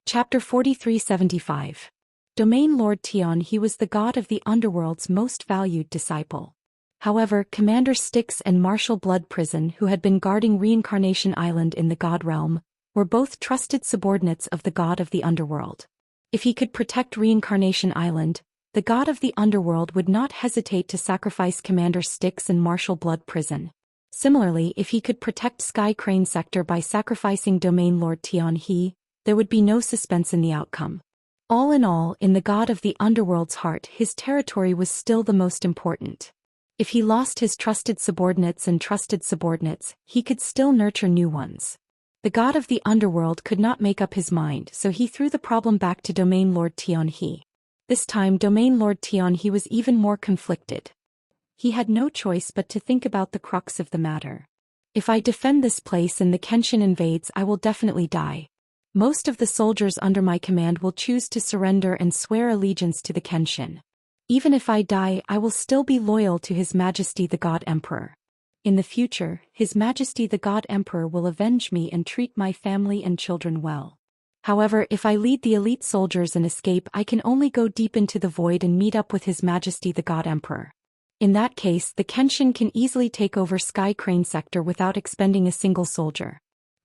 Chapter 4375. Domain Lord Tian. He was the god of the underworld's most valued disciple. However, Commander Styx and Marshal Blood Prison, who had been guarding Reincarnation Island in the God Realm, were both trusted subordinates of the god of the underworld. If he could protect Reincarnation Island, the god of the underworld would not hesitate to sacrifice Commander Styx and Marshal Blood Prison. Similarly, if he could protect Sky Crane Sector by sacrificing Domain Lord Tian, there would be no suspense in the outcome. All in all, in the god of the underworld's heart, his territory was still the most important. If he lost his trusted subordinates, he could still nurture new ones. The god of the underworld could not make up his mind, so he threw the problem back to Domain Lord Tian. This time Domain Lord Tian was even more conflicted. He had no choice but to think about the crux of the matter. If I defend this place and the Kenshin invades, I will definitely die. Most of the soldiers under my command will choose to surrender and swear allegiance to the Kenshin. Even if I die, I will still be loyal to His Majesty the God Emperor. In the future, His Majesty the God Emperor will avenge me and treat my family and children well. However, if I lead the elite soldiers and escape, I can only go deep into the void and meet up with His Majesty the God Emperor. In that case, the Kenshin can easily take over Sky Crane Sector without expending a single soldier.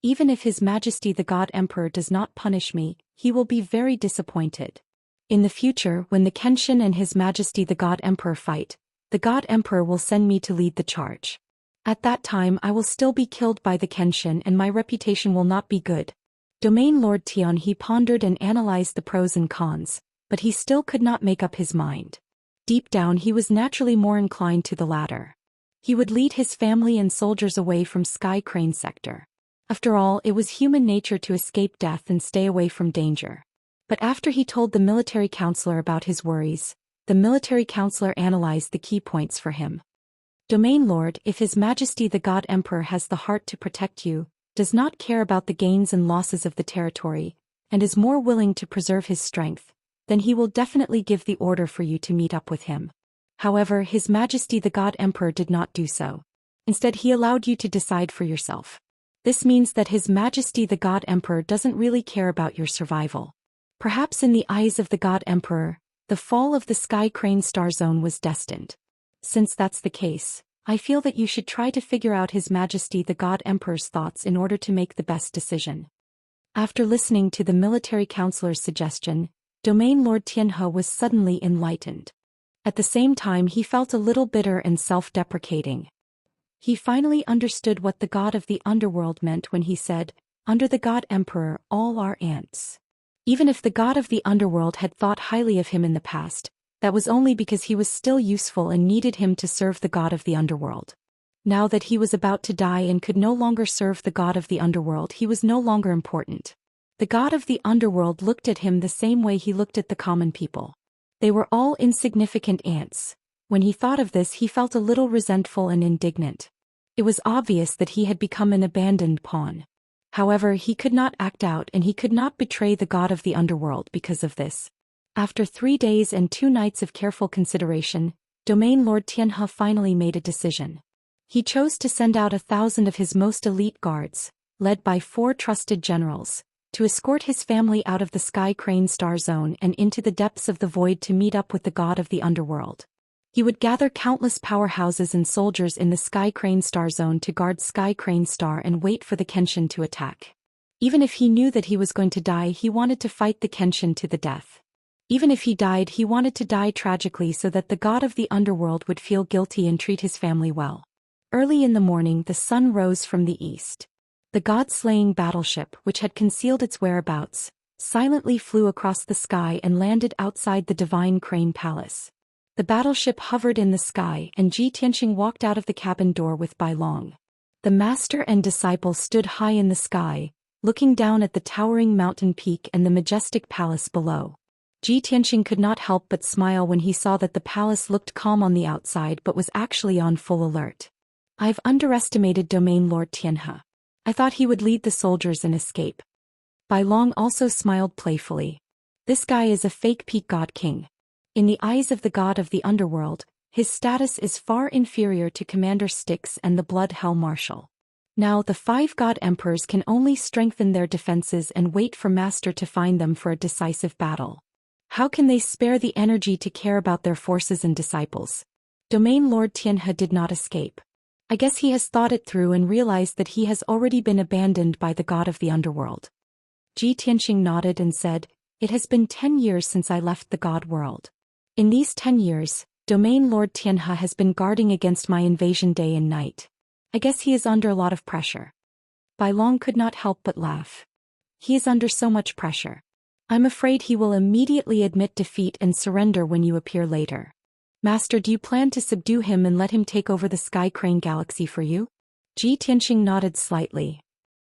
Even if His Majesty the God Emperor does not punish me, he will be very disappointed. In the future, when the Kenshin and His Majesty the God Emperor fight, the God Emperor will send me to lead the charge. At that time I will still be killed by the Kenshin and my reputation will not be good. Domain Lord Tian pondered and analyzed the pros and cons, but he still could not make up his mind. Deep down he was naturally more inclined to the latter. He would lead his family and soldiers away from Sky Crane Sector. After all, it was human nature to escape death and stay away from danger. But after he told the military counselor about his worries, the military counselor analyzed the key points for him. Domain Lord, if His Majesty the God Emperor has the heart to protect you, does not care about the gains and losses of the territory, and is more willing to preserve his strength, then he will definitely give the order for you to meet up with him. However, His Majesty the God Emperor did not do so. Instead, he allowed you to decide for yourself. This means that His Majesty the God Emperor doesn't really care about your survival. Perhaps in the eyes of the God Emperor, the fall of the Sky Crane Star Zone was destined. Since that's the case, I feel that you should try to figure out His Majesty the God Emperor's thoughts in order to make the best decision. After listening to the military counselor's suggestion, Domain Lord Tianhe was suddenly enlightened. At the same time he felt a little bitter and self-deprecating. He finally understood what the god of the underworld meant when he said, "Under the God Emperor, all are ants." Even if the god of the underworld had thought highly of him in the past, that was only because he was still useful and needed him to serve the god of the underworld. Now that he was about to die and could no longer serve the god of the underworld, he was no longer important. The god of the underworld looked at him the same way he looked at the common people. They were all insignificant ants. When he thought of this, he felt a little resentful and indignant. It was obvious that he had become an abandoned pawn. However, he could not act out and he could not betray the god of the underworld because of this. After 3 days and 2 nights of careful consideration, Domain Lord Tianhe finally made a decision. He chose to send out 1,000 of his most elite guards, led by 4 trusted generals, to escort his family out of the Sky Crane Star Zone and into the depths of the void to meet up with the god of the underworld. He would gather countless powerhouses and soldiers in the Sky Crane Star Zone to guard Sky Crane Star and wait for the Kenshin to attack. Even if he knew that he was going to die, he wanted to fight the Kenshin to the death. Even if he died, he wanted to die tragically so that the god of the underworld would feel guilty and treat his family well. Early in the morning, the sun rose from the east. The god-slaying battleship, which had concealed its whereabouts, silently flew across the sky and landed outside the Divine Crane Palace. The battleship hovered in the sky and Ji Tianxing walked out of the cabin door with Bai Long. The master and disciple stood high in the sky, looking down at the towering mountain peak and the majestic palace below. Ji Tianxing could not help but smile when he saw that the palace looked calm on the outside but was actually on full alert. "I've underestimated Domain Lord Tianhe. I thought he would lead the soldiers and escape." Bai Long also smiled playfully. "This guy is a fake peak god king. In the eyes of the god of the underworld, his status is far inferior to Commander Styx and the Blood Hell Marshal. Now the 5 god emperors can only strengthen their defenses and wait for Master to find them for a decisive battle. How can they spare the energy to care about their forces and disciples? Domain Lord Tianhe did not escape. I guess he has thought it through and realized that he has already been abandoned by the god of the underworld. Ji Tianxing nodded and said, "It has been 10 years since I left the god world. In these 10 years, Domain Lord Tianhe has been guarding against my invasion day and night. I guess he is under a lot of pressure." Bai Long could not help but laugh. He is under so much pressure. I'm afraid he will immediately admit defeat and surrender when you appear later. Master, do you plan to subdue him and let him take over the Sky Crane Galaxy for you? Ji Tianxing nodded slightly.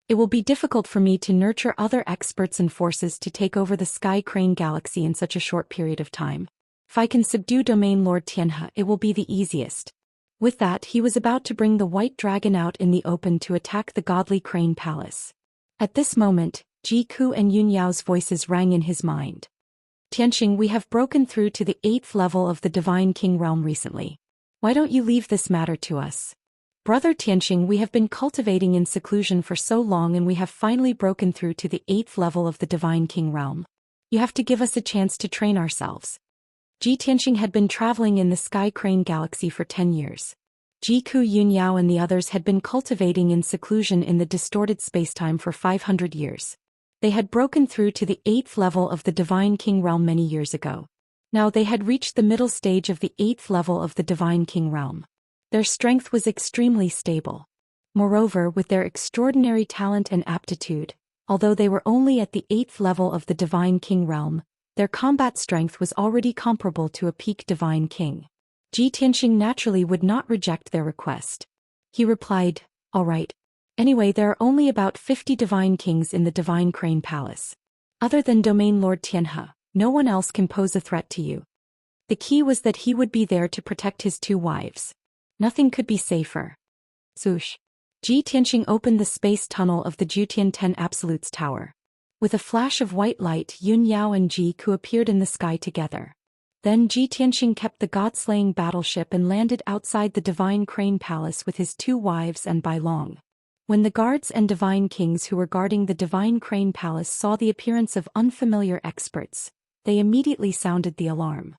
It will be difficult for me to nurture other experts and forces to take over the Sky Crane Galaxy in such a short period of time. If I can subdue Domain Lord Tianhe, it will be the easiest. With that, he was about to bring the white dragon out in the open to attack the godly crane palace. At this moment, Ji Ku and Yun Yao's voices rang in his mind. Tianxing, we have broken through to the 8th level of the Divine King realm recently. Why don't you leave this matter to us? Brother Tianxing, we have been cultivating in seclusion for so long and we have finally broken through to the 8th level of the Divine King realm. You have to give us a chance to train ourselves. Ji Tianxing had been traveling in the Sky Crane Galaxy for 10 years. Ji Ku, Yun Yao and the others had been cultivating in seclusion in the distorted spacetime for 500 years. They had broken through to the 8th level of the Divine King realm many years ago. Now they had reached the middle stage of the 8th level of the Divine King realm. Their strength was extremely stable. Moreover, with their extraordinary talent and aptitude, although they were only at the 8th level of the Divine King realm, their combat strength was already comparable to a peak Divine King. Ji Tianxing naturally would not reject their request. He replied, "All right. Anyway, there are only about 50 Divine Kings in the Divine Crane Palace. Other than Domain Lord Tianhe, no one else can pose a threat to you." The key was that he would be there to protect his 2 wives. Nothing could be safer. Swoosh. Ji Tianxing opened the space tunnel of the Jutian 10 Absolutes Tower. With a flash of white light, Yun Yao and Ji Ku appeared in the sky together. Then Ji Tianxing kept the god-slaying battleship and landed outside the Divine Crane Palace with his 2 wives and Bai Long. When the guards and Divine Kings who were guarding the Divine Crane Palace saw the appearance of unfamiliar experts, they immediately sounded the alarm.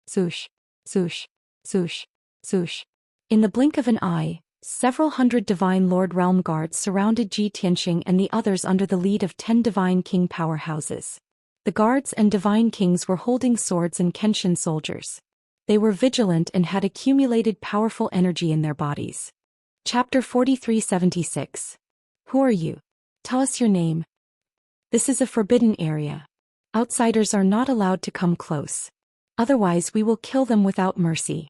Swoosh, swoosh, swoosh, swoosh. In the blink of an eye, several hundred Divine Lord Realm guards surrounded Ji Tianxing and the others under the lead of 10 Divine King powerhouses. The guards and Divine Kings were holding swords and Kenshin soldiers. They were vigilant and had accumulated powerful energy in their bodies. Chapter 4376. Who are you? Tell us your name. This is a forbidden area. Outsiders are not allowed to come close. Otherwise we will kill them without mercy.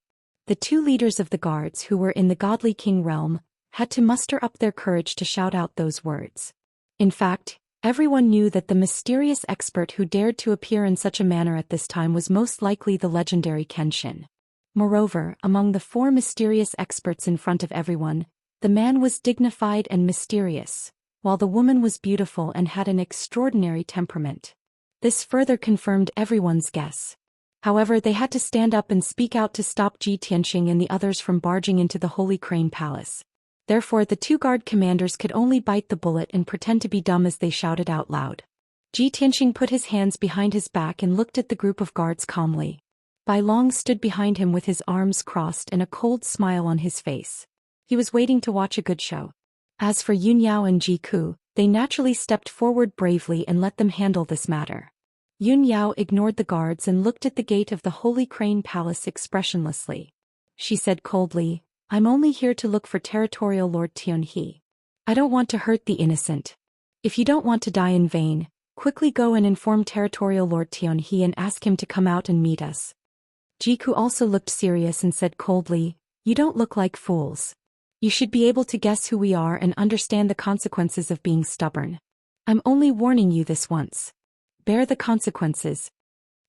The 2 leaders of the guards who were in the godly king realm had to muster up their courage to shout out those words. In fact, everyone knew that the mysterious expert who dared to appear in such a manner at this time was most likely the legendary Kenshin. Moreover, among the 4 mysterious experts in front of everyone, the man was dignified and mysterious, while the woman was beautiful and had an extraordinary temperament. This further confirmed everyone's guess. However, they had to stand up and speak out to stop Ji Tianxing and the others from barging into the Holy Crane Palace. Therefore, the 2 guard commanders could only bite the bullet and pretend to be dumb as they shouted out loud. Ji Tianxing put his hands behind his back and looked at the group of guards calmly. Bai Long stood behind him with his arms crossed and a cold smile on his face. He was waiting to watch a good show. As for Yun Yao and Ji Ku, they naturally stepped forward bravely and let them handle this matter. Yun Yao ignored the guards and looked at the gate of the Holy Crane Palace expressionlessly. She said coldly, "I'm only here to look for Territorial Lord Tianhe. I don't want to hurt the innocent. If you don't want to die in vain, quickly go and inform Territorial Lord Tianhe and ask him to come out and meet us." Ji Ku also looked serious and said coldly, "You don't look like fools. You should be able to guess who we are and understand the consequences of being stubborn. I'm only warning you this once. Bear the consequences."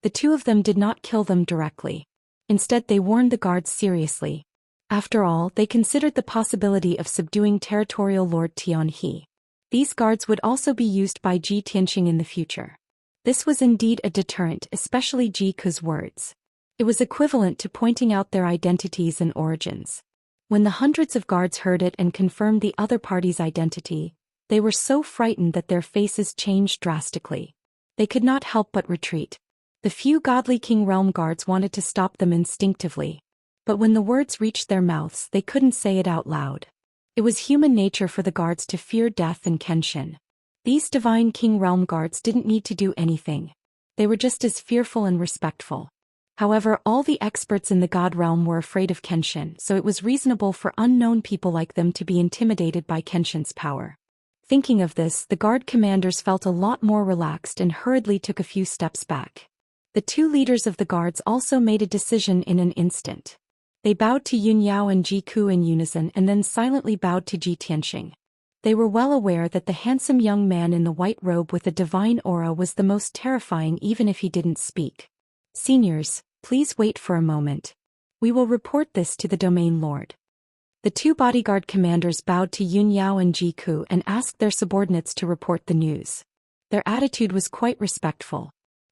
The 2 of them did not kill them directly. Instead, they warned the guards seriously. After all, they considered the possibility of subduing Territorial Lord Tianhe. These guards would also be used by Ji Tianxing in the future. This was indeed a deterrent, especially Ji Ku's words. It was equivalent to pointing out their identities and origins. When the hundreds of guards heard it and confirmed the other party's identity, they were so frightened that their faces changed drastically. They could not help but retreat. The few godly King Realm guards wanted to stop them instinctively. But when the words reached their mouths, they couldn't say it out loud. It was human nature for the guards to fear death and Kenshin. These divine King Realm guards didn't need to do anything. They were just as fearful and respectful. However, all the experts in the God Realm were afraid of Kenshin, so it was reasonable for unknown people like them to be intimidated by Kenshin's power. Thinking of this, the guard commanders felt a lot more relaxed and hurriedly took a few steps back. The two leaders of the guards also made a decision in an instant. They bowed to Yun Yao and Ji Ku in unison and then silently bowed to Ji Tianxing. They were well aware that the handsome young man in the white robe with a divine aura was the most terrifying even if he didn't speak. Seniors, please wait for a moment. We will report this to the Domain Lord. The two bodyguard commanders bowed to Yun Yao and Ji Ku and asked their subordinates to report the news. Their attitude was quite respectful.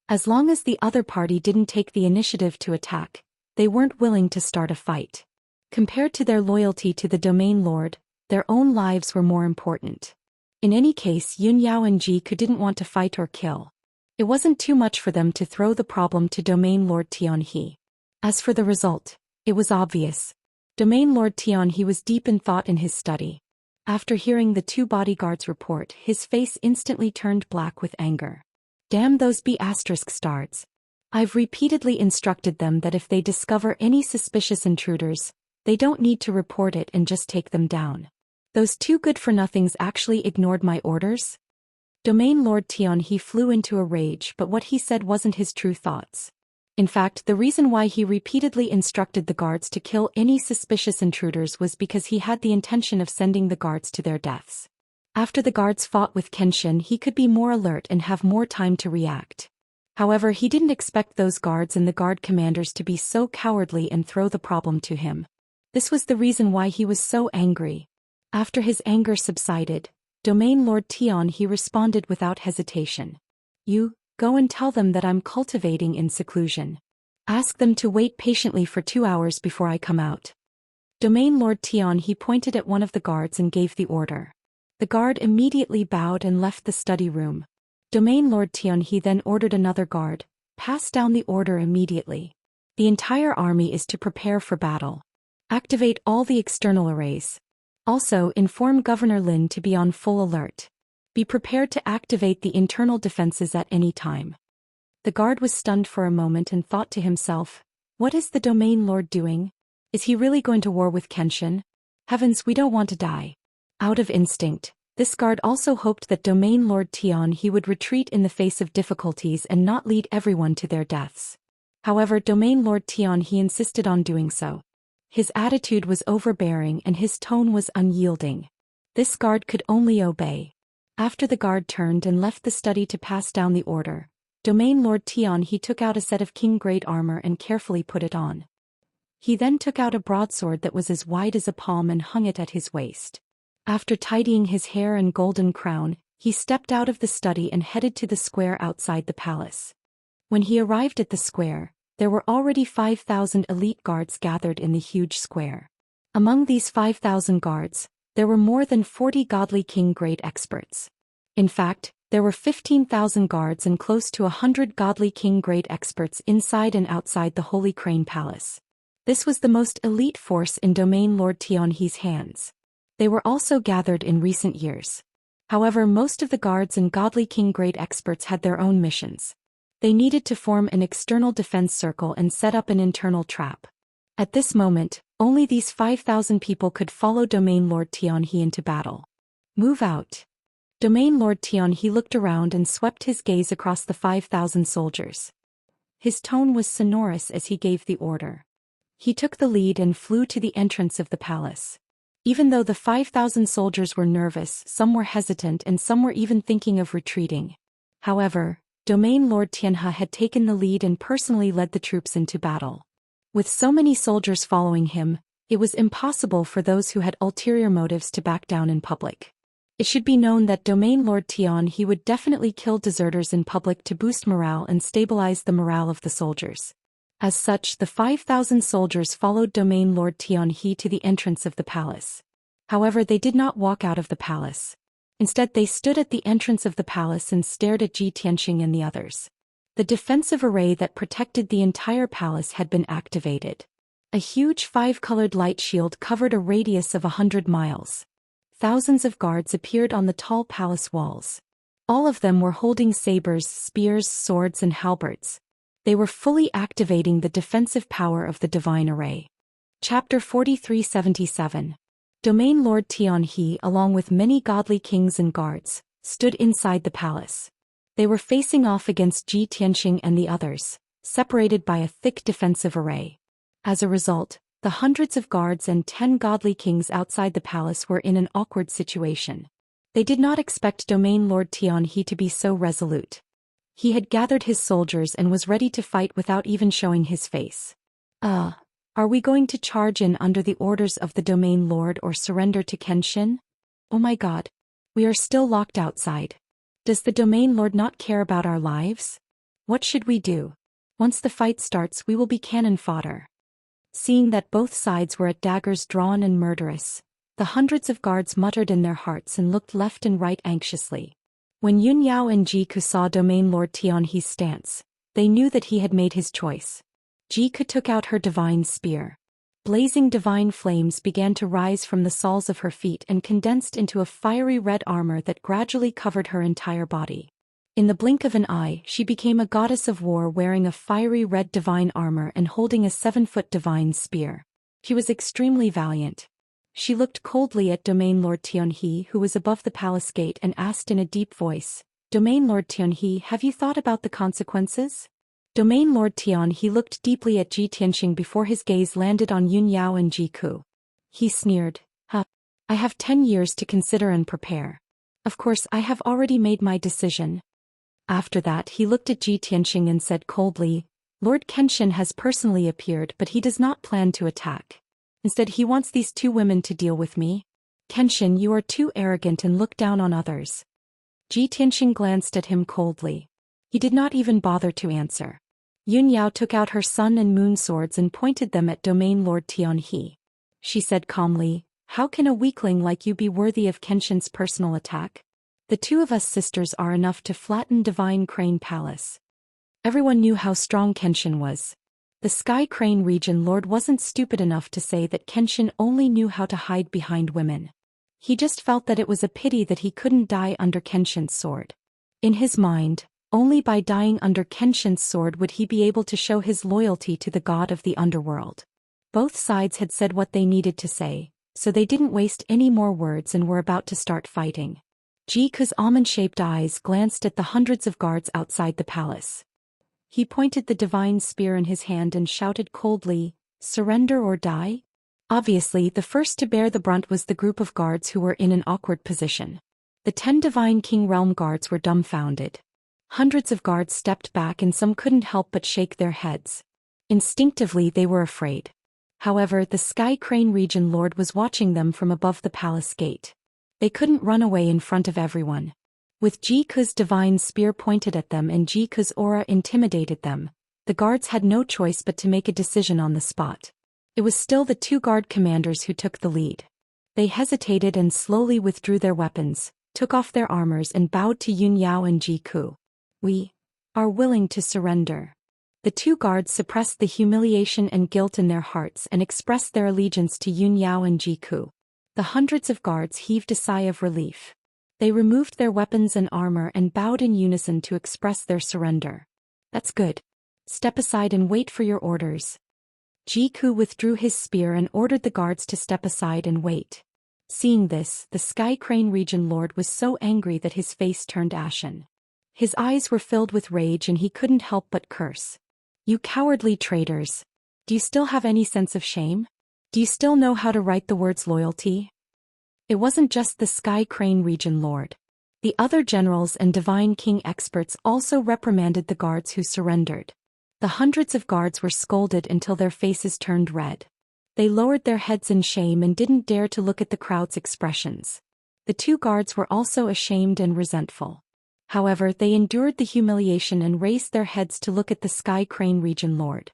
As long as the other party didn't take the initiative to attack, they weren't willing to start a fight. Compared to their loyalty to the Domain Lord, their own lives were more important. In any case, Yun Yao and Ji Ku didn't want to fight or kill. It wasn't too much for them to throw the problem to Domain Lord Tianhe. As for the result, it was obvious. Domain Lord Tianhe was deep in thought in his study. After hearing the two bodyguards' report, his face instantly turned black with anger. Damn those B******. I've repeatedly instructed them that if they discover any suspicious intruders, they don't need to report it and just take them down. Those two good-for-nothings actually ignored my orders? Domain Lord Tianhe flew into a rage, but what he said wasn't his true thoughts. In fact, the reason why he repeatedly instructed the guards to kill any suspicious intruders was because he had the intention of sending the guards to their deaths. After the guards fought with Kenshin, he could be more alert and have more time to react. However, he didn't expect those guards and the guard commanders to be so cowardly and throw the problem to him. This was the reason why he was so angry. After his anger subsided, Domain Lord Tianhe responded without hesitation. You, go and tell them that I'm cultivating in seclusion. Ask them to wait patiently for 2 hours before I come out. Domain Lord Tianhe pointed at one of the guards and gave the order. The guard immediately bowed and left the study room. Domain Lord Tianhe then ordered another guard, pass down the order immediately. The entire army is to prepare for battle. Activate all the external arrays. Also, inform Governor Lin to be on full alert. Be prepared to activate the internal defenses at any time. The guard was stunned for a moment and thought to himself, what is the Domain Lord doing? Is he really going to war with Kenshin? Heavens, we don't want to die. Out of instinct, this guard also hoped that Domain Lord Tianhe would retreat in the face of difficulties and not lead everyone to their deaths. However, Domain Lord Tianhe insisted on doing so. His attitude was overbearing and his tone was unyielding. This guard could only obey. After the guard turned and left the study to pass down the order, Domain Lord Tianhe took out a set of king-grade armor and carefully put it on. He then took out a broadsword that was as wide as a palm and hung it at his waist. After tidying his hair and golden crown, he stepped out of the study and headed to the square outside the palace. When he arrived at the square, there were already 5,000 elite guards gathered in the huge square. Among these 5,000 guards, there were more than 40 godly king-grade experts. In fact, there were 15,000 guards and close to 100 godly king-grade experts inside and outside the Holy Crane Palace. This was the most elite force in Domain Lord Tianhe's hands. They were also gathered in recent years. However, most of the guards and godly king-grade experts had their own missions. They needed to form an external defense circle and set up an internal trap. At this moment, only these 5,000 people could follow Domain Lord Tianhe into battle. Move out. Domain Lord Tianhe looked around and swept his gaze across the 5,000 soldiers. His tone was sonorous as he gave the order. He took the lead and flew to the entrance of the palace. Even though the 5,000 soldiers were nervous, some were hesitant and some were even thinking of retreating. However, Domain Lord Tianhe had taken the lead and personally led the troops into battle. With so many soldiers following him, it was impossible for those who had ulterior motives to back down in public. It should be known that Domain Lord Tianhe would definitely kill deserters in public to boost morale and stabilize the morale of the soldiers. As such, the 5,000 soldiers followed Domain Lord Tianhe to the entrance of the palace. However, they did not walk out of the palace. Instead, they stood at the entrance of the palace and stared at Ji Tianxing and the others. The defensive array that protected the entire palace had been activated. A huge 5-colored light shield covered a radius of 100 miles. Thousands of guards appeared on the tall palace walls. All of them were holding sabers, spears, swords, and halberds. They were fully activating the defensive power of the divine array. Chapter 4377. Domain Lord Tianhe, along with many godly kings and guards, stood inside the palace. They were facing off against Ji Tianxing and the others, separated by a thick defensive array. As a result, the hundreds of guards and 10 godly kings outside the palace were in an awkward situation. They did not expect Domain Lord Tianhe to be so resolute. He had gathered his soldiers and was ready to fight without even showing his face. Are we going to charge in under the orders of the Domain Lord or surrender to Kenshin? Oh my god. We are still locked outside. Does the Domain Lord not care about our lives? What should we do? Once the fight starts, we will be cannon fodder. Seeing that both sides were at daggers drawn and murderous, the hundreds of guards muttered in their hearts and looked left and right anxiously. When Yun Yao and Jiku saw Domain Lord Tianhe's stance, they knew that he had made his choice. Jiku took out her divine spear. Blazing divine flames began to rise from the soles of her feet and condensed into a fiery red armor that gradually covered her entire body. In the blink of an eye, she became a goddess of war wearing a fiery red divine armor and holding a 7-foot divine spear. She was extremely valiant. She looked coldly at Domain Lord Tianhe, who was above the palace gate, and asked in a deep voice, "Domain Lord Tianhe, have you thought about the consequences?" Domain Lord Tianhe looked deeply at Ji Tianxing before his gaze landed on Yun Yao and Jiku. He sneered, I have 10 years to consider and prepare. Of course, I have already made my decision." After that, he looked at Ji Tianxing and said coldly, "Lord Kenshin has personally appeared, but he does not plan to attack. Instead, he wants these 2 women to deal with me. Kenshin, you are too arrogant and look down on others." Ji Tianxing glanced at him coldly. He did not even bother to answer. Yun Yao took out her sun and moon swords and pointed them at Domain Lord Tianhe. She said calmly, "How can a weakling like you be worthy of Kenshin's personal attack? The 2 of us sisters are enough to flatten Divine Crane Palace." Everyone knew how strong Kenshin was. The Sky Crane region lord wasn't stupid enough to say that Kenshin only knew how to hide behind women. He just felt that it was a pity that he couldn't die under Kenshin's sword. In his mind, only by dying under Kenshin's sword would he be able to show his loyalty to the god of the underworld. Both sides had said what they needed to say, so they didn't waste any more words and were about to start fighting. Jiku's almond-shaped eyes glanced at the hundreds of guards outside the palace. He pointed the divine spear in his hand and shouted coldly, "Surrender or die?" Obviously, the first to bear the brunt was the group of guards who were in an awkward position. The 10 Divine King Realm guards were dumbfounded. Hundreds of guards stepped back and some couldn't help but shake their heads. Instinctively, they were afraid. However, the Sky Crane region lord was watching them from above the palace gate. They couldn't run away in front of everyone. With Jiku's divine spear pointed at them and Jiku's aura intimidated them, the guards had no choice but to make a decision on the spot. It was still the 2 guard commanders who took the lead. They hesitated and slowly withdrew their weapons, took off their armors and bowed to Yun Yao and Jiku. "We are willing to surrender." The 2 guards suppressed the humiliation and guilt in their hearts and expressed their allegiance to Yun Yao and Jiku. The hundreds of guards heaved a sigh of relief. They removed their weapons and armor and bowed in unison to express their surrender. "That's good. Step aside and wait for your orders." Jiku withdrew his spear and ordered the guards to step aside and wait. Seeing this, the Sky Crane region lord was so angry that his face turned ashen. His eyes were filled with rage and he couldn't help but curse. "You cowardly traitors! Do you still have any sense of shame? Do you still know how to write the words loyalty?" It wasn't just the Sky Crane region lord. The other generals and Divine King experts also reprimanded the guards who surrendered. The hundreds of guards were scolded until their faces turned red. They lowered their heads in shame and didn't dare to look at the crowd's expressions. The 2 guards were also ashamed and resentful. However, they endured the humiliation and raised their heads to look at the Sky Crane region lord.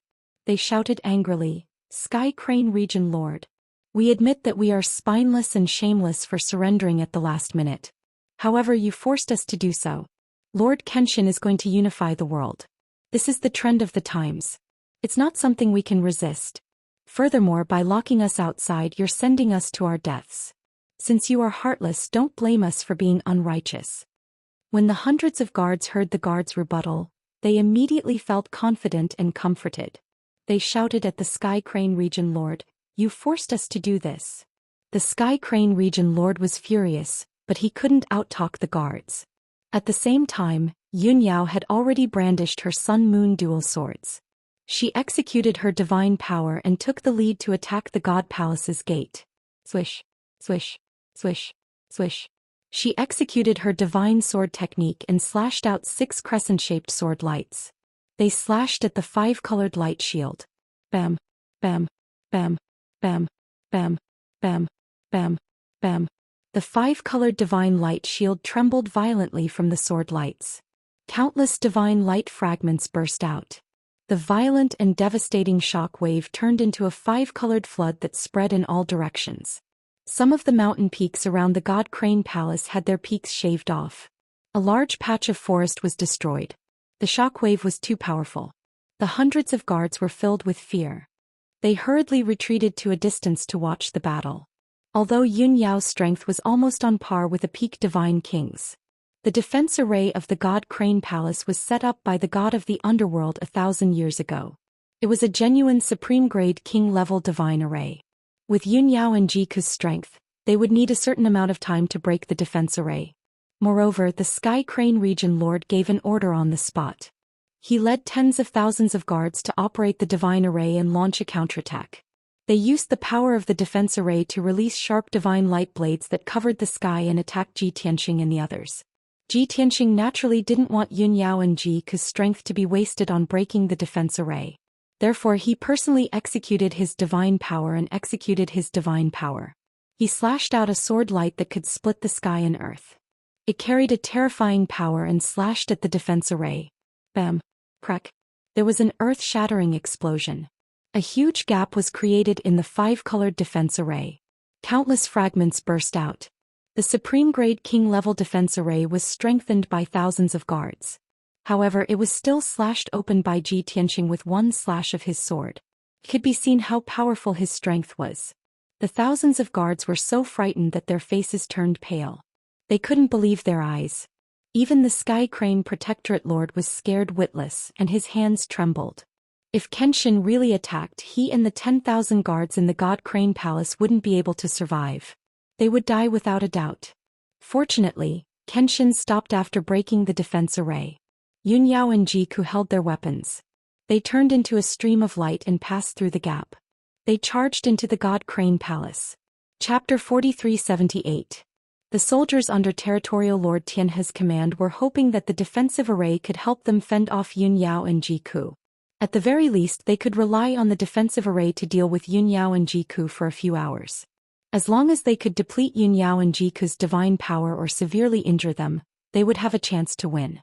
they shouted angrily. Sky Crane Region Lord. We admit that we are spineless and shameless for surrendering at the last minute. However, you forced us to do so. Lord Kenshin is going to unify the world. This is the trend of the times. It's not something we can resist. Furthermore, by locking us outside, you're sending us to our deaths. Since you are heartless, don't blame us for being unrighteous. When the hundreds of guards heard the guards' rebuttal, they immediately felt confident and comforted. They shouted at the Sky Crane Region Lord, "You forced us to do this." The Sky Crane Region Lord was furious, but he couldn't outtalk the guards. At the same time, Yun Yao had already brandished her Sun-Moon dual swords. She executed her divine power and took the lead to attack the God Palace's gate. Swish, swish, swish, swish. She executed her divine sword technique and slashed out 6 crescent-shaped sword lights. They slashed at the 5-colored light shield. Bam, bam, bam, bam, bam, bam, bam, bam. The 5-colored divine light shield trembled violently from the sword lights. Countless divine light fragments burst out. The violent and devastating shock wave turned into a 5-colored flood that spread in all directions. Some of the mountain peaks around the God Crane Palace had their peaks shaved off. A large patch of forest was destroyed. The shock wave was too powerful. The hundreds of guards were filled with fear. They hurriedly retreated to a distance to watch the battle. Although Yun Yao's strength was almost on par with a peak divine king's, the defense array of the God Crane Palace was set up by the god of the underworld 1,000 years ago. It was a genuine supreme-grade king-level divine array. With Yun Yao and Jiku's strength, they would need a certain amount of time to break the defense array. Moreover, the Sky Crane Region Lord gave an order on the spot. He led tens of thousands of guards to operate the divine array and launch a counterattack. They used the power of the defense array to release sharp divine light blades that covered the sky and attacked Ji Tianxing and the others. Ji Tianxing naturally didn't want Yun Yao and Jiku's strength to be wasted on breaking the defense array. Therefore, he personally executed his divine power and executed his divine power. He slashed out a sword light that could split the sky and earth. It carried a terrifying power and slashed at the defense array. Bam! Crack! There was an earth-shattering explosion. A huge gap was created in the 5-colored defense array. Countless fragments burst out. The supreme-grade king-level defense array was strengthened by thousands of guards. However, it was still slashed open by Ji Tianxing with one slash of his sword. It could be seen how powerful his strength was. The thousands of guards were so frightened that their faces turned pale. They couldn't believe their eyes. Even the Sky Crane Protectorate Lord was scared witless, and his hands trembled. If Kenshin really attacked, he and the 10,000 guards in the God Crane Palace wouldn't be able to survive. They would die without a doubt. Fortunately, Kenshin stopped after breaking the defense array. Yun Yao and Jiku held their weapons. They turned into a stream of light and passed through the gap. They charged into the God Crane Palace. Chapter 4378. The soldiers under Territorial Lord Tianhe's command were hoping that the defensive array could help them fend off Yun Yao and Jiku. At the very least, they could rely on the defensive array to deal with Yun Yao and Jiku for a few hours. As long as they could deplete Yun Yao and Jiku's divine power or severely injure them, they would have a chance to win.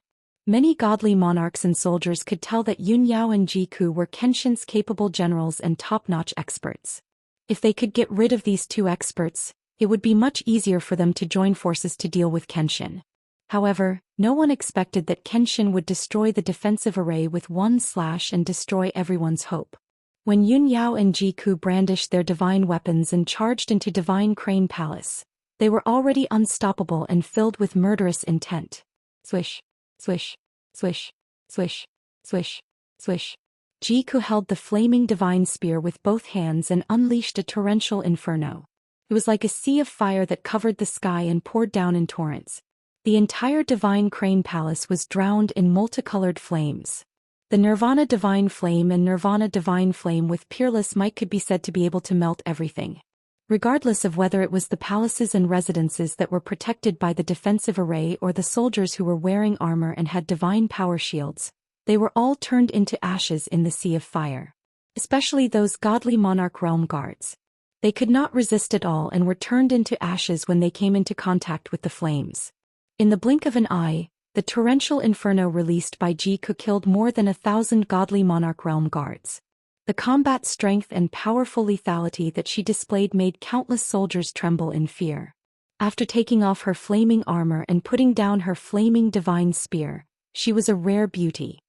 Many godly monarchs and soldiers could tell that Yun Yao and Jiku were Kenshin's capable generals and top-notch experts. If they could get rid of these two experts, it would be much easier for them to join forces to deal with Kenshin. However, no one expected that Kenshin would destroy the defensive array with one slash and destroy everyone's hope. When Yun Yao and Jiku brandished their divine weapons and charged into Divine Crane Palace, they were already unstoppable and filled with murderous intent. Swish, swish, swish, swish, swish, swish. Jiku held the flaming divine spear with both hands and unleashed a torrential inferno. It was like a sea of fire that covered the sky and poured down in torrents. The entire Divine Crane Palace was drowned in multicolored flames. The Nirvana Divine Flame and Nirvana Divine Flame with peerless might could be said to be able to melt everything. Regardless of whether it was the palaces and residences that were protected by the defensive array or the soldiers who were wearing armor and had divine power shields, they were all turned into ashes in the sea of fire. Especially those godly monarch realm guards. They could not resist at all and were turned into ashes when they came into contact with the flames. In the blink of an eye, the torrential inferno released by Jiku killed more than 1,000 godly monarch realm guards. The combat strength and powerful lethality that she displayed made countless soldiers tremble in fear. After taking off her flaming armor and putting down her flaming divine spear, she was a rare beauty.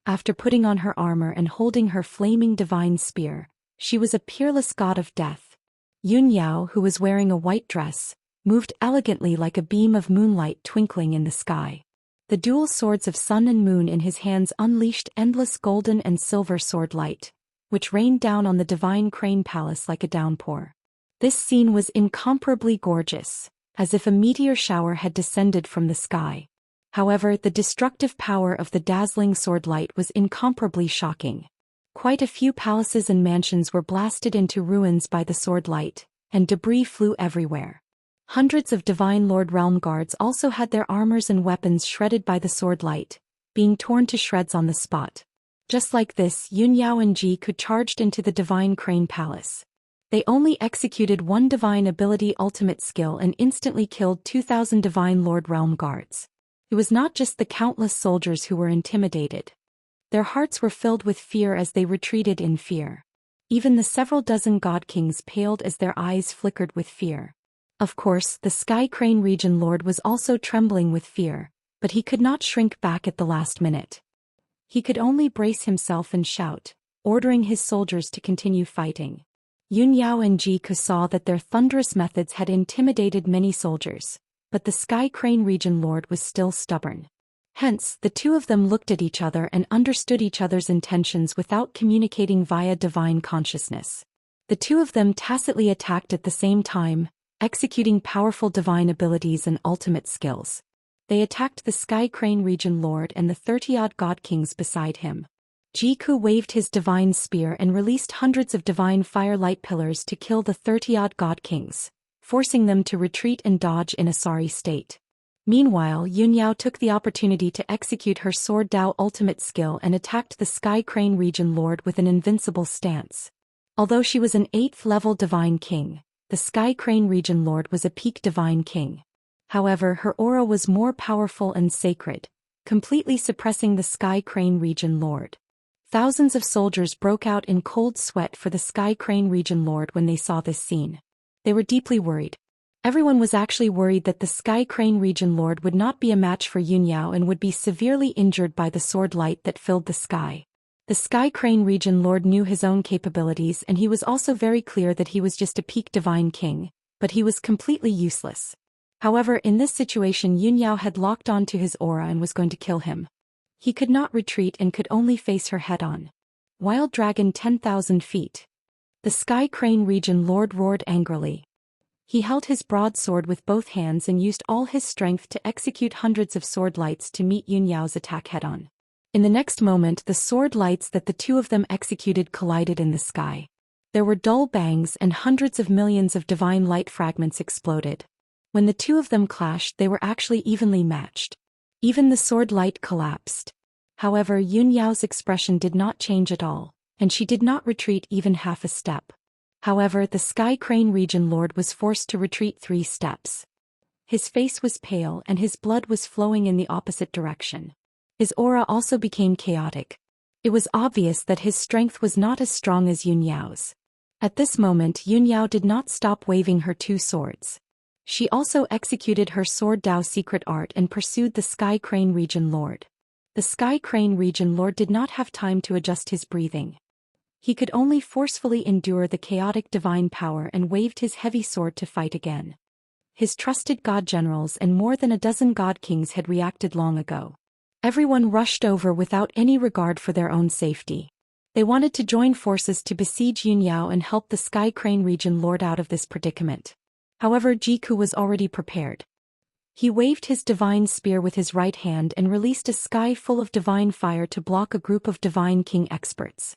After putting on her armor and holding her flaming divine spear, she was a peerless god of death. Yun Yao, who was wearing a white dress, moved elegantly like a beam of moonlight twinkling in the sky. The dual swords of sun and moon in his hands unleashed endless golden and silver sword light, which rained down on the divine crane palace like a downpour. This scene was incomparably gorgeous, as if a meteor shower had descended from the sky. However, the destructive power of the dazzling sword light was incomparably shocking. Quite a few palaces and mansions were blasted into ruins by the sword light, and debris flew everywhere. Hundreds of Divine Lord Realm Guards also had their armors and weapons shredded by the sword light, being torn to shreds on the spot. Just like this, Yun Yao and Ji Ku charged into the Divine Crane Palace. They only executed one Divine Ability ultimate skill and instantly killed 2,000 Divine Lord Realm Guards. It was not just the countless soldiers who were intimidated. Their hearts were filled with fear as they retreated in fear. Even the several dozen God Kings paled as their eyes flickered with fear. Of course, the Sky Crane Region Lord was also trembling with fear, but he could not shrink back at the last minute. He could only brace himself and shout, ordering his soldiers to continue fighting. Yun Yao and Ji Ku saw that their thunderous methods had intimidated many soldiers, but the Sky Crane Region Lord was still stubborn. Hence, the two of them looked at each other and understood each other's intentions without communicating via divine consciousness. The two of them tacitly attacked at the same time, executing powerful divine abilities and ultimate skills. They attacked the Sky Crane Region Lord and the 30-odd God Kings beside him. Ji Ku waved his divine spear and released hundreds of divine firelight pillars to kill the 30-odd God Kings, forcing them to retreat and dodge in a sorry state. Meanwhile, Yun Yao took the opportunity to execute her Sword Dao ultimate skill and attacked the Sky Crane Region Lord with an invincible stance. Although she was an 8th-level Divine King, the Sky Crane Region Lord was a peak Divine King. However, her aura was more powerful and sacred, completely suppressing the Sky Crane Region Lord. Thousands of soldiers broke out in cold sweat for the Sky Crane Region Lord when they saw this scene. They were deeply worried. Everyone was actually worried that the Sky Crane Region Lord would not be a match for Yun Yao and would be severely injured by the sword light that filled the sky. The Sky Crane Region Lord knew his own capabilities, and he was also very clear that he was just a peak Divine King, but he was completely useless. However, in this situation Yun Yao had locked onto his aura and was going to kill him. He could not retreat and could only face her head-on. Wild Dragon 10,000 feet. The Sky Crane Region Lord roared angrily. He held his broadsword with both hands and used all his strength to execute hundreds of sword lights to meet Yun Yao's attack head-on. In the next moment, the sword lights that the two of them executed collided in the sky. There were dull bangs and hundreds of millions of divine light fragments exploded. When the two of them clashed, they were actually evenly matched. Even the sword light collapsed. However, Yun Yao's expression did not change at all, and she did not retreat even half a step. However, the Sky Crane Region Lord was forced to retreat 3 steps. His face was pale and his blood was flowing in the opposite direction. His aura also became chaotic. It was obvious that his strength was not as strong as Yun Yao's. At this moment, Yun Yao did not stop waving her 2 swords. She also executed her Sword Dao secret art and pursued the Sky Crane Region Lord. The Sky Crane Region Lord did not have time to adjust his breathing. He could only forcefully endure the chaotic divine power and waved his heavy sword to fight again. His trusted god generals and more than a dozen god kings had reacted long ago. Everyone rushed over without any regard for their own safety. They wanted to join forces to besiege Yun Yao and help the Sky Crane Region Lord out of this predicament. However, Ji Ku was already prepared. He waved his divine spear with his right hand and released a sky full of divine fire to block a group of Divine King experts.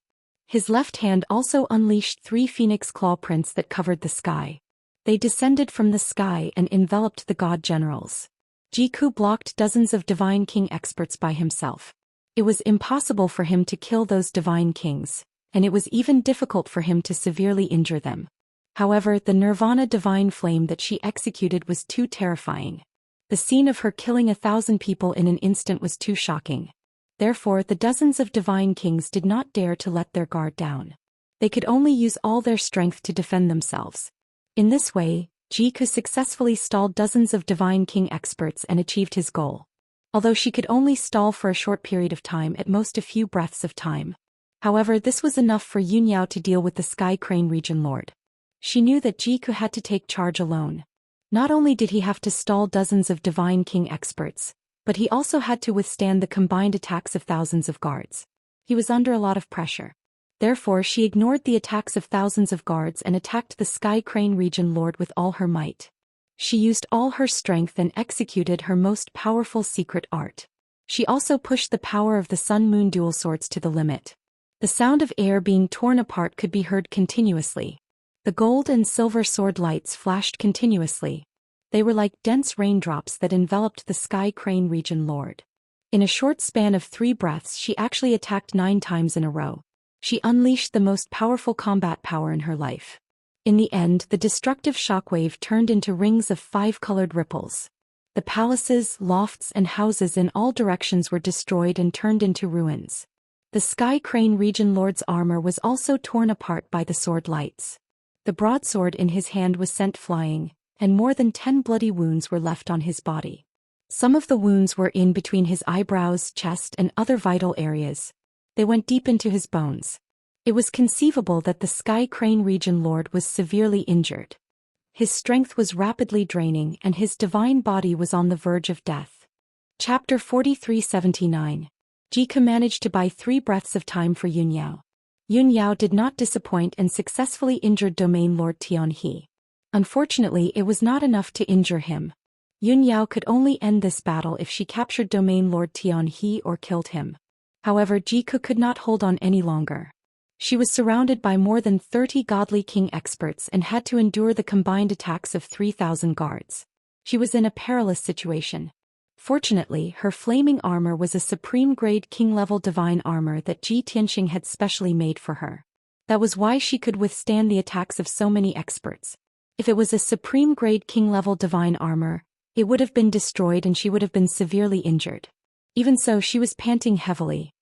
His left hand also unleashed 3 phoenix claw prints that covered the sky. They descended from the sky and enveloped the god generals. Ji Ku blocked dozens of Divine King experts by himself. It was impossible for him to kill those Divine Kings, and it was even difficult for him to severely injure them. However, the Nirvana Divine Flame that she executed was too terrifying. The scene of her killing 1,000 people in an instant was too shocking. Therefore, the dozens of Divine Kings did not dare to let their guard down. They could only use all their strength to defend themselves. In this way, Jiku successfully stalled dozens of Divine King experts and achieved his goal. Although she could only stall for a short period of time, at most a few breaths of time. However, this was enough for Yunyao to deal with the Sky Crane Region Lord. She knew that Jiku had to take charge alone. Not only did he have to stall dozens of Divine King experts, but he also had to withstand the combined attacks of thousands of guards. He was under a lot of pressure. Therefore, she ignored the attacks of thousands of guards and attacked the Sky Crane Region Lord with all her might. She used all her strength and executed her most powerful secret art. She also pushed the power of the Sun-Moon dual swords to the limit. The sound of air being torn apart could be heard continuously. The gold and silver sword lights flashed continuously. They were like dense raindrops that enveloped the Sky Crane Region Lord. In a short span of 3 breaths, she actually attacked 9 times in a row. She unleashed the most powerful combat power in her life. In the end, the destructive shockwave turned into rings of 5-colored ripples. The palaces, lofts, and houses in all directions were destroyed and turned into ruins. The Sky Crane Region Lord's armor was also torn apart by the sword lights. The broadsword in his hand was sent flying, and more than 10 bloody wounds were left on his body. Some of the wounds were in between his eyebrows, chest, and other vital areas. They went deep into his bones. It was conceivable that the Sky Crane Region Lord was severely injured. His strength was rapidly draining and his divine body was on the verge of death. Chapter 4379. Jiku managed to buy 3 breaths of time for Yunyao. Yunyao did not disappoint and successfully injured Domain Lord Tianhe. Unfortunately, it was not enough to injure him. Yunyao could only end this battle if she captured Domain Lord Tianhe or killed him. However, Jiku could not hold on any longer. She was surrounded by more than 30 godly king experts and had to endure the combined attacks of 3,000 guards. She was in a perilous situation. Fortunately, her flaming armor was a supreme-grade king-level divine armor that Ji Tianxing had specially made for her. That was why she could withstand the attacks of so many experts. If it was a supreme-grade king-level divine armor, it would have been destroyed and she would have been severely injured. Even so, she was panting heavily.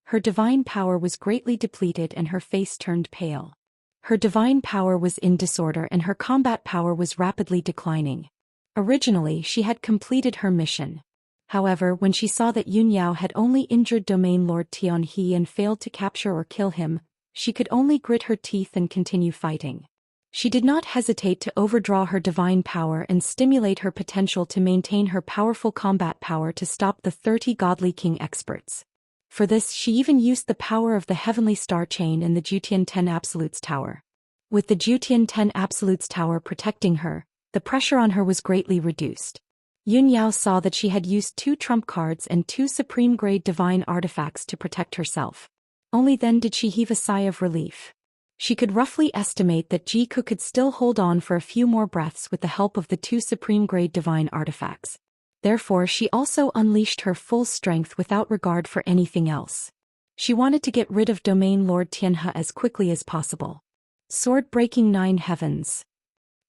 Her divine power was greatly depleted and her face turned pale. Her divine power was in disorder and her combat power was rapidly declining. Originally, she had completed her mission. However, when she saw that Yunyao had only injured Domain Lord Tianhe and failed to capture or kill him, she could only grit her teeth and continue fighting. She did not hesitate to overdraw her divine power and stimulate her potential to maintain her powerful combat power to stop the 30 godly king experts. For this, she even used the power of the Heavenly Star Chain and the Jutian 10 Absolutes Tower. With the Jutian 10 Absolutes Tower protecting her, the pressure on her was greatly reduced. Yunyao saw that she had used 2 trump cards and 2 supreme-grade divine artifacts to protect herself. Only then did she heave a sigh of relief. She could roughly estimate that Jiku could still hold on for a few more breaths with the help of the 2 supreme-grade divine artifacts. Therefore, she also unleashed her full strength without regard for anything else. She wanted to get rid of Domain Lord Tianhe as quickly as possible. Sword breaking 9 heavens.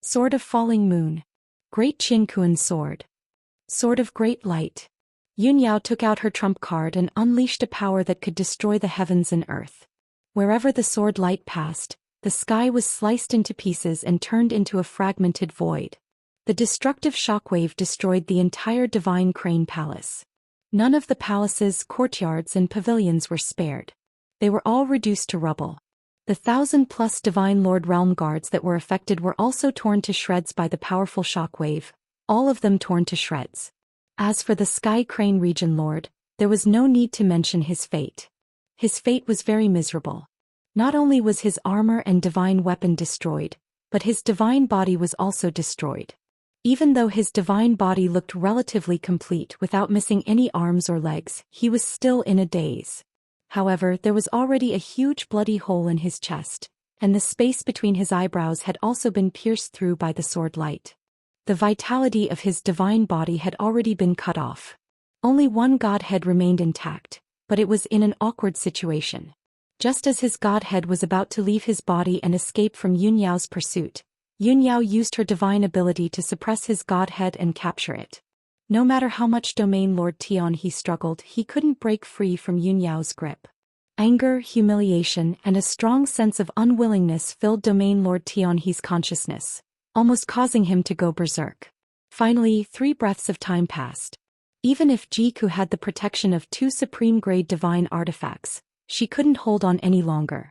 Sword of falling moon. Great Qinkuan sword. Sword of great light. Yunyao took out her trump card and unleashed a power that could destroy the heavens and earth. Wherever the sword light passed, the sky was sliced into pieces and turned into a fragmented void. The destructive shockwave destroyed the entire Divine Crane Palace. None of the palaces, courtyards, and pavilions were spared. They were all reduced to rubble. The 1,000+ Divine Lord Realm Guards that were affected were also torn to shreds by the powerful shockwave, all of them torn to shreds. As for the Sky Crane Region Lord, there was no need to mention his fate. His fate was very miserable. Not only was his armor and divine weapon destroyed, but his divine body was also destroyed. Even though his divine body looked relatively complete without missing any arms or legs, he was still in a daze. However, there was already a huge bloody hole in his chest, and the space between his eyebrows had also been pierced through by the sword light. The vitality of his divine body had already been cut off. Only one godhead remained intact, but it was in an awkward situation. Just as his godhead was about to leave his body and escape from Yunyao's pursuit, Yunyao used her divine ability to suppress his godhead and capture it. No matter how much Domain Lord Tianhe struggled, he couldn't break free from Yunyao's grip. Anger, humiliation, and a strong sense of unwillingness filled Domain Lord Tianhe's consciousness, almost causing him to go berserk. Finally, 3 breaths of time passed. Even if Jiku had the protection of 2 supreme-grade divine artifacts, she couldn't hold on any longer.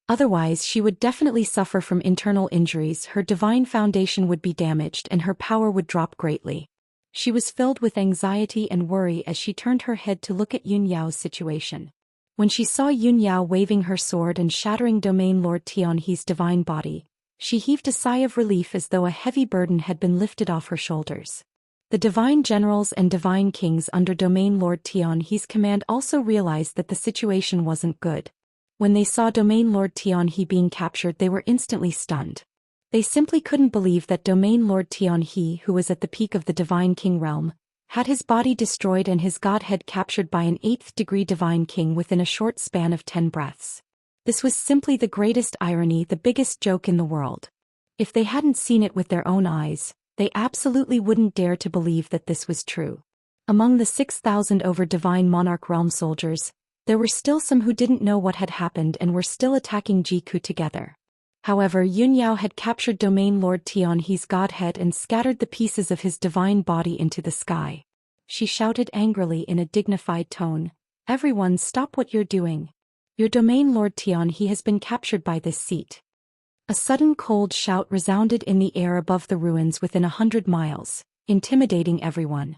Otherwise, she would definitely suffer from internal injuries, her divine foundation would be damaged and her power would drop greatly. She was filled with anxiety and worry as she turned her head to look at Yun Yao's situation. When she saw Yun Yao waving her sword and shattering Domain Lord Tianhe's divine body, she heaved a sigh of relief as though a heavy burden had been lifted off her shoulders. The divine generals and divine kings under Domain Lord Tianhe's command also realized that the situation wasn't good. When they saw Domain Lord Tianhe being captured, they were instantly stunned. They simply couldn't believe that Domain Lord Tianhe, who was at the peak of the divine king realm, had his body destroyed and his godhead captured by an 8th-degree divine king within a short span of 10 breaths. This was simply the greatest irony, the biggest joke in the world. If they hadn't seen it with their own eyes, they absolutely wouldn't dare to believe that this was true. Among the 6,000 over divine monarch realm soldiers, there were still some who didn't know what had happened and were still attacking Jiku together. However, Yun Yao had captured Domain Lord Tianhe's godhead and scattered the pieces of his divine body into the sky. She shouted angrily in a dignified tone, "Everyone, stop what you're doing. Your Domain Lord Tianhe has been captured by this seat." A sudden cold shout resounded in the air above the ruins within 100 miles, intimidating everyone.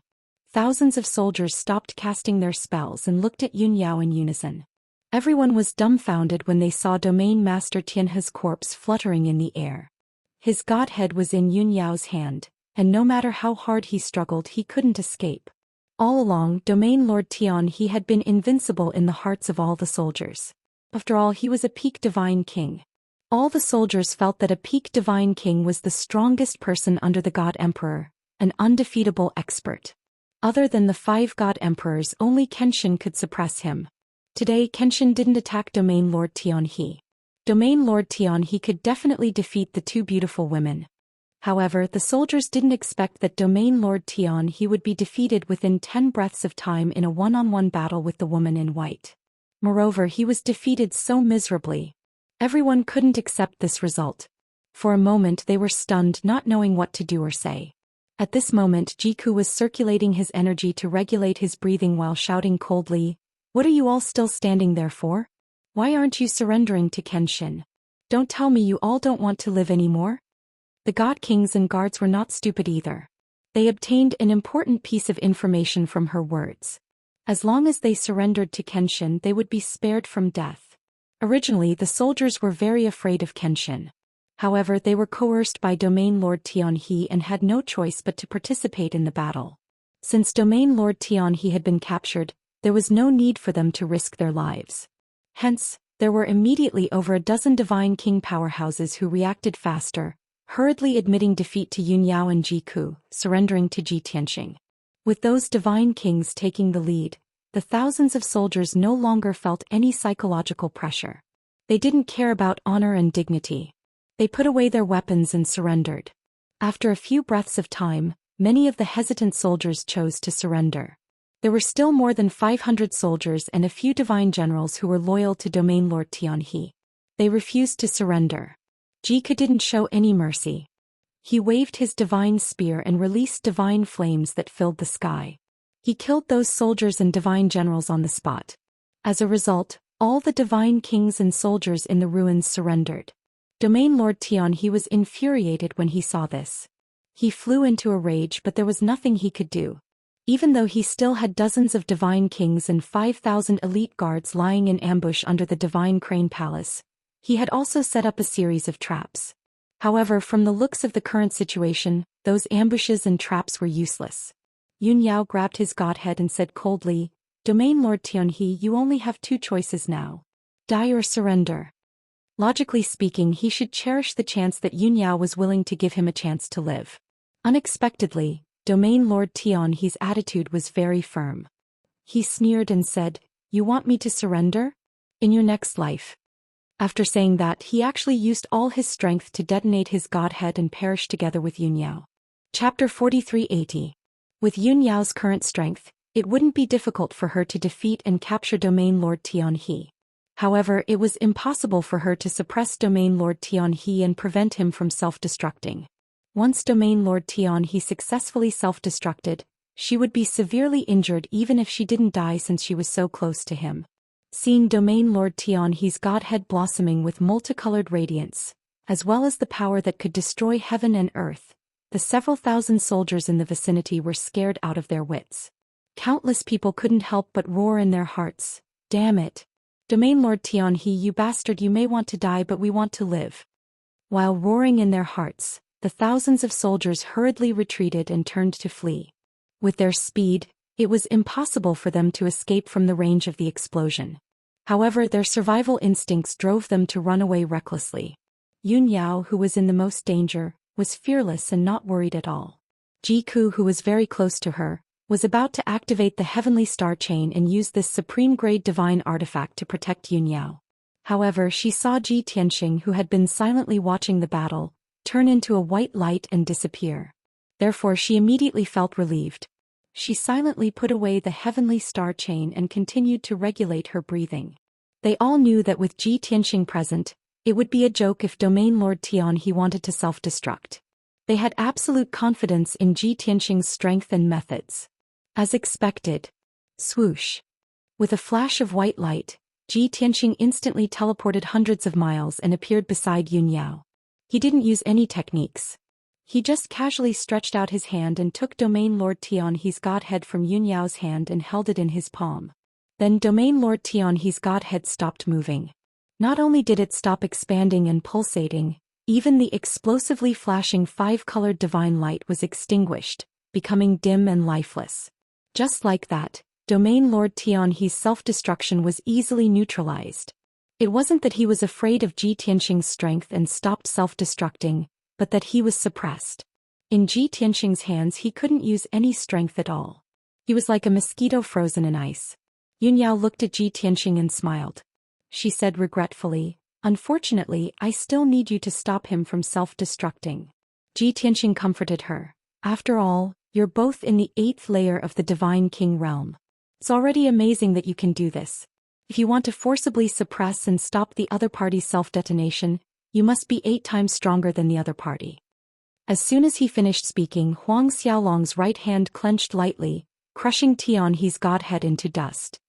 Thousands of soldiers stopped casting their spells and looked at Yun Yao in unison. Everyone was dumbfounded when they saw Domain Master Tianhe's corpse fluttering in the air. His godhead was in Yun Yao's hand, and no matter how hard he struggled, he couldn't escape. All along, Domain Lord Tianhe had been invincible in the hearts of all the soldiers. After all, he was a peak divine king. All the soldiers felt that a peak divine king was the strongest person under the God Emperor, an undefeatable expert. Other than the 5 God Emperors, only Kenshin could suppress him. Today, Kenshin didn't attack Domain Lord Tianhe. Domain Lord Tianhe could definitely defeat the 2 beautiful women. However, the soldiers didn't expect that Domain Lord Tianhe would be defeated within 10 breaths of time in a one-on-one battle with the woman in white. Moreover, he was defeated so miserably. Everyone couldn't accept this result. For a moment they were stunned, not knowing what to do or say. At this moment, Jiku was circulating his energy to regulate his breathing while shouting coldly, "What are you all still standing there for? Why aren't you surrendering to Kenshin? Don't tell me you all don't want to live anymore?" The God Kings and guards were not stupid either. They obtained an important piece of information from her words. As long as they surrendered to Kenshin, they would be spared from death. Originally, the soldiers were very afraid of Kenshin. However, they were coerced by Domain Lord Tianhe and had no choice but to participate in the battle. Since Domain Lord Tianhe had been captured, there was no need for them to risk their lives. Hence, there were immediately over a dozen divine king powerhouses who reacted faster, hurriedly admitting defeat to Yun Yao and Jiku, surrendering to Ji Tianxing. With those divine kings taking the lead, the thousands of soldiers no longer felt any psychological pressure. They didn't care about honor and dignity. They put away their weapons and surrendered. After a few breaths of time, many of the hesitant soldiers chose to surrender. There were still more than 500 soldiers and a few divine generals who were loyal to Domain Lord Tianhe. They refused to surrender. Jiku didn't show any mercy. He waved his divine spear and released divine flames that filled the sky. He killed those soldiers and divine generals on the spot. As a result, all the divine kings and soldiers in the ruins surrendered. Domain Lord Tianhe was infuriated when he saw this. He flew into a rage, but there was nothing he could do. Even though he still had dozens of divine kings and 5,000 elite guards lying in ambush under the divine crane palace, he had also set up a series of traps. However, from the looks of the current situation, those ambushes and traps were useless. Yun Yao grabbed his godhead and said coldly, "Domain Lord Tianhe, you only have 2 choices now. Die or surrender." Logically speaking, he should cherish the chance that Yun Yao was willing to give him a chance to live. Unexpectedly, Domain Lord Tianhe's attitude was very firm. He sneered and said, "You want me to surrender? In your next life." After saying that, he actually used all his strength to detonate his godhead and perish together with Yun Yao. Chapter 4380. With Yun Yao's current strength, it wouldn't be difficult for her to defeat and capture Domain Lord Tianhe. However, it was impossible for her to suppress Domain Lord Tianhe and prevent him from self-destructing. Once Domain Lord Tianhe successfully self-destructed, she would be severely injured even if she didn't die since she was so close to him. Seeing Domain Lord Tianhe's godhead blossoming with multicolored radiance, as well as the power that could destroy heaven and earth, the several thousand soldiers in the vicinity were scared out of their wits. Countless people couldn't help but roar in their hearts, "Damn it! Domain Lord Tianhe, you bastard, you may want to die but we want to live." While roaring in their hearts, the thousands of soldiers hurriedly retreated and turned to flee. With their speed, it was impossible for them to escape from the range of the explosion. However, their survival instincts drove them to run away recklessly. Yun Yao, who was in the most danger, was fearless and not worried at all. Jiku, who was very close to her, was about to activate the heavenly star chain and use this supreme-grade divine artifact to protect Yun Yao. However, she saw Ji Tianxing, who had been silently watching the battle, turn into a white light and disappear. Therefore she immediately felt relieved. She silently put away the heavenly star chain and continued to regulate her breathing. They all knew that with Ji Tianxing present, it would be a joke if Domain Lord Tianhe wanted to self-destruct. They had absolute confidence in Ji Tianxing's strength and methods. As expected. Swoosh. With a flash of white light, Ji Tianxing instantly teleported hundreds of miles and appeared beside Yun Yao. He didn't use any techniques. He just casually stretched out his hand and took Domain Lord Tianhe's godhead from Yun Yao's hand and held it in his palm. Then Domain Lord Tianhe's godhead stopped moving. Not only did it stop expanding and pulsating, even the explosively flashing five-colored divine light was extinguished, becoming dim and lifeless. Just like that, Domain Lord Tianhe's self-destruction was easily neutralized. It wasn't that he was afraid of Ji Tianxing's strength and stopped self-destructing, but that he was suppressed. In Ji Tianxing's hands he couldn't use any strength at all. He was like a mosquito frozen in ice. Yun Yao looked at Ji Tianxing and smiled. She said regretfully, "Unfortunately, I still need you to stop him from self-destructing." Ji Tianxing comforted her. "After all, you're both in the 8th layer of the Divine King realm. It's already amazing that you can do this. If you want to forcibly suppress and stop the other party's self-detonation, you must be 8 times stronger than the other party." As soon as he finished speaking, Huang Xiaolong's right hand clenched lightly, crushing Tianhe's godhead into dust.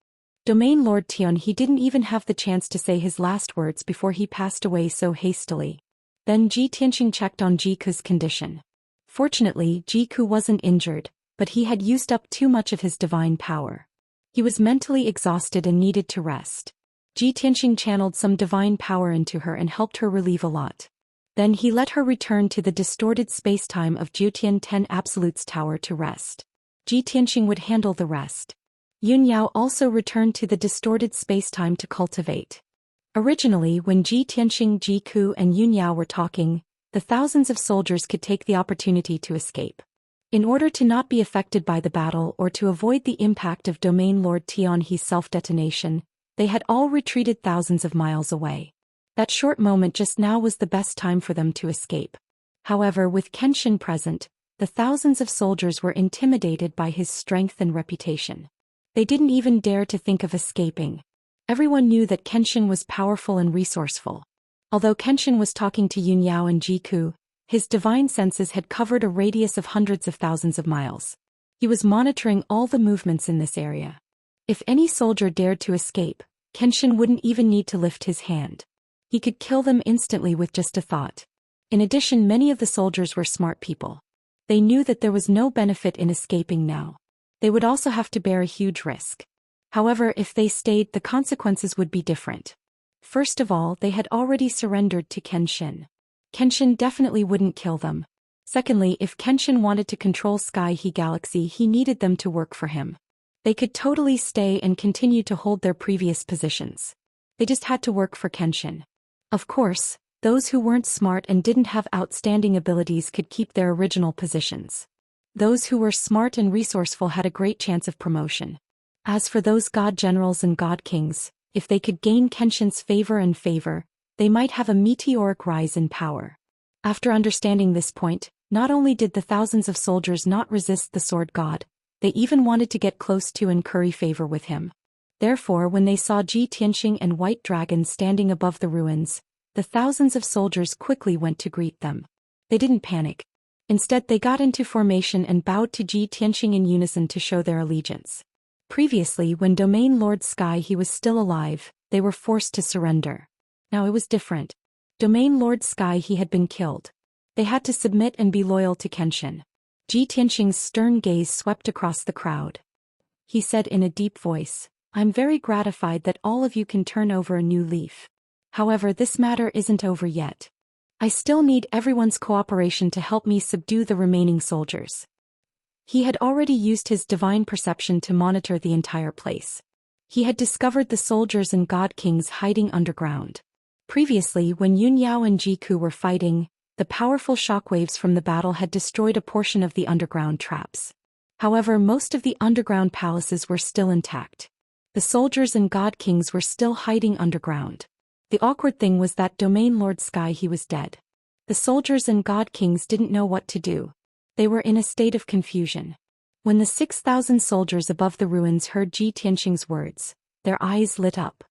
Domain Lord Tianhe didn't even have the chance to say his last words before he passed away so hastily. Then Ji Tianxing checked on Jiku's condition. Fortunately, Jiku wasn't injured, but he had used up too much of his divine power. He was mentally exhausted and needed to rest. Ji Tianxing channeled some divine power into her and helped her relieve a lot. Then he let her return to the distorted space-time of Jiutian 10 Absolute's tower to rest. Ji Tianxing would handle the rest. Yun Yao also returned to the distorted space-time to cultivate. Originally, when Ji Tianxing, Jiku and Yun Yao were talking, the thousands of soldiers could take the opportunity to escape. In order to not be affected by the battle or to avoid the impact of Domain Lord Tianhe's self-detonation, they had all retreated thousands of miles away. That short moment just now was the best time for them to escape. However, with Kenshin present, the thousands of soldiers were intimidated by his strength and reputation. They didn't even dare to think of escaping. Everyone knew that Kenshin was powerful and resourceful. Although Kenshin was talking to Yun Yao and Jiku, his divine senses had covered a radius of hundreds of thousands of miles. He was monitoring all the movements in this area. If any soldier dared to escape, Kenshin wouldn't even need to lift his hand. He could kill them instantly with just a thought. In addition, many of the soldiers were smart people. They knew that there was no benefit in escaping now. They would also have to bear a huge risk. However, if they stayed, the consequences would be different. First of all, they had already surrendered to Kenshin. Kenshin definitely wouldn't kill them. Secondly, if Kenshin wanted to control Sky He Galaxy, he needed them to work for him. They could totally stay and continue to hold their previous positions. They just had to work for Kenshin. Of course, those who weren't smart and didn't have outstanding abilities could keep their original positions. Those who were smart and resourceful had a great chance of promotion. As for those god generals and god kings, if they could gain Kenshin's favor, they might have a meteoric rise in power. After understanding this point, not only did the thousands of soldiers not resist the sword god, they even wanted to get close to and curry favor with him. Therefore, when they saw Ji Tianxing and White Dragon standing above the ruins, the thousands of soldiers quickly went to greet them. They didn't panic. Instead, they got into formation and bowed to Ji Tianxing in unison to show their allegiance. Previously, when Domain Lord Sky He was still alive, they were forced to surrender. Now it was different. Domain Lord Sky He had been killed. They had to submit and be loyal to Kenshin. Ji Tianxing's stern gaze swept across the crowd. He said in a deep voice, "I'm very gratified that all of you can turn over a new leaf. However, this matter isn't over yet. I still need everyone's cooperation to help me subdue the remaining soldiers." He had already used his divine perception to monitor the entire place. He had discovered the soldiers and god kings hiding underground. Previously, when Yun Yao and Jiku were fighting, the powerful shockwaves from the battle had destroyed a portion of the underground traps. However, most of the underground palaces were still intact. The soldiers and god kings were still hiding underground. The awkward thing was that Domain Lord Sky He was dead. The soldiers and god kings didn't know what to do. They were in a state of confusion. When the 6,000 soldiers above the ruins heard Ji Tianxing's words, their eyes lit up.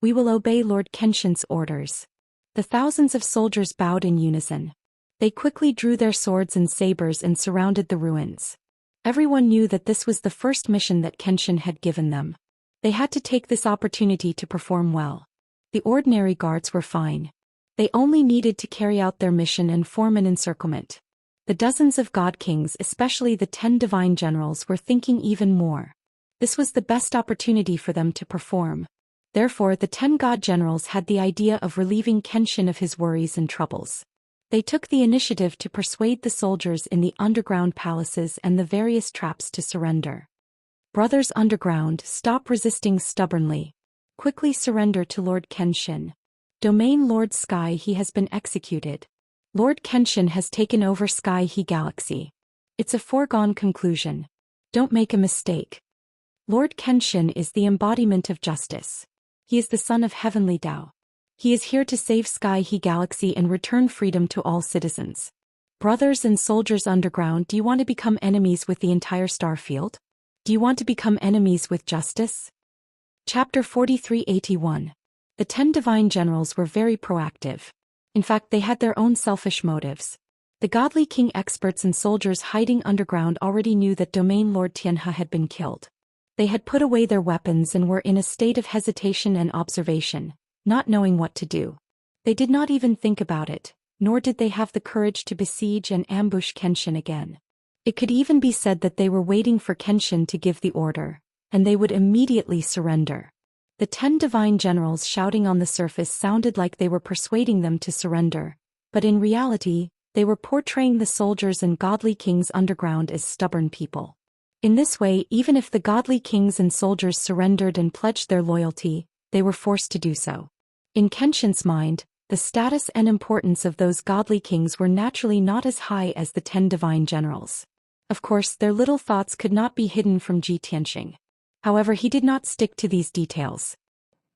"We will obey Lord Kenshin's orders." The thousands of soldiers bowed in unison. They quickly drew their swords and sabers and surrounded the ruins. Everyone knew that this was the first mission that Kenshin had given them. They had to take this opportunity to perform well. The ordinary guards were fine. They only needed to carry out their mission and form an encirclement. The dozens of god kings, especially the 10 divine generals, were thinking even more. This was the best opportunity for them to perform. Therefore, the 10 god generals had the idea of relieving Kenshin of his worries and troubles. They took the initiative to persuade the soldiers in the underground palaces and the various traps to surrender. "Brothers underground, stop resisting stubbornly. Quickly surrender to Lord Kenshin. Domain Lord Sky He has been executed. Lord Kenshin has taken over Sky He Galaxy. It's a foregone conclusion. Don't make a mistake. Lord Kenshin is the embodiment of justice. He is the son of Heavenly Tao. He is here to save Sky He Galaxy and return freedom to all citizens. Brothers and soldiers underground, do you want to become enemies with the entire star field? Do you want to become enemies with justice?" Chapter 4381. The 10 divine generals were very proactive. In fact, they had their own selfish motives. The godly king experts and soldiers hiding underground already knew that Domain Lord Tianhe had been killed. They had put away their weapons and were in a state of hesitation and observation, not knowing what to do. They did not even think about it, nor did they have the courage to besiege and ambush Kenshin again. It could even be said that they were waiting for Kenshin to give the order, and they would immediately surrender. The 10 divine generals shouting on the surface sounded like they were persuading them to surrender, but in reality, they were portraying the soldiers and godly kings underground as stubborn people. In this way, even if the godly kings and soldiers surrendered and pledged their loyalty, they were forced to do so. In Kenshin's mind, the status and importance of those godly kings were naturally not as high as the 10 divine generals. Of course, their little thoughts could not be hidden from Ji Tianxing. However, he did not stick to these details.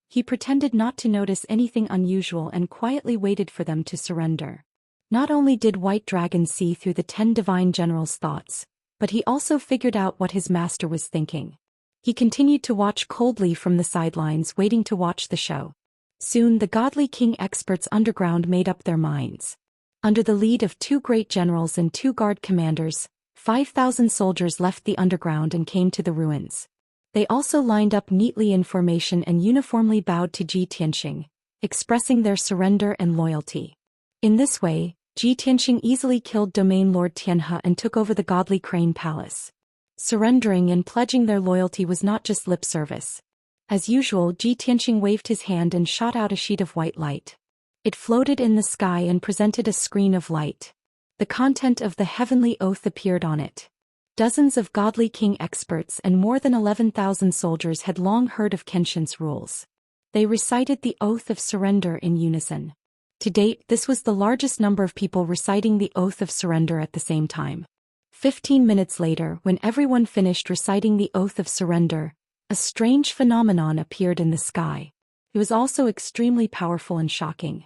He pretended not to notice anything unusual and quietly waited for them to surrender. Not only did White Dragon see through the 10 divine generals' thoughts, but he also figured out what his master was thinking. He continued to watch coldly from the sidelines, waiting to watch the show. Soon the godly king experts underground made up their minds. Under the lead of 2 great generals and 2 guard commanders, 5,000 soldiers left the underground and came to the ruins. They also lined up neatly in formation and uniformly bowed to Ji Tianxing, expressing their surrender and loyalty. In this way, Ji Tianxing easily killed Domain Lord Tianhe and took over the godly Crane Palace. Surrendering and pledging their loyalty was not just lip service. As usual, Ji Tianxing waved his hand and shot out a sheet of white light. It floated in the sky and presented a screen of light. The content of the heavenly oath appeared on it. Dozens of godly king experts and more than 11,000 soldiers had long heard of Kenshin's rules. They recited the oath of surrender in unison. To date, this was the largest number of people reciting the oath of surrender at the same time. 15 minutes later, when everyone finished reciting the oath of surrender, a strange phenomenon appeared in the sky. It was also extremely powerful and shocking.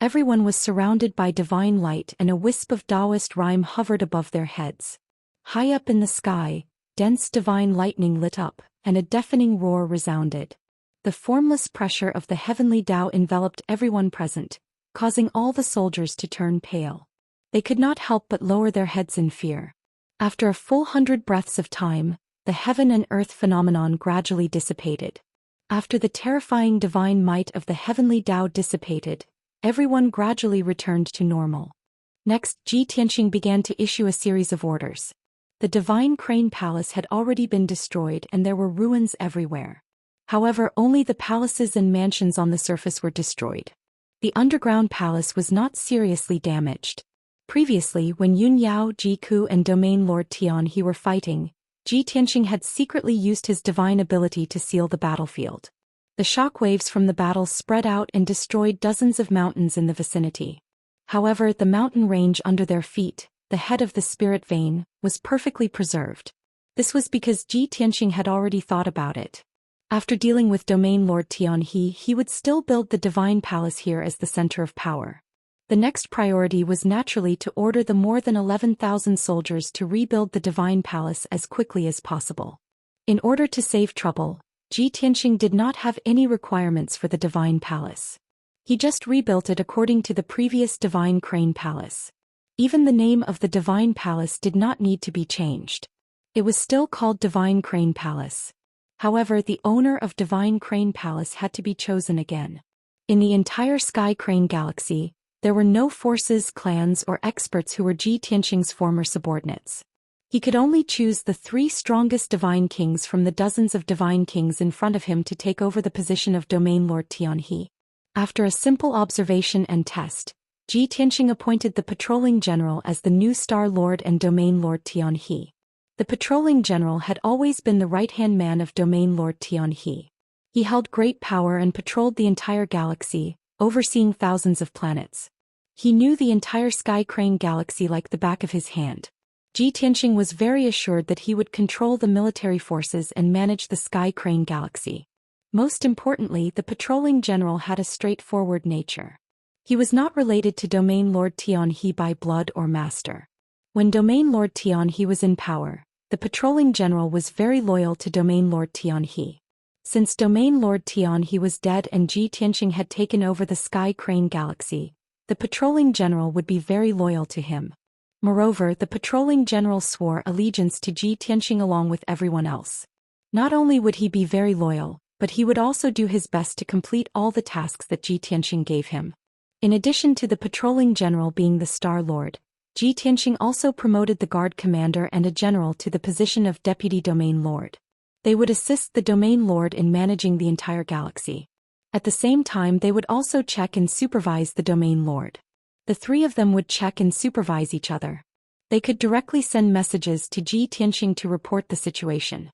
Everyone was surrounded by divine light and a wisp of Daoist rhyme hovered above their heads. High up in the sky, dense divine lightning lit up, and a deafening roar resounded. The formless pressure of the heavenly Tao enveloped everyone present, causing all the soldiers to turn pale. They could not help but lower their heads in fear. After a full 100 breaths of time, the heaven and earth phenomenon gradually dissipated. After the terrifying divine might of the heavenly Tao dissipated, everyone gradually returned to normal. Next, Ji Tianxing began to issue a series of orders. The divine crane palace had already been destroyed and there were ruins everywhere. However, only the palaces and mansions on the surface were destroyed. The underground palace was not seriously damaged. Previously, when Yun Yao, Ji Ku and Domain Lord Tian He were fighting, Ji Tianxing had secretly used his divine ability to seal the battlefield. The shock waves from the battle spread out and destroyed dozens of mountains in the vicinity. However, the mountain range under their feet, the head of the spirit vein, was perfectly preserved. This was because Ji Tianxing had already thought about it. After dealing with Domain Lord Tian he would still build the divine palace here as the center of power. The next priority was naturally to order the more than 11,000 soldiers to rebuild the divine palace as quickly as possible. In order to save trouble, Ji Tianxing did not have any requirements for the divine palace. He just rebuilt it according to the previous divine crane palace. Even the name of the divine palace did not need to be changed. It was still called Divine Crane Palace. However, the owner of Divine Crane Palace had to be chosen again. In the entire Sky Crane Galaxy, there were no forces, clans or experts who were Ji Tianxing's former subordinates. He could only choose the 3 strongest divine kings from the dozens of divine kings in front of him to take over the position of Domain Lord Tian He. After a simple observation and test, Ji Tianxing appointed the Patrolling General as the new Star Lord and Domain Lord Tian He. The Patrolling General had always been the right-hand man of Domain Lord Tian He. He held great power and patrolled the entire galaxy, overseeing thousands of planets. He knew the entire Sky Crane Galaxy like the back of his hand. Ji Tianxing was very assured that he would control the military forces and manage the Sky Crane Galaxy. Most importantly, the Patrolling General had a straightforward nature. He was not related to Domain Lord Tian He by blood or master. When Domain Lord Tian He was in power, the Patrolling General was very loyal to Domain Lord Tian He. Since Domain Lord Tian He was dead and Ji Tianxing had taken over the Sky Crane Galaxy, the Patrolling General would be very loyal to him. Moreover, the Patrolling General swore allegiance to Ji Tianxing along with everyone else. Not only would he be very loyal, but he would also do his best to complete all the tasks that Ji Tianxing gave him. In addition to the Patrolling General being the Star Lord, Ji Tianxing also promoted the Guard Commander and a General to the position of Deputy Domain Lord. They would assist the Domain Lord in managing the entire galaxy. At the same time, they would also check and supervise the Domain Lord. The 3 of them would check and supervise each other. They could directly send messages to Ji Tianxing to report the situation.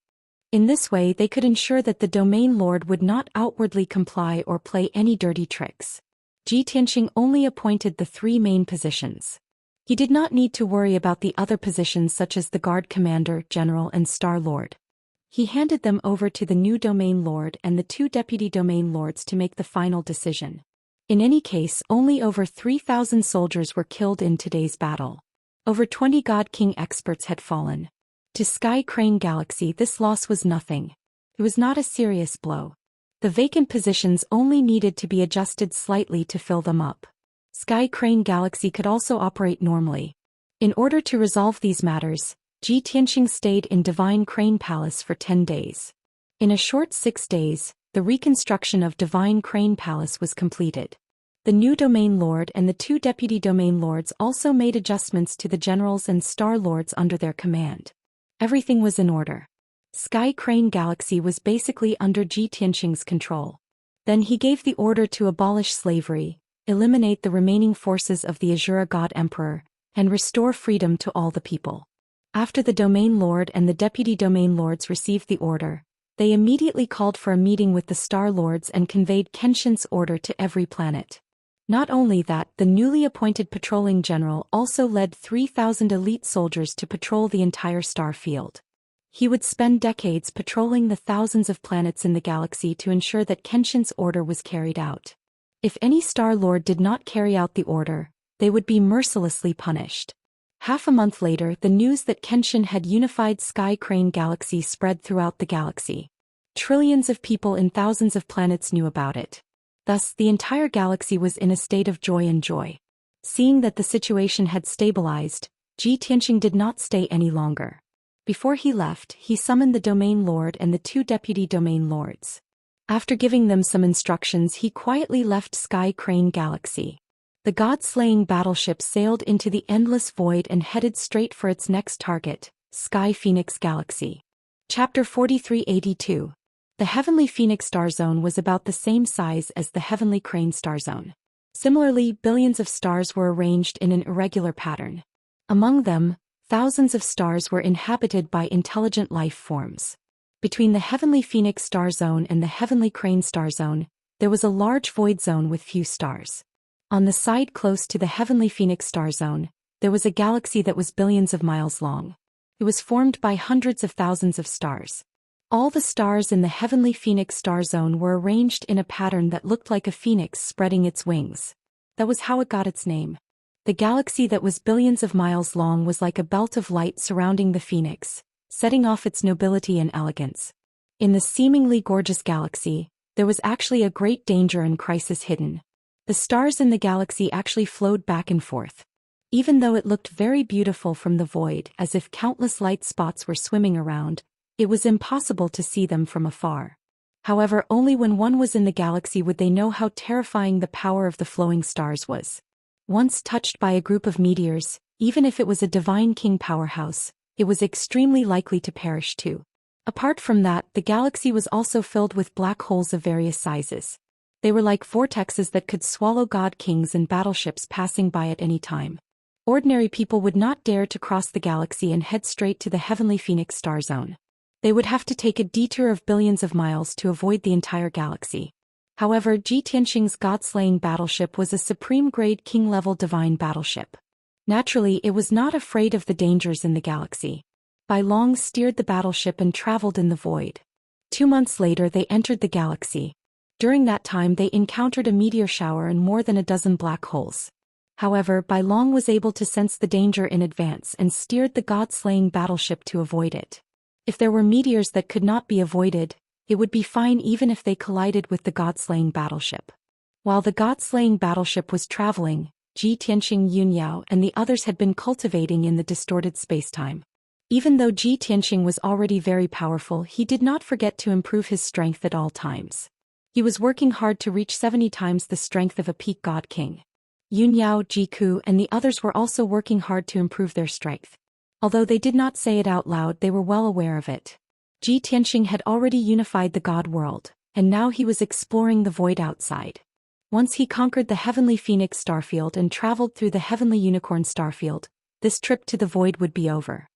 In this way, they could ensure that the Domain Lord would not outwardly comply or play any dirty tricks. Ji Tianxing only appointed the 3 main positions. He did not need to worry about the other positions such as the Guard Commander, General and Star Lord. He handed them over to the new Domain Lord and the 2 Deputy Domain Lords to make the final decision. In any case, only over 3,000 soldiers were killed in today's battle. Over 20 God King experts had fallen. To Sky Crane Galaxy, this loss was nothing. It was not a serious blow. The vacant positions only needed to be adjusted slightly to fill them up. Sky Crane Galaxy could also operate normally. In order to resolve these matters, Ji Tianxing stayed in Divine Crane Palace for 10 days. In a short 6 days, the reconstruction of Divine Crane Palace was completed. The new Domain Lord and the 2 Deputy Domain Lords also made adjustments to the Generals and Star Lords under their command. Everything was in order. Sky Crane Galaxy was basically under Ji Tianxing's control. Then he gave the order to abolish slavery, eliminate the remaining forces of the Azura God Emperor, and restore freedom to all the people. After the Domain Lord and the Deputy Domain Lords received the order, they immediately called for a meeting with the Star Lords and conveyed Kenshin's order to every planet. Not only that, the newly appointed Patrolling General also led 3,000 elite soldiers to patrol the entire star field. He would spend decades patrolling the thousands of planets in the galaxy to ensure that Kenshin's order was carried out. If any Star Lord did not carry out the order, they would be mercilessly punished. Half a month later, the news that Kenshin had unified Sky Crane Galaxy spread throughout the galaxy. Trillions of people in thousands of planets knew about it. Thus, the entire galaxy was in a state of joy. Seeing that the situation had stabilized, Ji Tianqing did not stay any longer. Before he left, he summoned the Domain Lord and the 2 deputy Domain Lords. After giving them some instructions, he quietly left Sky Crane Galaxy. The god-slaying battleship sailed into the endless void and headed straight for its next target, Sky Phoenix Galaxy. Chapter 4382. The Heavenly Phoenix Star Zone was about the same size as the Heavenly Crane Star Zone. Similarly, billions of stars were arranged in an irregular pattern. Among them, thousands of stars were inhabited by intelligent life forms. Between the Heavenly Phoenix Star Zone and the Heavenly Crane Star Zone, there was a large void zone with few stars. On the side close to the Heavenly Phoenix Star Zone, there was a galaxy that was billions of miles long. It was formed by hundreds of thousands of stars. All the stars in the Heavenly Phoenix Star Zone were arranged in a pattern that looked like a phoenix spreading its wings. That was how it got its name. The galaxy that was billions of miles long was like a belt of light surrounding the phoenix, setting off its nobility and elegance. In the seemingly gorgeous galaxy, there was actually a great danger and crisis hidden. The stars in the galaxy actually flowed back and forth. Even though it looked very beautiful from the void, as if countless light spots were swimming around, it was impossible to see them from afar. However, only when one was in the galaxy would they know how terrifying the power of the flowing stars was. Once touched by a group of meteors, even if it was a divine king powerhouse, it was extremely likely to perish too. Apart from that, the galaxy was also filled with black holes of various sizes. They were like vortexes that could swallow god kings and battleships passing by at any time. Ordinary people would not dare to cross the galaxy and head straight to the Heavenly Phoenix Star Zone. They would have to take a detour of billions of miles to avoid the entire galaxy. However, Ji Tianqing's god-slaying battleship was a supreme-grade king-level divine battleship. Naturally, it was not afraid of the dangers in the galaxy. Bai Long steered the battleship and traveled in the void. 2 months later they entered the galaxy. During that time they encountered a meteor shower and more than a dozen black holes. However, Bai Long was able to sense the danger in advance and steered the god-slaying battleship to avoid it. If there were meteors that could not be avoided, it would be fine even if they collided with the god-slaying battleship. While the god-slaying battleship was traveling, Ji Tianqing, Yunyao and the others had been cultivating in the distorted spacetime. Even though Ji Tianqing was already very powerful, he did not forget to improve his strength at all times. He was working hard to reach 70 times the strength of a peak god king. Yunyao, Jiku and the others were also working hard to improve their strength. Although they did not say it out loud, they were well aware of it. Ji Tianqing had already unified the god world, and now he was exploring the void outside. Once he conquered the Heavenly Phoenix starfield and traveled through the Heavenly Unicorn starfield, this trip to the void would be over.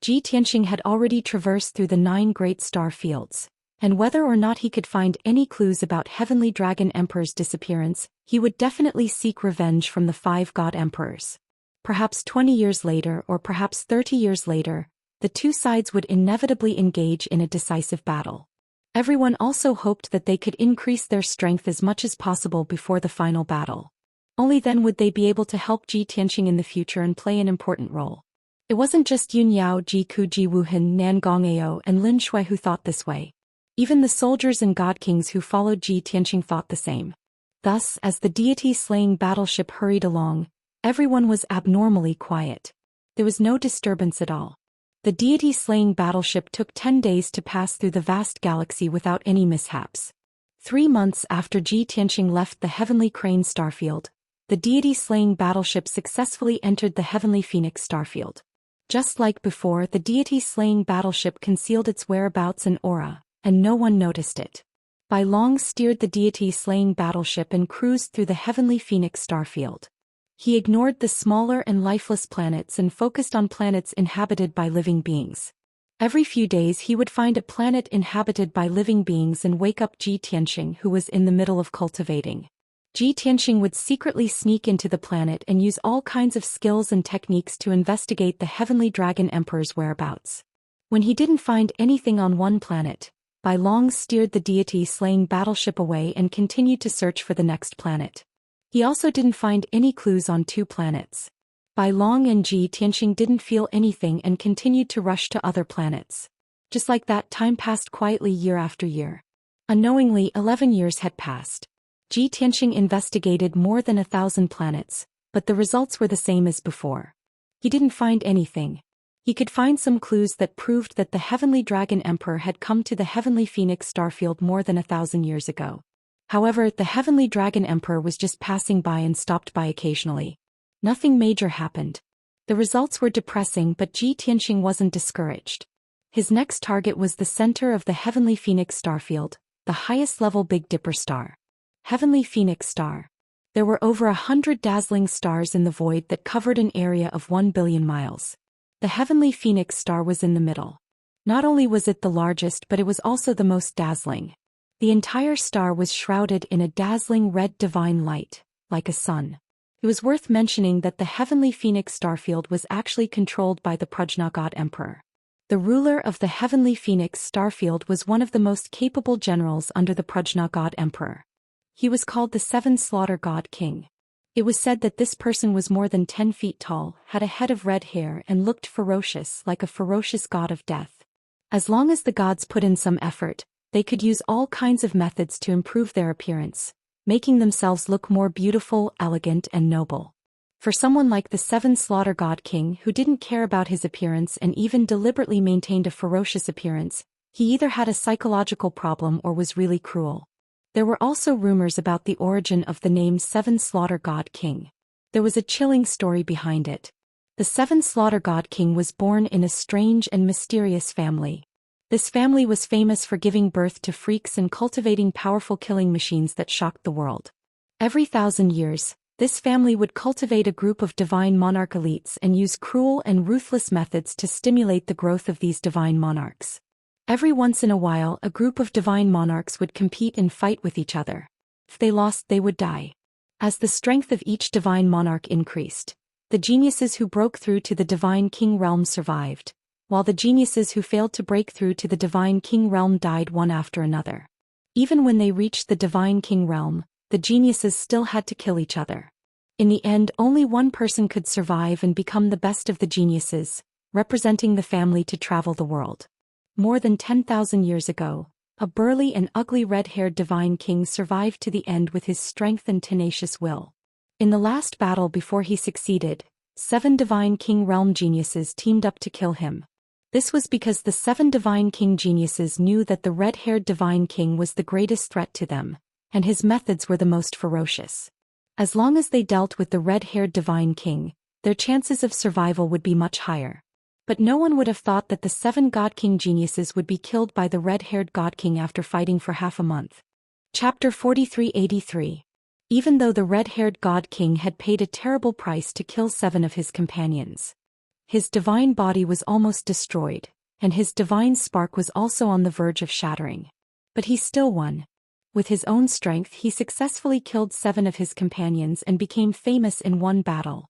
Ji Tianqing had already traversed through the 9 great star fields, and whether or not he could find any clues about Heavenly Dragon Emperor's disappearance, he would definitely seek revenge from the 5 god emperors. Perhaps 20 years later or perhaps 30 years later, the 2 sides would inevitably engage in a decisive battle. Everyone also hoped that they could increase their strength as much as possible before the final battle. Only then would they be able to help Ji Tianqing in the future and play an important role. It wasn't just Yun Yao, Jiku, Ji Wuhan, Nan Gongao and Lin Shui who thought this way. Even the soldiers and god kings who followed Ji Tianqing thought the same. Thus, as the deity-slaying battleship hurried along, everyone was abnormally quiet. There was no disturbance at all. The deity-slaying battleship took 10 days to pass through the vast galaxy without any mishaps. 3 months after Ji Tianqing left the Heavenly Crane starfield, the deity-slaying battleship successfully entered the Heavenly Phoenix starfield. Just like before, the deity-slaying battleship concealed its whereabouts and aura, and no one noticed it. Bai Long steered the deity-slaying battleship and cruised through the Heavenly Phoenix starfield. He ignored the smaller and lifeless planets and focused on planets inhabited by living beings. Every few days he would find a planet inhabited by living beings and wake up Ji Tianqing, who was in the middle of cultivating. Ji Tianqing would secretly sneak into the planet and use all kinds of skills and techniques to investigate the Heavenly Dragon Emperor's whereabouts. When he didn't find anything on one planet, Bai Long steered the deity-slaying battleship away and continued to search for the next planet. He also didn't find any clues on 2 planets. Bai Long and Ji Tianqing didn't feel anything and continued to rush to other planets. Just like that, time passed quietly year after year. Unknowingly, 11 years had passed. Xianxia investigated more than 1,000 planets, but the results were the same as before. He didn't find anything. He could find some clues that proved that the Heavenly Dragon Emperor had come to the Heavenly Phoenix starfield more than 1,000 years ago. However, the Heavenly Dragon Emperor was just passing by and stopped by occasionally. Nothing major happened. The results were depressing, but Xianxia wasn't discouraged. His next target was the center of the Heavenly Phoenix starfield, the highest level Big Dipper star. Heavenly Phoenix star. There were over 100 dazzling stars in the void that covered an area of 1 billion miles. The Heavenly Phoenix star was in the middle. Not only was it the largest, but it was also the most dazzling. The entire star was shrouded in a dazzling red divine light, like a sun. It was worth mentioning that the Heavenly Phoenix starfield was actually controlled by the Prajna God Emperor. The ruler of the Heavenly Phoenix starfield was one of the most capable generals under the Prajna God Emperor. He was called the Seven Slaughter God King. It was said that this person was more than 10 feet tall, had a head of red hair, and looked ferocious, like a ferocious god of death. As long as the gods put in some effort, they could use all kinds of methods to improve their appearance, making themselves look more beautiful, elegant, and noble. For someone like the Seven Slaughter God King, who didn't care about his appearance and even deliberately maintained a ferocious appearance, he either had a psychological problem or was really cruel. There were also rumors about the origin of the name Seven Slaughter God King. There was a chilling story behind it. The Seven Slaughter God King was born in a strange and mysterious family. This family was famous for giving birth to freaks and cultivating powerful killing machines that shocked the world. Every 1,000 years, this family would cultivate a group of divine monarch elites and use cruel and ruthless methods to stimulate the growth of these divine monarchs. Every once in a while, a group of divine monarchs would compete and fight with each other. If they lost, they would die. As the strength of each divine monarch increased, the geniuses who broke through to the divine king realm survived, while the geniuses who failed to break through to the divine king realm died one after another. Even when they reached the divine king realm, the geniuses still had to kill each other. In the end, only one person could survive and become the best of the geniuses, representing the family to travel the world. More than 10,000 years ago, a burly and ugly red-haired divine king survived to the end with his strength and tenacious will. In the last battle before he succeeded, 7 divine king realm geniuses teamed up to kill him. This was because the 7 divine king geniuses knew that the red-haired divine king was the greatest threat to them, and his methods were the most ferocious. As long as they dealt with the red-haired divine king, their chances of survival would be much higher. But no one would have thought that the 7 God King geniuses would be killed by the red-haired God King after fighting for half a month. Chapter 4383. Even though the red-haired God King had paid a terrible price to kill 7 of his companions, his divine body was almost destroyed, and his divine spark was also on the verge of shattering. But he still won. With his own strength, he successfully killed 7 of his companions and became famous in one battle.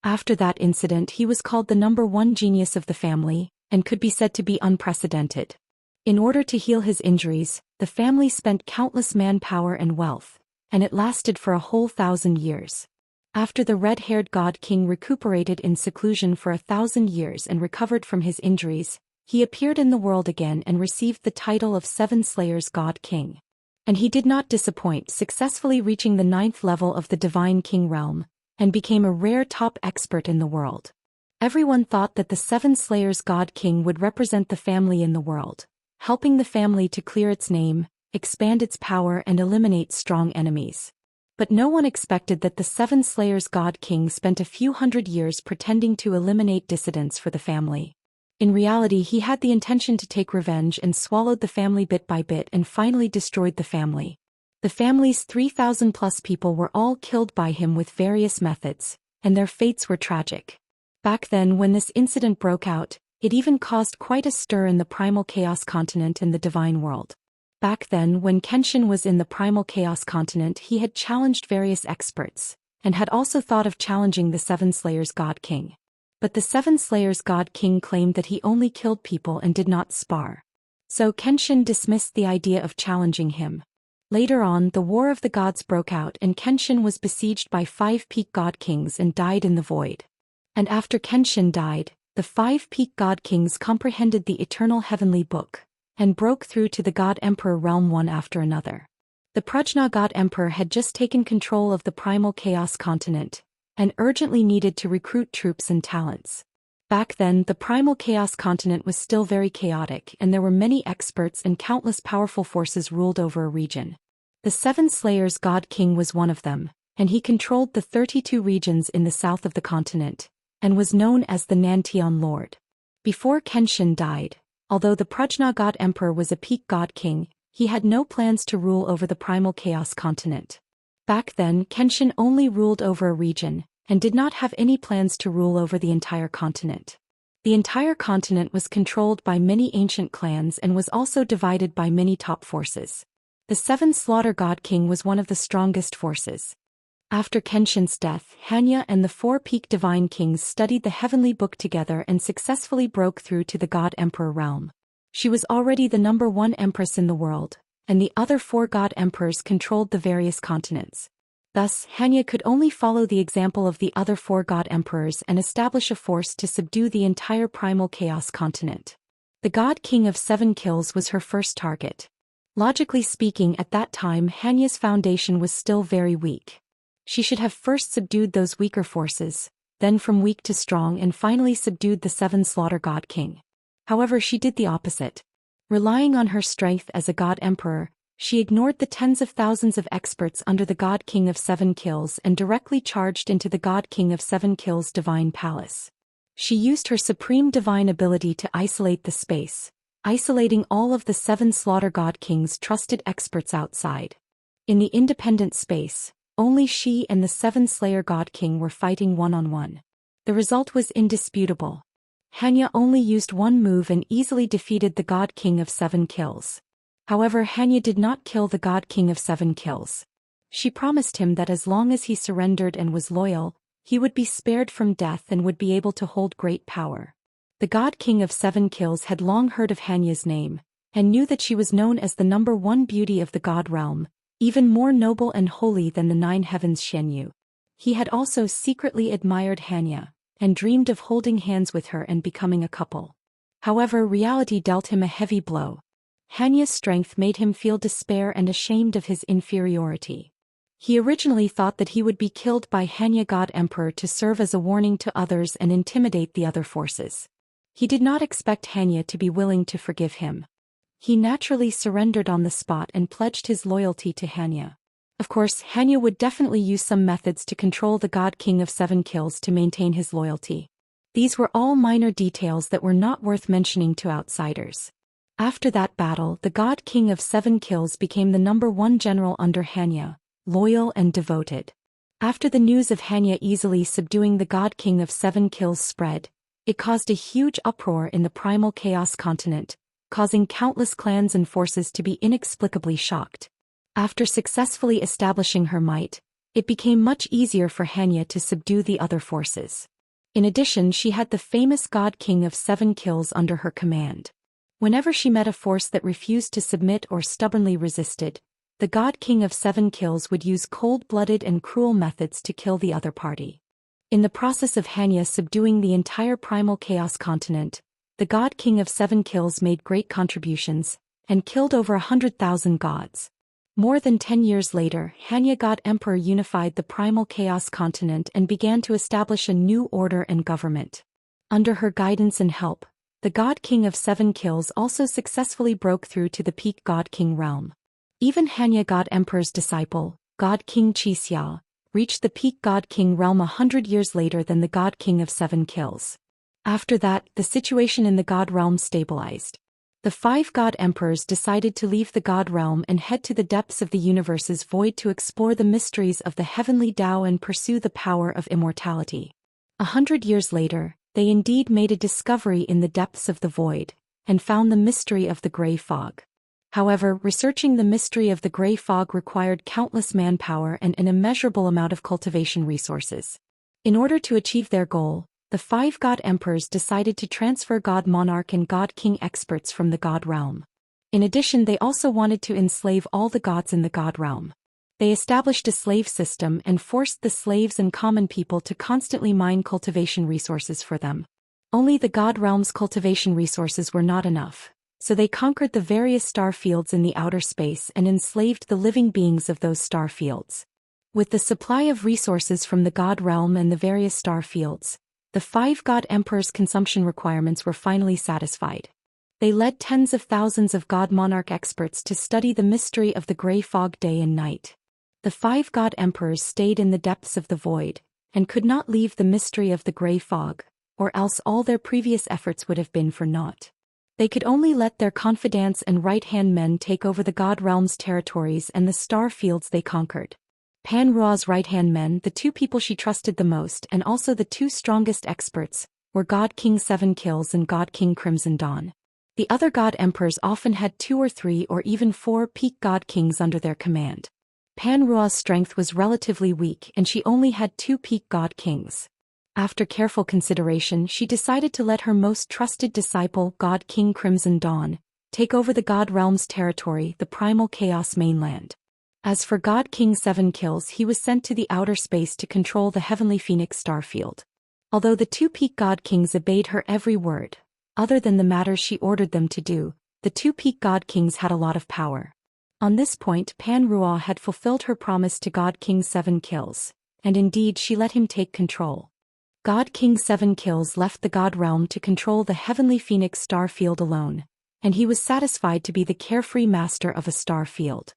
After that incident, he was called the #1 genius of the family, and could be said to be unprecedented. In order to heal his injuries, the family spent countless manpower and wealth, and it lasted for a whole 1,000 years. After the red-haired God King recuperated in seclusion for 1,000 years and recovered from his injuries, he appeared in the world again and received the title of 7 Slayers God King. And he did not disappoint, successfully reaching the 9th level of the Divine King realm, and became a rare top expert in the world. Everyone thought that the 7 Slayers God King would represent the family in the world, helping the family to clear its name, expand its power, and eliminate strong enemies. But no one expected that the 7 Slayers God King spent a few hundred years pretending to eliminate dissidents for the family. In reality, he had the intention to take revenge and swallowed the family bit by bit and finally destroyed the family. The family's 3,000+ people were all killed by him with various methods, and their fates were tragic. Back then, when this incident broke out, it even caused quite a stir in the Primal Chaos continent and the Divine World. Back then, when Kenshin was in the Primal Chaos continent, he had challenged various experts, and had also thought of challenging the 7 Slayers God King. But the 7 Slayers God King claimed that he only killed people and did not spar. So Kenshin dismissed the idea of challenging him. Later on, the War of the Gods broke out and Kenshin was besieged by 5 peak God Kings and died in the void. And after Kenshin died, the 5 peak god kings comprehended the eternal heavenly book, and broke through to the god emperor realm one after another. The Prajna god emperor had just taken control of the primal chaos continent, and urgently needed to recruit troops and talents. Back then, the primal chaos continent was still very chaotic, and there were many experts and countless powerful forces ruled over a region. The 7 Slayers god king was one of them, and he controlled the 32 regions in the south of the continent, and was known as the Nantian Lord. Before Kenshin died, although the Prajna god emperor was a peak god king, he had no plans to rule over the primal chaos continent. Back then, Kenshin only ruled over a region, and did not have any plans to rule over the entire continent. The entire continent was controlled by many ancient clans and was also divided by many top forces. The 7 Slaughter God King was one of the strongest forces. After Kenshin's death, Hanya and the 4 peak divine kings studied the heavenly book together and successfully broke through to the god emperor realm. She was already the #1 empress in the world, and the other 4 god emperors controlled the various continents. Thus, Hanya could only follow the example of the other 4 god emperors and establish a force to subdue the entire primal chaos continent. The god king of 7 kills was her first target. Logically speaking, at that time Hanya's foundation was still very weak. She should have first subdued those weaker forces, then from weak to strong, and finally subdued the 7 Slaughter god king. However, she did the opposite. Relying on her strength as a god emperor, she ignored the tens of thousands of experts under the God King of 7 Kills and directly charged into the God King of 7 Kills' divine palace. She used her supreme divine ability to isolate the space, isolating all of the 7 Slaughter God King's trusted experts outside. In the independent space, only she and the 7 Slayer God King were fighting one-on-one. The result was indisputable. Hanya only used one move and easily defeated the God King of 7 Kills. However, Hanya did not kill the God King of 7 Kills. She promised him that as long as he surrendered and was loyal, he would be spared from death and would be able to hold great power. The God King of 7 Kills had long heard of Hanya's name, and knew that she was known as the #1 beauty of the God realm, even more noble and holy than the 9 heavens Xianxia. He had also secretly admired Hanya, and dreamed of holding hands with her and becoming a couple. However, reality dealt him a heavy blow. Hanya's strength made him feel despair and ashamed of his inferiority. He originally thought that he would be killed by Hanya God Emperor to serve as a warning to others and intimidate the other forces. He did not expect Hanya to be willing to forgive him. He naturally surrendered on the spot and pledged his loyalty to Hanya. Of course, Hanya would definitely use some methods to control the God King of 7 Kills to maintain his loyalty. These were all minor details that were not worth mentioning to outsiders. After that battle, the God King of 7 Kills became the #1 general under Hanya, loyal and devoted. After the news of Hanya easily subduing the God King of 7 Kills spread, it caused a huge uproar in the primal chaos continent, causing countless clans and forces to be inexplicably shocked. After successfully establishing her might, it became much easier for Hanya to subdue the other forces. In addition, she had the famous God King of 7 Kills under her command. Whenever she met a force that refused to submit or stubbornly resisted, the God King of 7 Kills would use cold-blooded and cruel methods to kill the other party. In the process of Hanya subduing the entire primal chaos continent, the God King of 7 Kills made great contributions, and killed over 100,000 gods. More than 10 years later, Hanya God Emperor unified the primal chaos continent and began to establish a new order and government. Under her guidance and help, the God King of 7 Kills also successfully broke through to the peak God King realm. Even Hanya God Emperor's disciple, God King Xianxia, reached the peak God King realm 100 years later than the God King of 7 Kills. After that, the situation in the God realm stabilized. The 5 God Emperors decided to leave the God realm and head to the depths of the universe's void to explore the mysteries of the heavenly Tao and pursue the power of immortality. 100 years later, they indeed made a discovery in the depths of the void, and found the mystery of the gray fog. However, researching the mystery of the gray fog required countless manpower and an immeasurable amount of cultivation resources. In order to achieve their goal, the 5 God Emperors decided to transfer God Monarch and God King experts from the God realm. In addition, they also wanted to enslave all the gods in the God realm. They established a slave system and forced the slaves and common people to constantly mine cultivation resources for them. Only the God Realm's cultivation resources were not enough, so they conquered the various star fields in the outer space and enslaved the living beings of those star fields. With the supply of resources from the God Realm and the various star fields, the 5 God Emperors' consumption requirements were finally satisfied. They led tens of thousands of God Monarch experts to study the mystery of the gray fog day and night. The 5 God Emperors stayed in the depths of the void, and could not leave the mystery of the gray fog, or else all their previous efforts would have been for naught. They could only let their confidants and right-hand men take over the God Realm's territories and the star fields they conquered. Pan Rua's right-hand men, the 2 people she trusted the most and also the 2 strongest experts, were God King Seven Kills and God King Crimson Dawn. The other God Emperors often had 2 or 3 or even 4 peak God Kings under their command. Pan Rua's strength was relatively weak and she only had 2 peak God Kings. After careful consideration, she decided to let her most trusted disciple, God King Crimson Dawn, take over the God Realm's territory, the Primal Chaos mainland. As for God King Seven Kills, he was sent to the outer space to control the Heavenly Phoenix starfield. Although the 2 peak God Kings obeyed her every word, other than the matters she ordered them to do, the 2 peak God Kings had a lot of power. On this point, Pan Rua had fulfilled her promise to God King Seven Kills, and indeed she let him take control. God King Seven Kills left the God Realm to control the Heavenly Phoenix star field alone, and he was satisfied to be the carefree master of a star field.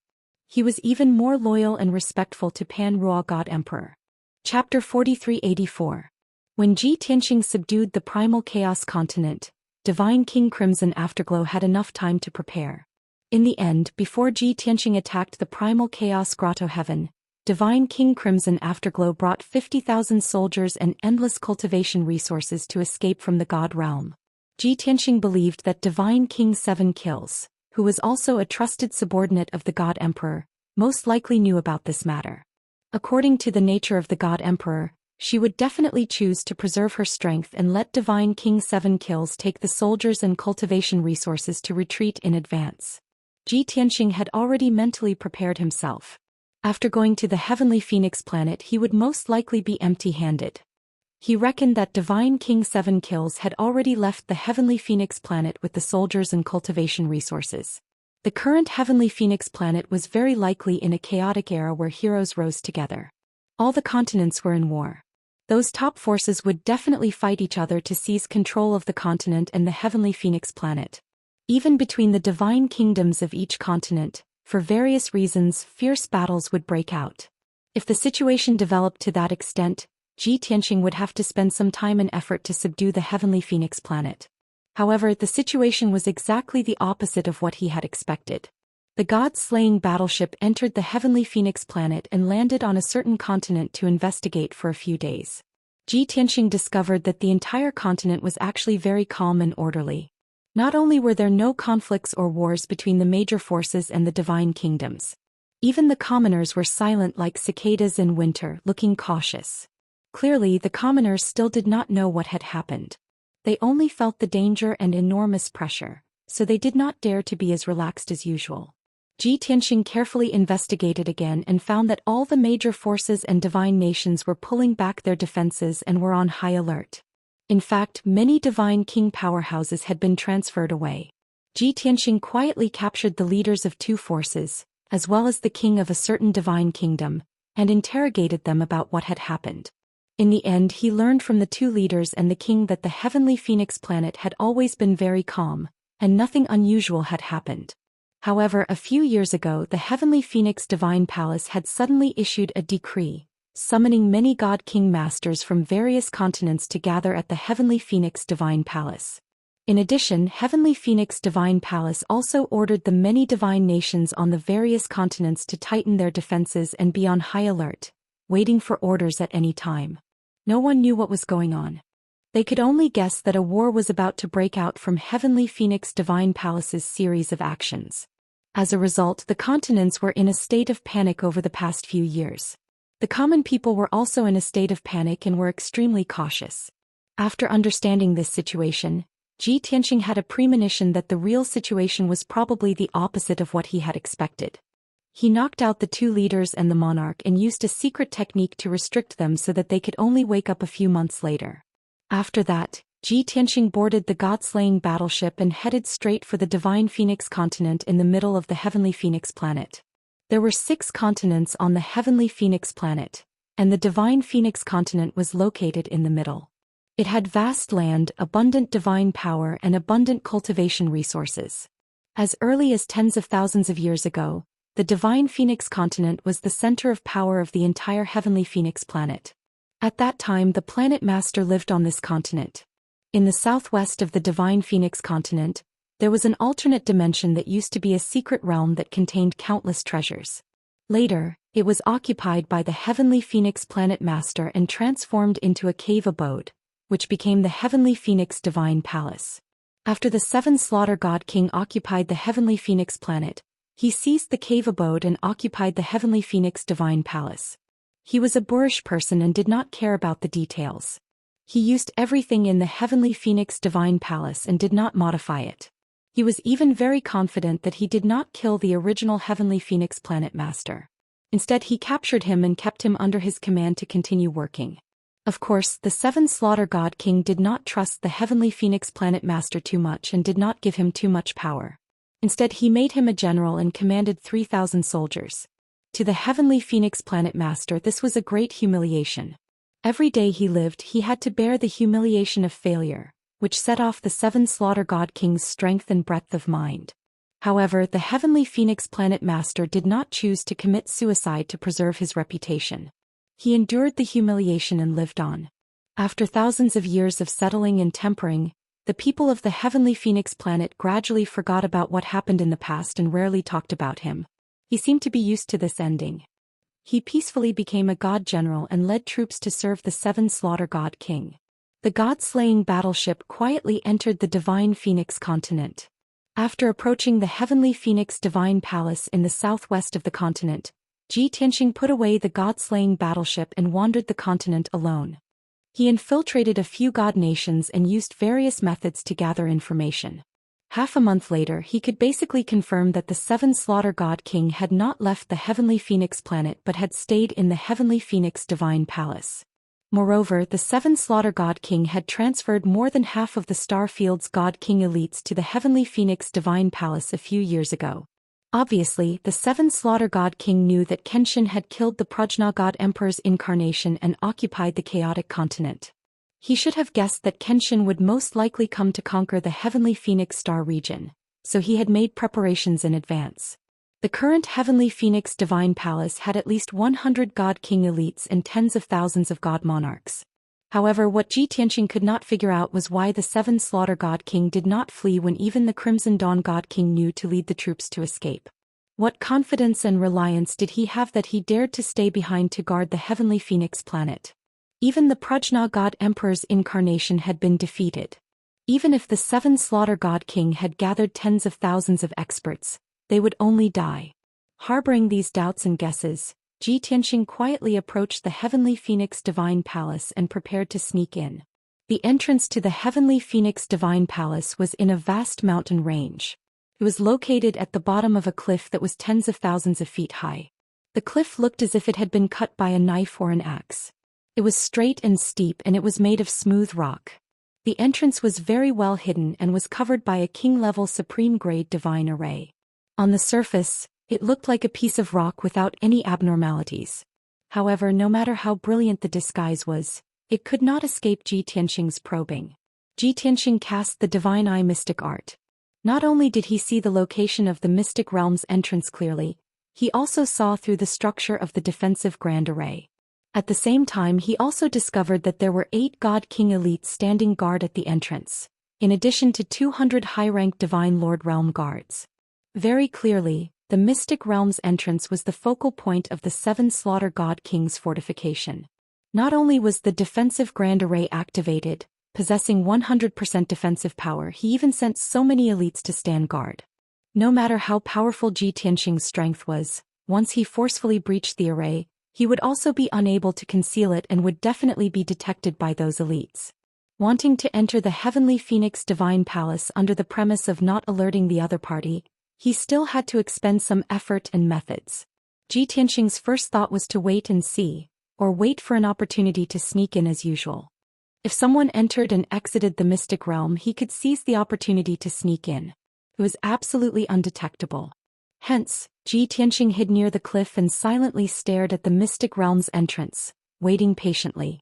He was even more loyal and respectful to Pan Rua God Emperor. Chapter 4384. When Ji Tianxing subdued the Primal Chaos continent, Divine King Crimson Afterglow had enough time to prepare. In the end, before Ji Tianxing attacked the Primal Chaos Grotto Heaven, Divine King Crimson Afterglow brought 50,000 soldiers and endless cultivation resources to escape from the God Realm. Ji Tianxing believed that Divine King Seven Kills, who was also a trusted subordinate of the God Emperor, most likely knew about this matter. According to the nature of the God Emperor, she would definitely choose to preserve her strength and let Divine King Seven Kills take the soldiers and cultivation resources to retreat in advance. Ji Tianxing had already mentally prepared himself. After going to the Heavenly Phoenix planet, he would most likely be empty-handed. He reckoned that Divine King Seven Kills had already left the Heavenly Phoenix planet with the soldiers and cultivation resources. The current Heavenly Phoenix planet was very likely in a chaotic era where heroes rose together. All the continents were in war. Those top forces would definitely fight each other to seize control of the continent and the Heavenly Phoenix planet. Even between the divine kingdoms of each continent, for various reasons, fierce battles would break out. If the situation developed to that extent, Ji Tianxing would have to spend some time and effort to subdue the Heavenly Phoenix planet. However, the situation was exactly the opposite of what he had expected. The god-slaying battleship entered the Heavenly Phoenix planet and landed on a certain continent to investigate for a few days. Ji Tianxing discovered that the entire continent was actually very calm and orderly. Not only were there no conflicts or wars between the major forces and the divine kingdoms. Even the commoners were silent like cicadas in winter, looking cautious. Clearly, the commoners still did not know what had happened. They only felt the danger and enormous pressure, so they did not dare to be as relaxed as usual. Ji Tianxing carefully investigated again and found that all the major forces and divine nations were pulling back their defenses and were on high alert. In fact, many divine king powerhouses had been transferred away. Ji Tianxing quietly captured the leaders of 2 forces, as well as the king of a certain divine kingdom, and interrogated them about what had happened. In the end, he learned from the 2 leaders and the king that the Heavenly Phoenix planet had always been very calm, and nothing unusual had happened. However, a few years ago, the Heavenly Phoenix Divine Palace had suddenly issued a decree, summoning many God King Masters from various continents to gather at the Heavenly Phoenix Divine Palace. In addition, Heavenly Phoenix Divine Palace also ordered the many divine nations on the various continents to tighten their defenses and be on high alert, waiting for orders at any time. No one knew what was going on. They could only guess that a war was about to break out from Heavenly Phoenix Divine Palace's series of actions. As a result, the continents were in a state of panic over the past few years. The common people were also in a state of panic and were extremely cautious. After understanding this situation, Ji Tianxing had a premonition that the real situation was probably the opposite of what he had expected. He knocked out the 2 leaders and the monarch and used a secret technique to restrict them so that they could only wake up a few months later. After that, Ji Tianxing boarded the god-slaying battleship and headed straight for the Divine Phoenix continent in the middle of the Heavenly Phoenix planet. There were 6 continents on the Heavenly Phoenix planet, and the Divine Phoenix continent was located in the middle. It had vast land, abundant divine power, and abundant cultivation resources. As early as tens of thousands of years ago, the Divine Phoenix continent was the center of power of the entire Heavenly Phoenix planet. At that time, the Planet Master lived on this continent. In the southwest of the Divine Phoenix continent, there was an alternate dimension that used to be a secret realm that contained countless treasures. Later, it was occupied by the Heavenly Phoenix Planet Master and transformed into a cave abode, which became the Heavenly Phoenix Divine Palace. After the 7 Slaughter God King occupied the Heavenly Phoenix planet, he seized the cave abode and occupied the Heavenly Phoenix Divine Palace. He was a boorish person and did not care about the details. He used everything in the Heavenly Phoenix Divine Palace and did not modify it. He was even very confident that he did not kill the original Heavenly Phoenix Planet Master. Instead, he captured him and kept him under his command to continue working. Of course, the 7 Slaughter God King did not trust the Heavenly Phoenix Planet Master too much and did not give him too much power. Instead, he made him a general and commanded 3,000 soldiers. To the Heavenly Phoenix Planet Master, this was a great humiliation. Every day he lived, he had to bear the humiliation of failure, which set off the 7 Slaughter God King's strength and breadth of mind. However, the Heavenly Phoenix Planet Master did not choose to commit suicide to preserve his reputation. He endured the humiliation and lived on. After thousands of years of settling and tempering, the people of the Heavenly Phoenix planet gradually forgot about what happened in the past and rarely talked about him. He seemed to be used to this ending. He peacefully became a god general and led troops to serve the 7 Slaughter God King. The god-slaying battleship quietly entered the Divine Phoenix continent. After approaching the Heavenly Phoenix Divine Palace in the southwest of the continent, Ji Tianxing put away the god-slaying battleship and wandered the continent alone. He infiltrated a few god nations and used various methods to gather information. Half a month later, he could basically confirm that the 7 Slaughter God King had not left the Heavenly Phoenix planet but had stayed in the Heavenly Phoenix Divine Palace. Moreover, the 7 Slaughter God King had transferred more than half of the Starfield's God King elites to the Heavenly Phoenix Divine Palace a few years ago. Obviously, the 7 Slaughter God King knew that Kenshin had killed the Prajna God Emperor's incarnation and occupied the chaotic continent. He should have guessed that Kenshin would most likely come to conquer the Heavenly Phoenix Star region, so he had made preparations in advance. The current Heavenly Phoenix Divine Palace had at least 100 God King elites and tens of thousands of God monarchs. However, what Ji Tianxing could not figure out was why the 7 Slaughter God King did not flee when even the Crimson Dawn God King knew to lead the troops to escape. What confidence and reliance did he have that he dared to stay behind to guard the Heavenly Phoenix planet? Even the Prajna God Emperor's incarnation had been defeated. Even if the 7 Slaughter God King had gathered tens of thousands of experts, they would only die. Harboring these doubts and guesses, Ji Tianxing quietly approached the Heavenly Phoenix Divine Palace and prepared to sneak in. The entrance to the Heavenly Phoenix Divine Palace was in a vast mountain range. It was located at the bottom of a cliff that was tens of thousands of feet high. The cliff looked as if it had been cut by a knife or an axe. It was straight and steep and it was made of smooth rock. The entrance was very well hidden and was covered by a king-level supreme-grade divine array. On the surface, it looked like a piece of rock without any abnormalities. However, no matter how brilliant the disguise was, it could not escape Ji Tianxing's probing. Ji Tianxing cast the Divine Eye Mystic Art. Not only did he see the location of the Mystic Realm's entrance clearly, he also saw through the structure of the defensive Grand Array. At the same time, he also discovered that there were 8 God King elites standing guard at the entrance, in addition to 200 high-ranked Divine Lord Realm guards. Very clearly, the Mystic Realm's entrance was the focal point of the 7 Slaughter God King's fortification. Not only was the defensive Grand Array activated, possessing 100% defensive power, he even sent so many elites to stand guard. No matter how powerful Ji Tianxing's strength was, once he forcefully breached the array, he would also be unable to conceal it and would definitely be detected by those elites. Wanting to enter the Heavenly Phoenix Divine Palace under the premise of not alerting the other party, he still had to expend some effort and methods. Ji Tianxing's first thought was to wait and see, or wait for an opportunity to sneak in as usual. If someone entered and exited the mystic realm, he could seize the opportunity to sneak in. It was absolutely undetectable. Hence, Ji Tianxing hid near the cliff and silently stared at the mystic realm's entrance, waiting patiently.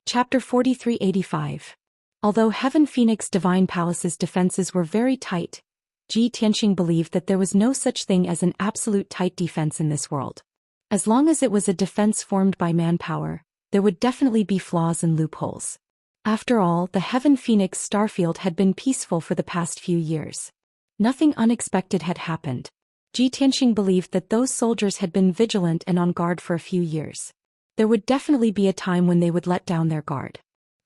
Chapter 4385. Although Heaven Phoenix Divine Palace's defenses were very tight, Ji Tianxing believed that there was no such thing as an absolute tight defense in this world. As long as it was a defense formed by manpower, there would definitely be flaws and loopholes. After all, the Heaven Phoenix starfield had been peaceful for the past few years. Nothing unexpected had happened. Ji Tianxing believed that those soldiers had been vigilant and on guard for a few years. There would definitely be a time when they would let down their guard.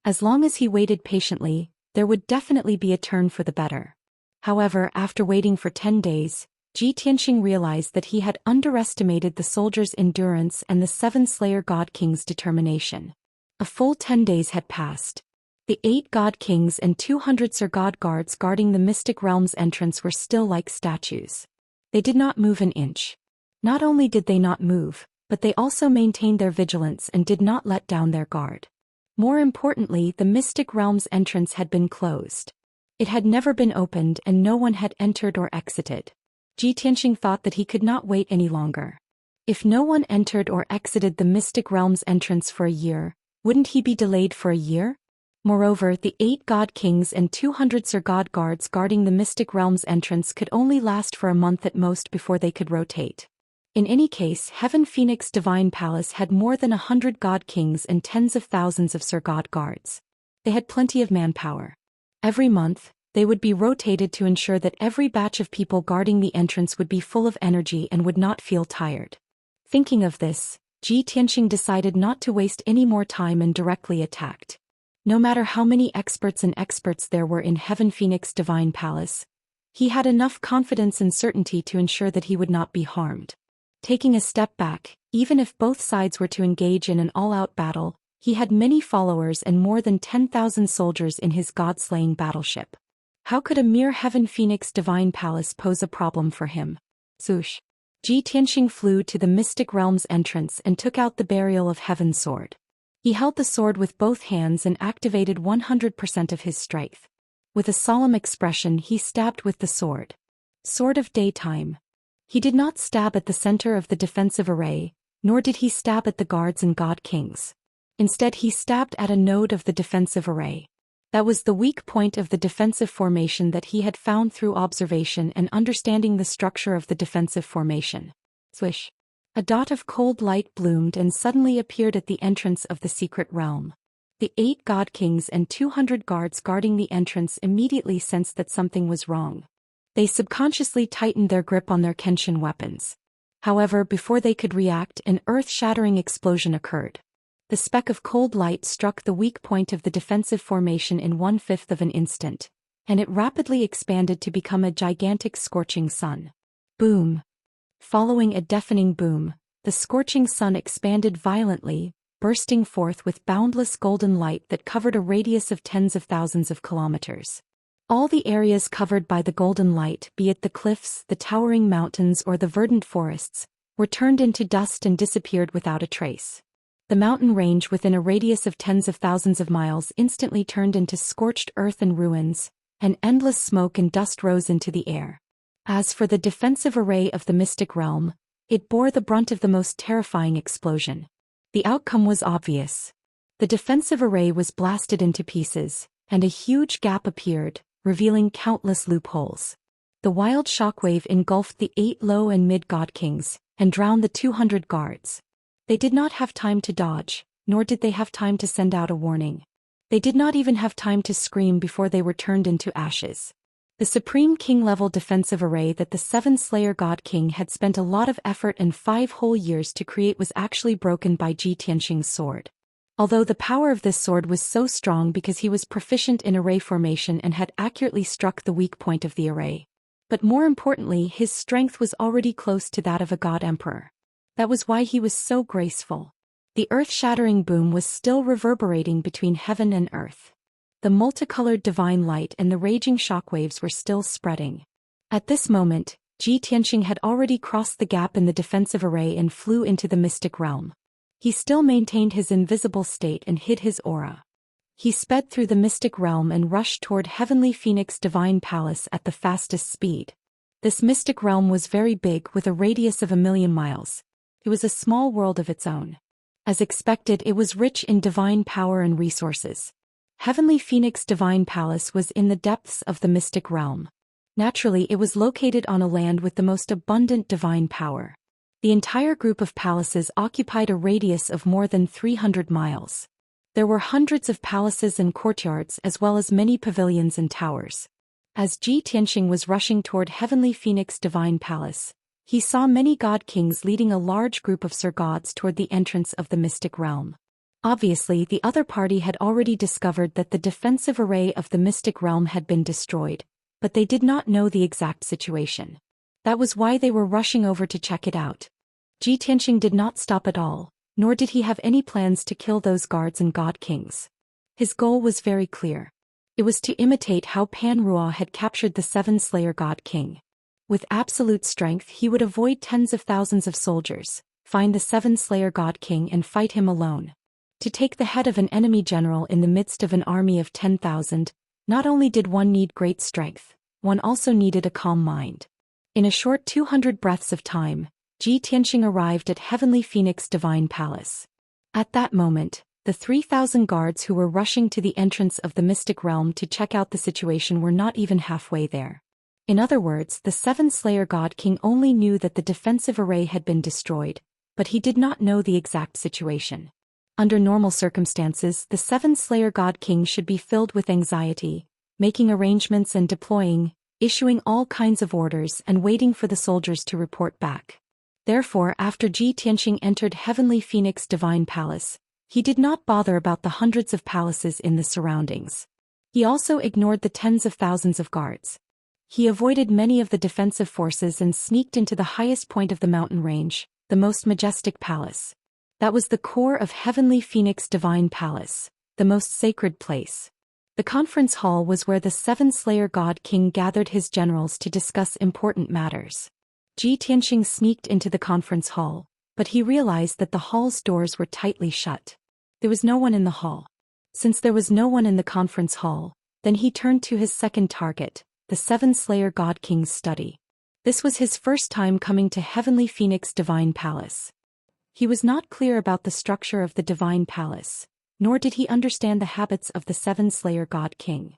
As long as he waited patiently, there would definitely be a turn for the better. However, after waiting for 10 days, Ji Tianxing realized that he had underestimated the soldiers' endurance and the 7 Slayer God Kings' determination. A full 10 days had passed. The 8 God Kings and 200 Sir God guards guarding the Mystic Realm's entrance were still like statues. They did not move an inch. Not only did they not move, but they also maintained their vigilance and did not let down their guard. More importantly, the Mystic Realm's entrance had been closed. It had never been opened and no one had entered or exited. Ji Tianxing thought that he could not wait any longer. If no one entered or exited the Mystic Realm's entrance for a year, wouldn't he be delayed for a year? Moreover, the 8 God Kings and 200 Sir God guards guarding the Mystic Realm's entrance could only last for a month at most before they could rotate. In any case, Heaven Phoenix Divine Palace had more than 100 God Kings and tens of thousands of Sir God guards. They had plenty of manpower. Every month, they would be rotated to ensure that every batch of people guarding the entrance would be full of energy and would not feel tired. Thinking of this, Ji Tianxing decided not to waste any more time and directly attacked. No matter how many experts there were in Heaven Phoenix Divine Palace, he had enough confidence and certainty to ensure that he would not be harmed. Taking a step back, even if both sides were to engage in an all-out battle, he had many followers and more than 10,000 soldiers in his god-slaying battleship. How could a mere Heaven Phoenix Divine Palace pose a problem for him? Swoosh! Ji Tianxing flew to the Mystic Realm's entrance and took out the Burial of Heaven sword. He held the sword with both hands and activated 100% of his strength. With a solemn expression, he stabbed with the sword. Sword of Daytime. He did not stab at the center of the defensive array, nor did he stab at the guards and God Kings. Instead, he stabbed at a node of the defensive array. That was the weak point of the defensive formation that he had found through observation and understanding the structure of the defensive formation. Swish! A dot of cold light bloomed and suddenly appeared at the entrance of the secret realm. The 8 God Kings and 200 guards guarding the entrance immediately sensed that something was wrong. They subconsciously tightened their grip on their Kenshin weapons. However, before they could react, an earth-shattering explosion occurred. The speck of cold light struck the weak point of the defensive formation in 1/5 of an instant, and it rapidly expanded to become a gigantic scorching sun. Boom! Following a deafening boom, the scorching sun expanded violently, bursting forth with boundless golden light that covered a radius of tens of thousands of kilometers. All the areas covered by the golden light, be it the cliffs, the towering mountains or the verdant forests, were turned into dust and disappeared without a trace. The mountain range within a radius of tens of thousands of miles instantly turned into scorched earth and ruins, and endless smoke and dust rose into the air. As for the defensive array of the Mystic Realm, it bore the brunt of the most terrifying explosion. The outcome was obvious. The defensive array was blasted into pieces, and a huge gap appeared, revealing countless loopholes. The wild shockwave engulfed the 8 low and mid God Kings, and drowned the 200 guards. They did not have time to dodge, nor did they have time to send out a warning. They did not even have time to scream before they were turned into ashes. The Supreme King-level defensive array that the 7 Slayer God King had spent a lot of effort and 5 whole years to create was actually broken by Ji Tianxing's sword. Although the power of this sword was so strong because he was proficient in array formation and had accurately struck the weak point of the array. But more importantly, his strength was already close to that of a God Emperor. That was why he was so graceful. The earth-shattering boom was still reverberating between heaven and earth. The multicolored divine light and the raging shockwaves were still spreading. At this moment, Ji Tianxing had already crossed the gap in the defensive array and flew into the mystic realm. He still maintained his invisible state and hid his aura. He sped through the mystic realm and rushed toward Heavenly Phoenix Divine Palace at the fastest speed. This mystic realm was very big with a radius of 1,000,000 miles. It was a small world of its own. As expected, it was rich in divine power and resources. Heavenly Phoenix Divine Palace was in the depths of the mystic realm. Naturally, it was located on a land with the most abundant divine power. The entire group of palaces occupied a radius of more than 300 miles. There were hundreds of palaces and courtyards as well as many pavilions and towers. As Ji Tianxing was rushing toward Heavenly Phoenix Divine Palace, he saw many god kings leading a large group of Sir Gods toward the entrance of the mystic realm. Obviously, the other party had already discovered that the defensive array of the mystic realm had been destroyed, but they did not know the exact situation. That was why they were rushing over to check it out. Ji Tianxing did not stop at all, nor did he have any plans to kill those guards and god kings. His goal was very clear. It was to imitate how Pan Ruo had captured the 7 Slayer God King. With absolute strength, he would avoid tens of thousands of soldiers, find the 7 Slayer God King and fight him alone. To take the head of an enemy general in the midst of an army of 10,000, not only did one need great strength, one also needed a calm mind. In a short 200 breaths of time, Ji Tianxing arrived at Heavenly Phoenix Divine Palace. At that moment, the 3,000 guards who were rushing to the entrance of the mystic realm to check out the situation were not even halfway there. In other words, the 7 Slayer God King only knew that the defensive array had been destroyed, but he did not know the exact situation. Under normal circumstances, the 7 Slayer God King should be filled with anxiety, making arrangements and deploying, issuing all kinds of orders and waiting for the soldiers to report back. Therefore, after Ji Tianxing entered Heavenly Phoenix Divine Palace, he did not bother about the hundreds of palaces in the surroundings. He also ignored the tens of thousands of guards. He avoided many of the defensive forces and sneaked into the highest point of the mountain range, the most majestic palace. That was the core of Heavenly Phoenix Divine Palace, the most sacred place. The conference hall was where the 7 Slayer God King gathered his generals to discuss important matters. Ji Tianxing sneaked into the conference hall, but he realized that the hall's doors were tightly shut. There was no one in the hall. Since there was no one in the conference hall, then he turned to his second target, the 7 Slayer God King's study. This was his first time coming to Heavenly Phoenix Divine Palace. He was not clear about the structure of the Divine Palace, nor did he understand the habits of the 7 Slayer God King.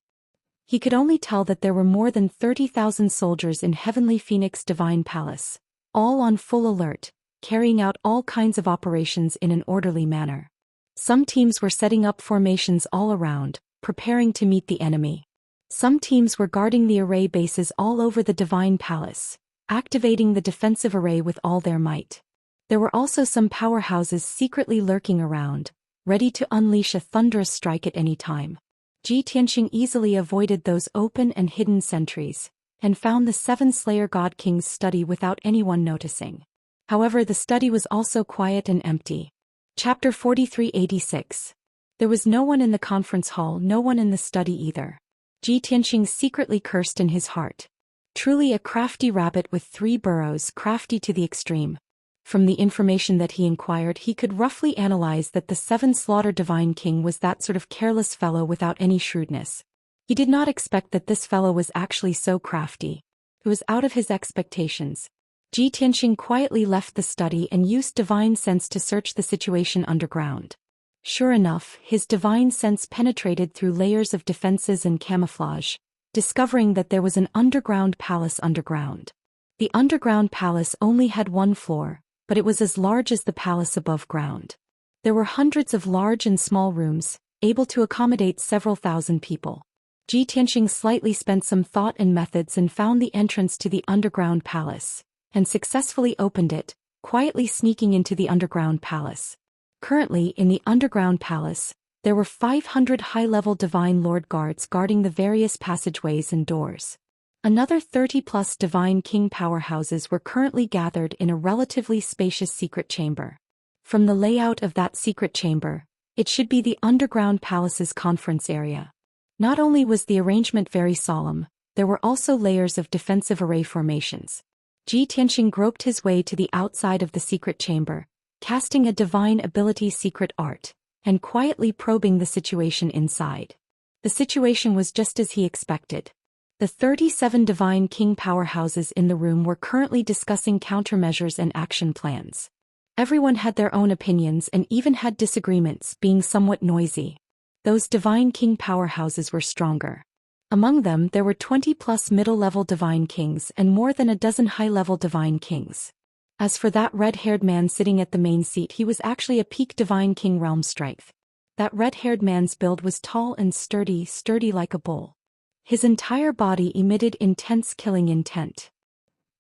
He could only tell that there were more than 30,000 soldiers in Heavenly Phoenix Divine Palace, all on full alert, carrying out all kinds of operations in an orderly manner. Some teams were setting up formations all around, preparing to meet the enemy. Some teams were guarding the array bases all over the Divine Palace, activating the defensive array with all their might. There were also some powerhouses secretly lurking around, ready to unleash a thunderous strike at any time. Ji Tianxing easily avoided those open and hidden sentries, and found the 7 Slayer God King's study without anyone noticing. However, the study was also quiet and empty. Chapter 4386. There was no one in the conference hall, no one in the study either. Ji Tianxing secretly cursed in his heart. Truly a crafty rabbit with 3 burrows, crafty to the extreme. From the information that he inquired, he could roughly analyze that the 7 Slaughter Divine King was that sort of careless fellow without any shrewdness. He did not expect that this fellow was actually so crafty. It was out of his expectations. Ji Tianxing quietly left the study and used divine sense to search the situation underground. Sure enough, his divine sense penetrated through layers of defenses and camouflage, discovering that there was an underground palace underground. The underground palace only had 1 floor, but it was as large as the palace above ground. There were hundreds of large and small rooms, able to accommodate several thousand people. Ji Tianxing slightly spent some thought and methods and found the entrance to the underground palace, and successfully opened it, quietly sneaking into the underground palace. Currently, in the underground palace, there were 500 high-level Divine Lord guards guarding the various passageways and doors. Another 30-plus Divine King powerhouses were currently gathered in a relatively spacious secret chamber. From the layout of that secret chamber, it should be the underground palace's conference area. Not only was the arrangement very solemn, there were also layers of defensive array formations. Ji Tianxing groped his way to the outside of the secret chamber, casting a divine ability secret art, and quietly probing the situation inside. The situation was just as he expected. The 37 Divine King powerhouses in the room were currently discussing countermeasures and action plans. Everyone had their own opinions and even had disagreements, being somewhat noisy. Those Divine King powerhouses were stronger. Among them there were 20+ middle-level Divine Kings and more than a dozen high-level Divine Kings. As for that red-haired man sitting at the main seat, he was actually a peak Divine King realm strength. That red-haired man's build was tall and sturdy like a bull. His entire body emitted intense killing intent.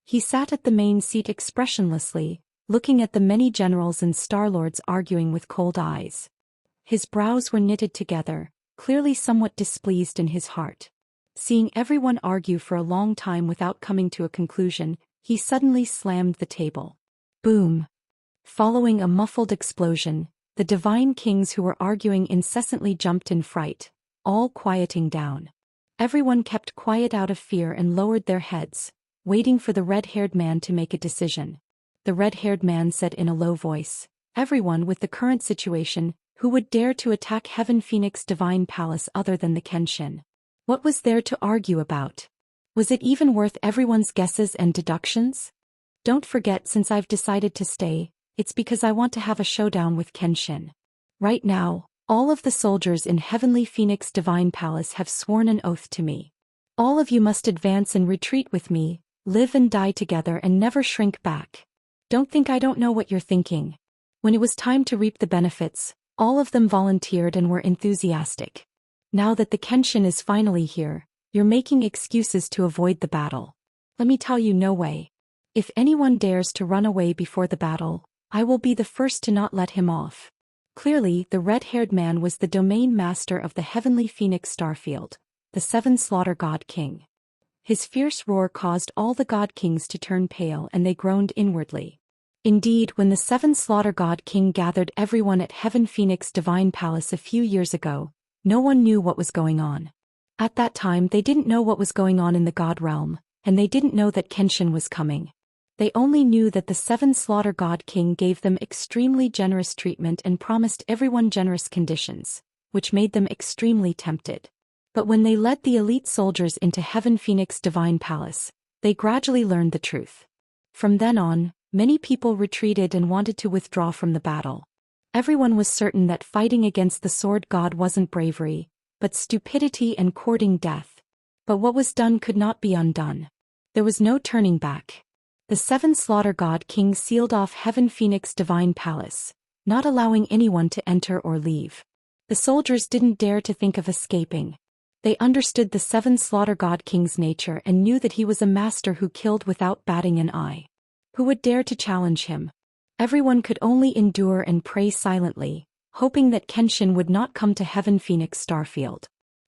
He sat at the main seat expressionlessly, looking at the many generals and starlords arguing with cold eyes. His brows were knitted together, clearly somewhat displeased in his heart. Seeing everyone argue for a long time without coming to a conclusion, he suddenly slammed the table. Boom! Following a muffled explosion, the Divine Kings who were arguing incessantly jumped in fright, all quieting down. Everyone kept quiet out of fear and lowered their heads, waiting for the red-haired man to make a decision. The red-haired man said in a low voice, "Everyone with the current situation, who would dare to attack Heaven Phoenix Divine Palace other than the Kenshin? What was there to argue about? Was it even worth everyone's guesses and deductions? Don't forget, since I've decided to stay, it's because I want to have a showdown with Kenshin. Right now, all of the soldiers in Heavenly Phoenix Divine Palace have sworn an oath to me. All of you must advance and retreat with me, live and die together and never shrink back. Don't think I don't know what you're thinking." When it was time to reap the benefits, all of them volunteered and were enthusiastic. Now that the Kenshin is finally here, you're making excuses to avoid the battle. Let me tell you, no way. If anyone dares to run away before the battle, I will be the first to not let him off. Clearly, the red-haired man was the domain master of the Heavenly Phoenix Starfield, the 7 Slaughter God King. His fierce roar caused all the God Kings to turn pale and they groaned inwardly. Indeed, when the 7 Slaughter God King gathered everyone at Heaven Phoenix Divine Palace a few years ago, no one knew what was going on. At that time they didn't know what was going on in the God realm, and they didn't know that Kenshin was coming. They only knew that the 7 Slaughter God King gave them extremely generous treatment and promised everyone generous conditions, which made them extremely tempted. But when they led the elite soldiers into Heaven Phoenix Divine Palace, they gradually learned the truth. From then on, many people retreated and wanted to withdraw from the battle. Everyone was certain that fighting against the Sword God wasn't bravery, but stupidity and courting death. But what was done could not be undone. There was no turning back. The 7 Slaughter God King sealed off Heaven Phoenix Divine Palace, not allowing anyone to enter or leave. The soldiers didn't dare to think of escaping. They understood the 7 Slaughter God King's nature and knew that he was a master who killed without batting an eye. Who would dare to challenge him? Everyone could only endure and pray silently, hoping that Kenshin would not come to Heaven Phoenix Starfield.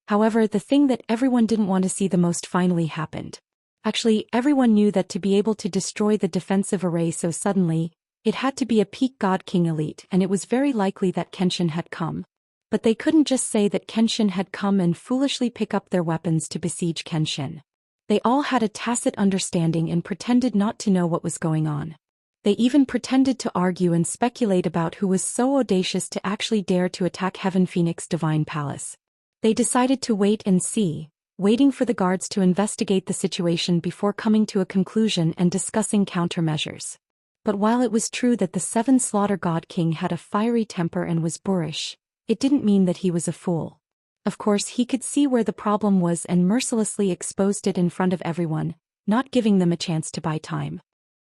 However, the thing that everyone didn't want to see the most finally happened. Actually, everyone knew that to be able to destroy the defensive array so suddenly, it had to be a peak God King elite, and it was very likely that Kenshin had come. But they couldn't just say that Kenshin had come and foolishly pick up their weapons to besiege Kenshin. They all had a tacit understanding and pretended not to know what was going on. They even pretended to argue and speculate about who was so audacious to actually dare to attack Heaven Phoenix Divine Palace. They decided to wait and see, waiting for the guards to investigate the situation before coming to a conclusion and discussing countermeasures. But while it was true that the 7 Slaughter God King had a fiery temper and was boorish, it didn't mean that he was a fool. Of course, he could see where the problem was and mercilessly exposed it in front of everyone, not giving them a chance to buy time.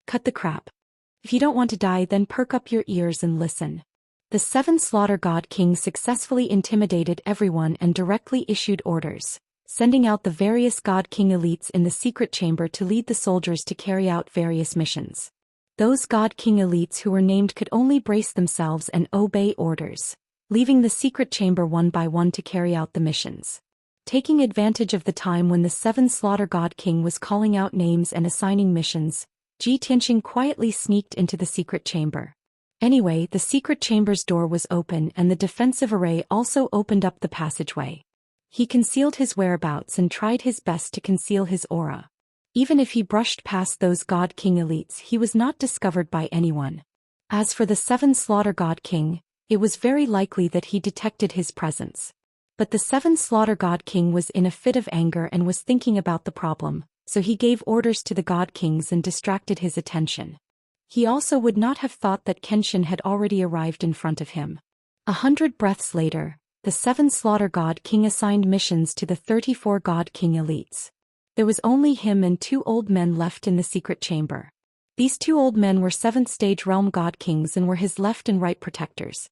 Cut the crap. If you don't want to die, then perk up your ears and listen. The 7 Slaughter God King successfully intimidated everyone and directly issued orders, sending out the various God King elites in the secret chamber to lead the soldiers to carry out various missions. Those God King elites who were named could only brace themselves and obey orders, leaving the secret chamber one by one to carry out the missions. Taking advantage of the time when the 7 Slaughter God King was calling out names and assigning missions, Ji Tianxing quietly sneaked into the secret chamber. Anyway, the secret chamber's door was open and the defensive array also opened up the passageway. He concealed his whereabouts and tried his best to conceal his aura. Even if he brushed past those God King elites, he was not discovered by anyone. As for the 7 Slaughter God King, It was very likely that he detected his presence. But the Seven Slaughter God King was in a fit of anger and was thinking about the problem, so he gave orders to the God Kings and distracted his attention. He also would not have thought that Kenshin had already arrived in front of him. 100 breaths later, the Seven Slaughter God King assigned missions to the 34 God King elites. There was only him and 2 old men left in the secret chamber. These 2 old men were 7th stage realm God Kings and were his left and right protectors.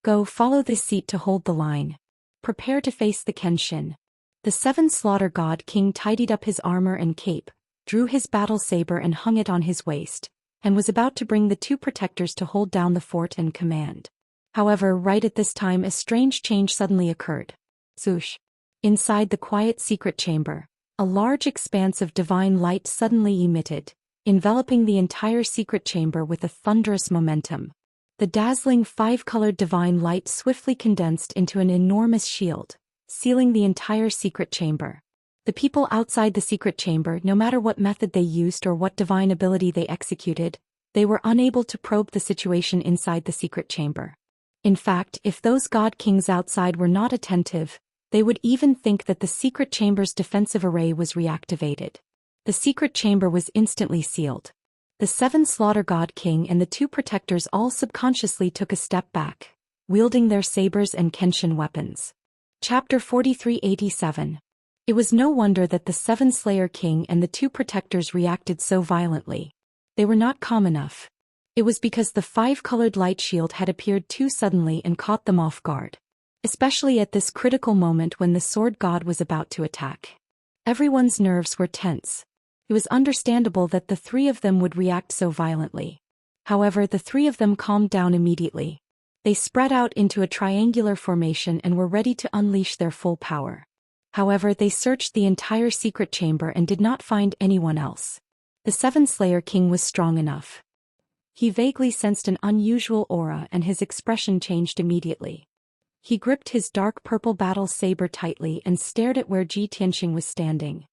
Go follow this seat to hold the line. Prepare to face the Kenshin. The Seven Slaughter God King tidied up his armor and cape, drew his battle saber and hung it on his waist, and was about to bring the 2 protectors to hold down the fort and command. However, right at this time a strange change suddenly occurred. Zhoosh! Inside the quiet secret chamber, a large expanse of divine light suddenly emitted, enveloping the entire secret chamber with a thunderous momentum. The dazzling 5-colored divine light swiftly condensed into an enormous shield, sealing the entire secret chamber. The people outside the secret chamber, no matter what method they used or what divine ability they executed, they were unable to probe the situation inside the secret chamber. In fact, if those God Kings outside were not attentive, they would even think that the secret chamber's defensive array was reactivated. The secret chamber was instantly sealed. The 7 Slaughter God King and the 2 protectors all subconsciously took a step back, wielding their sabers and Kenshin weapons. Chapter 4387. It was no wonder that the 7 Slayer King and the 2 protectors reacted so violently. They were not calm enough. It was because the 5-colored light shield had appeared too suddenly and caught them off guard. Especially at this critical moment when the Sword God was about to attack. Everyone's nerves were tense. It was understandable that the 3 of them would react so violently. However, the 3 of them calmed down immediately. They spread out into a triangular formation and were ready to unleash their full power. However, they searched the entire secret chamber and did not find anyone else. The 7 Slayer King was strong enough. He vaguely sensed an unusual aura and his expression changed immediately. He gripped his dark purple battle saber tightly and stared at where Ji Tianxing was standing.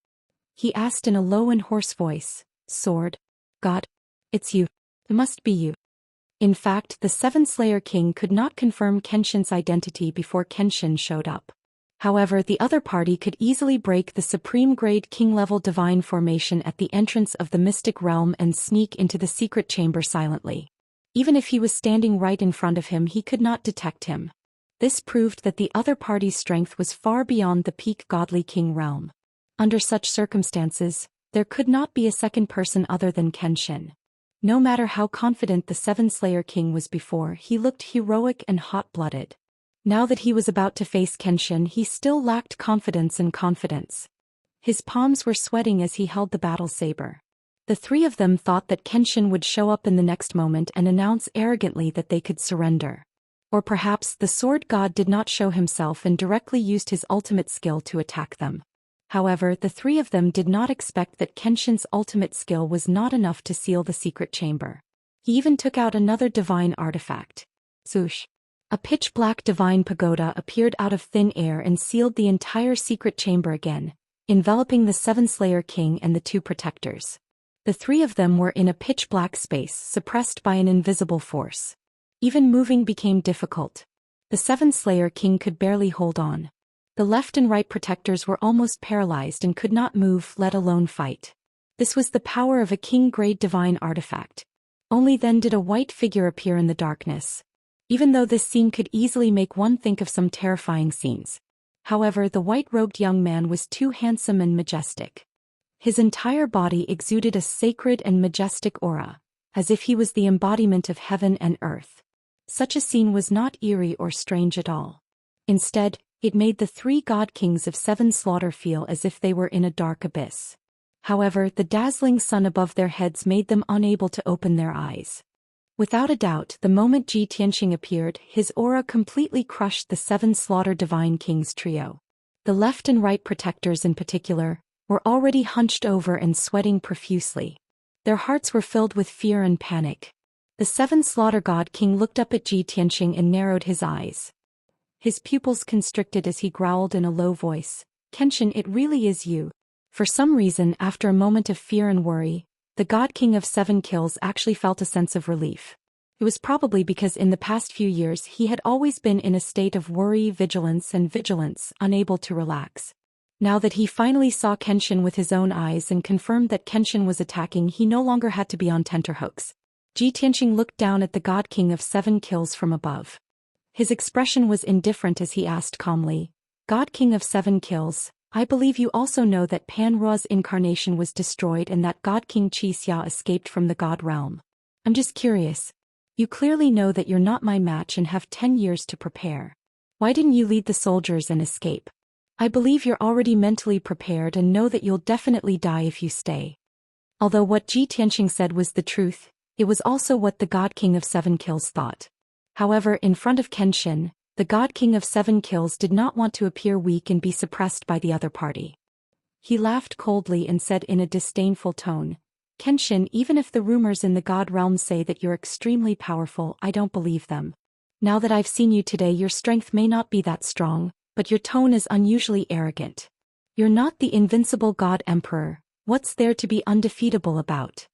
He asked in a low and hoarse voice, "Sword God? It's you. It must be you." In fact, the 7 Slayer King could not confirm Kenshin's identity before Kenshin showed up. However, the other party could easily break the supreme grade king-level divine formation at the entrance of the mystic realm and sneak into the secret chamber silently. Even if he was standing right in front of him, he could not detect him. This proved that the other party's strength was far beyond the peak godly king realm. Under such circumstances, there could not be a second person other than Kenshin. No matter how confident the 7 Slayer King was before, he looked heroic and hot-blooded. Now that he was about to face Kenshin, he still lacked confidence and confidence. His palms were sweating as he held the battle saber. The 3 of them thought that Kenshin would show up in the next moment and announce arrogantly that they could surrender. Or perhaps the sword god did not show himself and directly used his ultimate skill to attack them. However, the 3 of them did not expect that Kenshin's ultimate skill was not enough to seal the secret chamber. He even took out another divine artifact. Zhoosh! A pitch-black divine pagoda appeared out of thin air and sealed the entire secret chamber again, enveloping the 7 Slayer King and the 2 protectors. The 3 of them were in a pitch-black space suppressed by an invisible force. Even moving became difficult. The 7 Slayer King could barely hold on. The left and right protectors were almost paralyzed and could not move, let alone fight. This was the power of a king-grade divine artifact. Only then did a white figure appear in the darkness. Even though this scene could easily make one think of some terrifying scenes. However, the white-robed young man was too handsome and majestic. His entire body exuded a sacred and majestic aura, as if he was the embodiment of heaven and earth. Such a scene was not eerie or strange at all. Instead, it made the 3 god kings of 7 Slaughter feel as if they were in a dark abyss. However, the dazzling sun above their heads made them unable to open their eyes. Without a doubt, the moment Ji Tianxing appeared, his aura completely crushed the 7 Slaughter Divine Kings trio. The left and right protectors in particular were already hunched over and sweating profusely. Their hearts were filled with fear and panic. The 7 Slaughter God King looked up at Ji Tianxing and narrowed his eyes. His pupils constricted as he growled in a low voice, "Kenshin, it really is you." For some reason, after a moment of fear and worry, the God King of 7 kills actually felt a sense of relief. It was probably because in the past few years he had always been in a state of worry, vigilance, unable to relax. Now that he finally saw Kenshin with his own eyes and confirmed that Kenshin was attacking, he no longer had to be on tenterhooks. Ji Tianqing looked down at the God King of 7 kills from above. His expression was indifferent as he asked calmly, God King of 7 kills, I believe you also know that Pan Ruo's incarnation was destroyed and that God King Xianxia escaped from the God realm. I'm just curious. You clearly know that you're not my match and have 10 years to prepare. Why didn't you lead the soldiers and escape? I believe you're already mentally prepared and know that you'll definitely die if you stay. Although what Ji Tianqing said was the truth, it was also what the God King of 7 kills thought. However, in front of Kenshin, the God King of 7 kills did not want to appear weak and be suppressed by the other party. He laughed coldly and said in a disdainful tone, Kenshin, even if the rumors in the God realm say that you're extremely powerful, I don't believe them. Now that I've seen you today, your strength may not be that strong, but your tone is unusually arrogant. You're not the invincible God Emperor, what's there to be undefeatable about?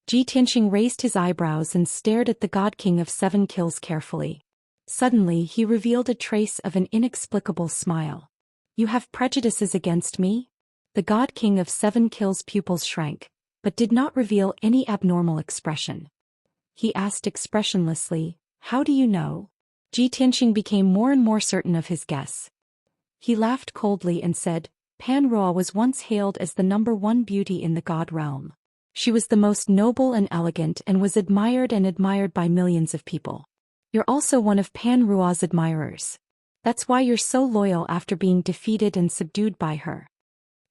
Ji Tianqing raised his eyebrows and stared at the God King of 7 kills carefully. Suddenly he revealed a trace of an inexplicable smile. You have prejudices against me? The God King of 7 kills pupils shrank, but did not reveal any abnormal expression. He asked expressionlessly, how do you know? Ji Tianqing became more and more certain of his guess. He laughed coldly and said, Pan Ruo was once hailed as the #1 beauty in the God realm. She was the most noble and elegant and was admired by millions of people. You're also one of Pan Ruo's admirers. That's why you're so loyal after being defeated and subdued by her.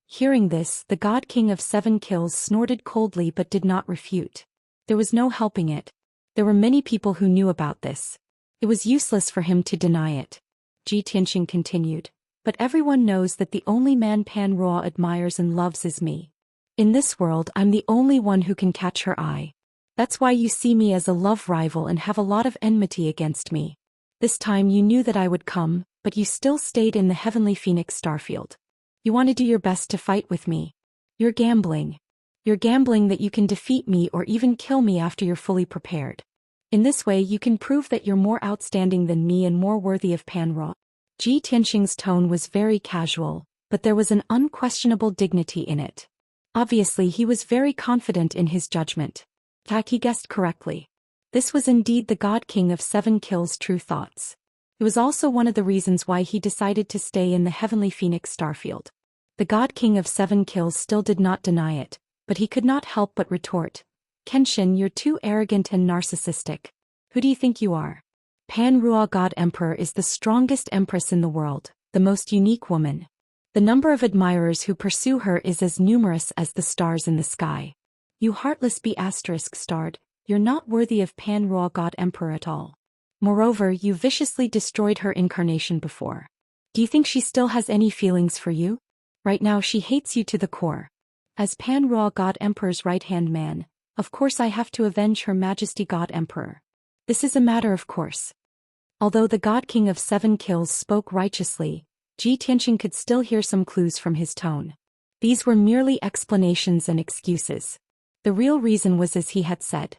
Hearing this, the God King of 7 kills snorted coldly but did not refute. There was no helping it. There were many people who knew about this. It was useless for him to deny it. Ji Tianqing continued, but everyone knows that the only man Pan Ruo admires and loves is me. In this world, I'm the only one who can catch her eye. That's why you see me as a love rival and have a lot of enmity against me. This time you knew that I would come, but you still stayed in the Heavenly Phoenix starfield. You want to do your best to fight with me. You're gambling. You're gambling that you can defeat me or even kill me after you're fully prepared. In this way you can prove that you're more outstanding than me and more worthy of Pan Ruo. Ji Tianqing's tone was very casual, but there was an unquestionable dignity in it. Obviously he was very confident in his judgment. He guessed correctly. This was indeed the God King of 7 kills' true thoughts. It was also one of the reasons why he decided to stay in the Heavenly Phoenix starfield. The God King of 7 kills still did not deny it, but he could not help but retort, Kenshin, you're too arrogant and narcissistic. Who do you think you are? Pan Ruo God Emperor is the strongest empress in the world, the most unique woman. The number of admirers who pursue her is as numerous as the stars in the sky. You heartless B***starred, you're not worthy of Pan Ruo God Emperor at all. Moreover, you viciously destroyed her incarnation before. Do you think she still has any feelings for you? Right now she hates you to the core. As Pan Ruo God Emperor's right-hand man, of course I have to avenge Her Majesty God Emperor. This is a matter of course. Although the God King of 7 kills spoke righteously, Ji Tianqing could still hear some clues from his tone. These were merely explanations and excuses. The real reason was as he had said.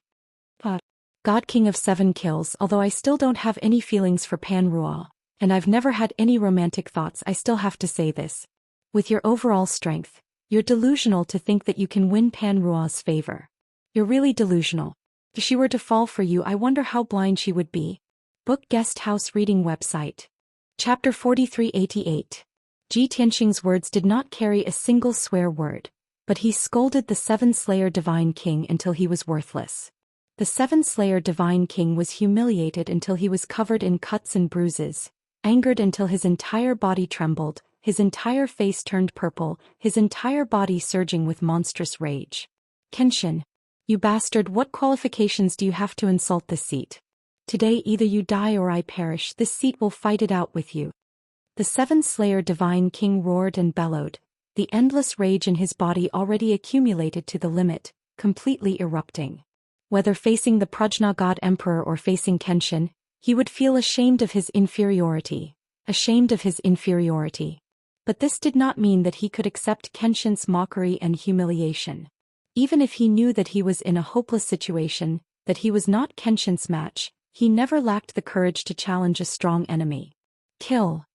God King of 7 kills, although I still don't have any feelings for Pan Ruo, and I've never had any romantic thoughts, I still have to say this. With your overall strength, you're delusional to think that you can win Pan Ruo's favor. You're really delusional. If she were to fall for you, I wonder how blind she would be. Book Guest House Reading Website. Chapter 4388. Ji Tianqing's words did not carry a single swear word, but he scolded the 7-slayer Divine King until he was worthless. The 7-slayer Divine King was humiliated until he was covered in cuts and bruises, angered until his entire body trembled, his entire face turned purple, his entire body surging with monstrous rage. Kenshin, you bastard, what qualifications do you have to insult this seat? Today either you die or I perish, this seat will fight it out with you. The 7-slayer Divine King roared and bellowed, the endless rage in his body already accumulated to the limit, completely erupting. Whether facing the Prajna God Emperor or facing Kenshin, he would feel ashamed of his inferiority. But this did not mean that he could accept Kenshin's mockery and humiliation. Even if he knew that he was in a hopeless situation, that he was not Kenshin's match. He never lacked the courage to challenge a strong enemy. Kill!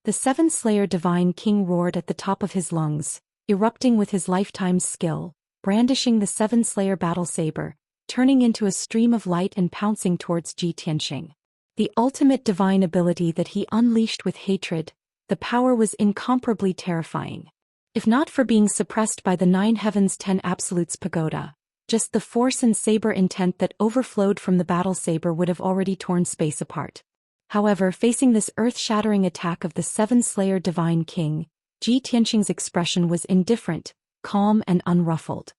The Seven Slayer Divine King roared at the top of his lungs, erupting with his lifetime's skill, brandishing the Seven Slayer battle saber, turning into a stream of light and pouncing towards Ji Tianxing. The ultimate divine ability that he unleashed with hatred, the power was incomparably terrifying. If not for being suppressed by the Nine Heavens' 10 Absolutes pagoda, just the force and saber intent that overflowed from the battle saber would have already torn space apart. However, facing this earth-shattering attack of the Seven Slayer Divine King, Ji Tianxing's expression was indifferent, calm and unruffled.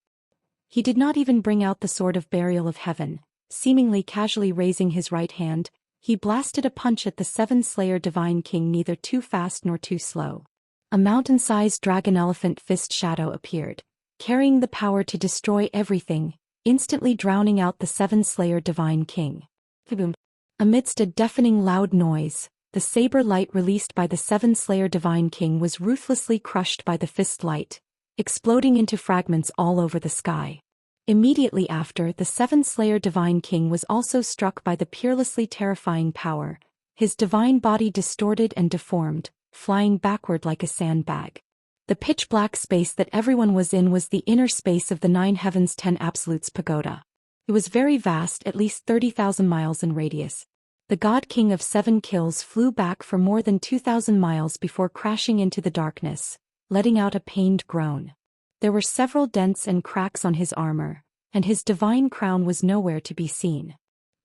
He did not even bring out the Sword of Burial of Heaven. Seemingly casually raising his right hand, he blasted a punch at the Seven Slayer Divine King, neither too fast nor too slow. A mountain-sized dragon-elephant fist shadow appeared, carrying the power to destroy everything, instantly drowning out the Seven Slayer Divine King. Boom! Amidst a deafening loud noise, the saber light released by the Seven Slayer Divine King was ruthlessly crushed by the fist light, exploding into fragments all over the sky. Immediately after, the Seven Slayer Divine King was also struck by the peerlessly terrifying power, his divine body distorted and deformed, flying backward like a sandbag. The pitch-black space that everyone was in was the inner space of the Nine Heavens' 10 Absolutes pagoda. It was very vast, at least 30,000 miles in radius. The God King of Seven Kills flew back for more than 2,000 miles before crashing into the darkness, letting out a pained groan. There were several dents and cracks on his armor, and his divine crown was nowhere to be seen.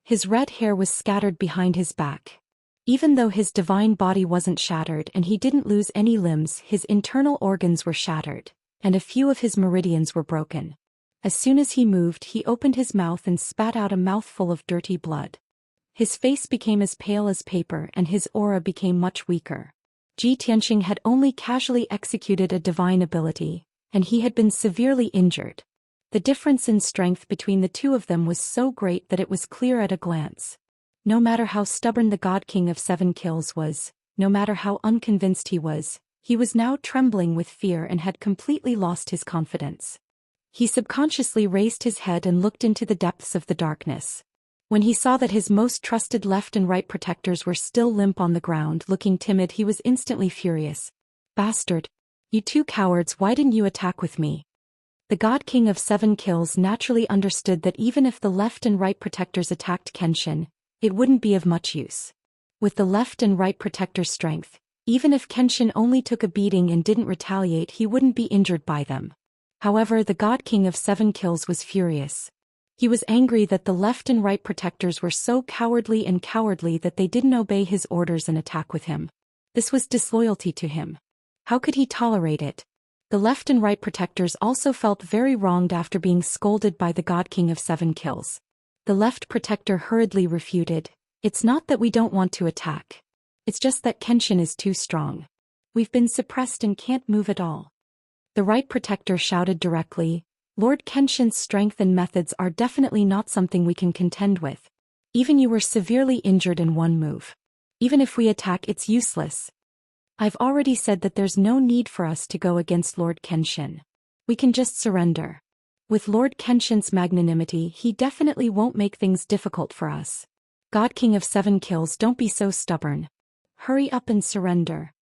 His red hair was scattered behind his back. Even though his divine body wasn't shattered and he didn't lose any limbs, his internal organs were shattered, and a few of his meridians were broken. As soon as he moved, he opened his mouth and spat out a mouthful of dirty blood. His face became as pale as paper and his aura became much weaker. Ji Tianxing had only casually executed a divine ability, and he had been severely injured. The difference in strength between the two of them was so great that it was clear at a glance. No matter how stubborn the God King of Seven Kills was, no matter how unconvinced he was now trembling with fear and had completely lost his confidence. He subconsciously raised his head and looked into the depths of the darkness. When he saw that his most trusted left and right protectors were still limp on the ground, looking timid, he was instantly furious. "Bastard! You two cowards, why didn't you attack with me?" The God King of Seven Kills naturally understood that even if the left and right protectors attacked Kenshin, it wouldn't be of much use. With the left and right protector's strength, even if Kenshin only took a beating and didn't retaliate, he wouldn't be injured by them. However, the God King of Seven Kills was furious. He was angry that the left and right protectors were so cowardly that they didn't obey his orders and attack with him. This was disloyalty to him. How could he tolerate it? The left and right protectors also felt very wronged after being scolded by the God King of Seven Kills. The left protector hurriedly refuted, "It's not that we don't want to attack. It's just that Kenshin is too strong. We've been suppressed and can't move at all." The right protector shouted directly, "Lord Kenshin's strength and methods are definitely not something we can contend with. Even you were severely injured in one move. Even if we attack, it's useless. I've already said that there's no need for us to go against Lord Kenshin. We can just surrender. With Lord Kenshin's magnanimity, he definitely won't make things difficult for us. God King of Seven Kills, don't be so stubborn. Hurry up and surrender."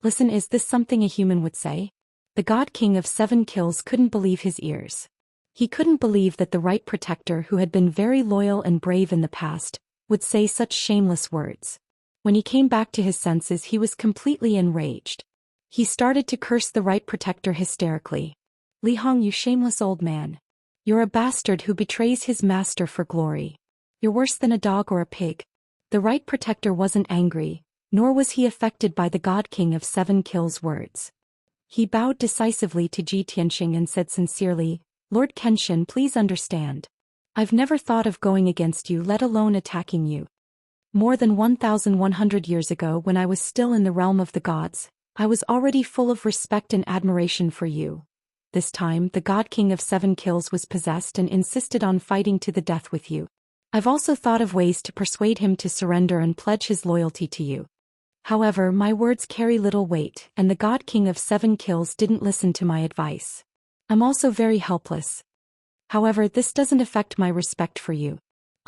Listen, is this something a human would say? The God King of Seven Kills couldn't believe his ears. He couldn't believe that the right protector, who had been very loyal and brave in the past, would say such shameless words. When he came back to his senses, he was completely enraged. He started to curse the right protector hysterically. "Li Hong, you shameless old man. You're a bastard who betrays his master for glory. You're worse than a dog or a pig." The right protector wasn't angry, nor was he affected by the God King of Seven Kills' words. He bowed decisively to Ji Tianxing and said sincerely, "Lord Kenshin, please understand. I've never thought of going against you, let alone attacking you. More than 1,100 years ago, when I was still in the realm of the gods, I was already full of respect and admiration for you. This time, the God King of Seven Kills was possessed and insisted on fighting to the death with you. I've also thought of ways to persuade him to surrender and pledge his loyalty to you. However, my words carry little weight, and the God King of Seven Kills didn't listen to my advice. I'm also very helpless. However, this doesn't affect my respect for you.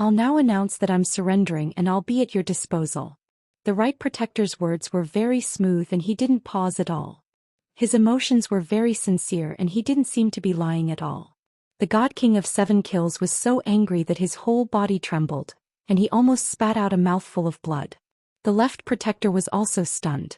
I'll now announce that I'm surrendering and I'll be at your disposal. The Right Protector's words were very smooth and he didn't pause at all. His emotions were very sincere and he didn't seem to be lying at all. The God King of 7 Kills was so angry that his whole body trembled, and he almost spat out a mouthful of blood. The Left Protector was also stunned.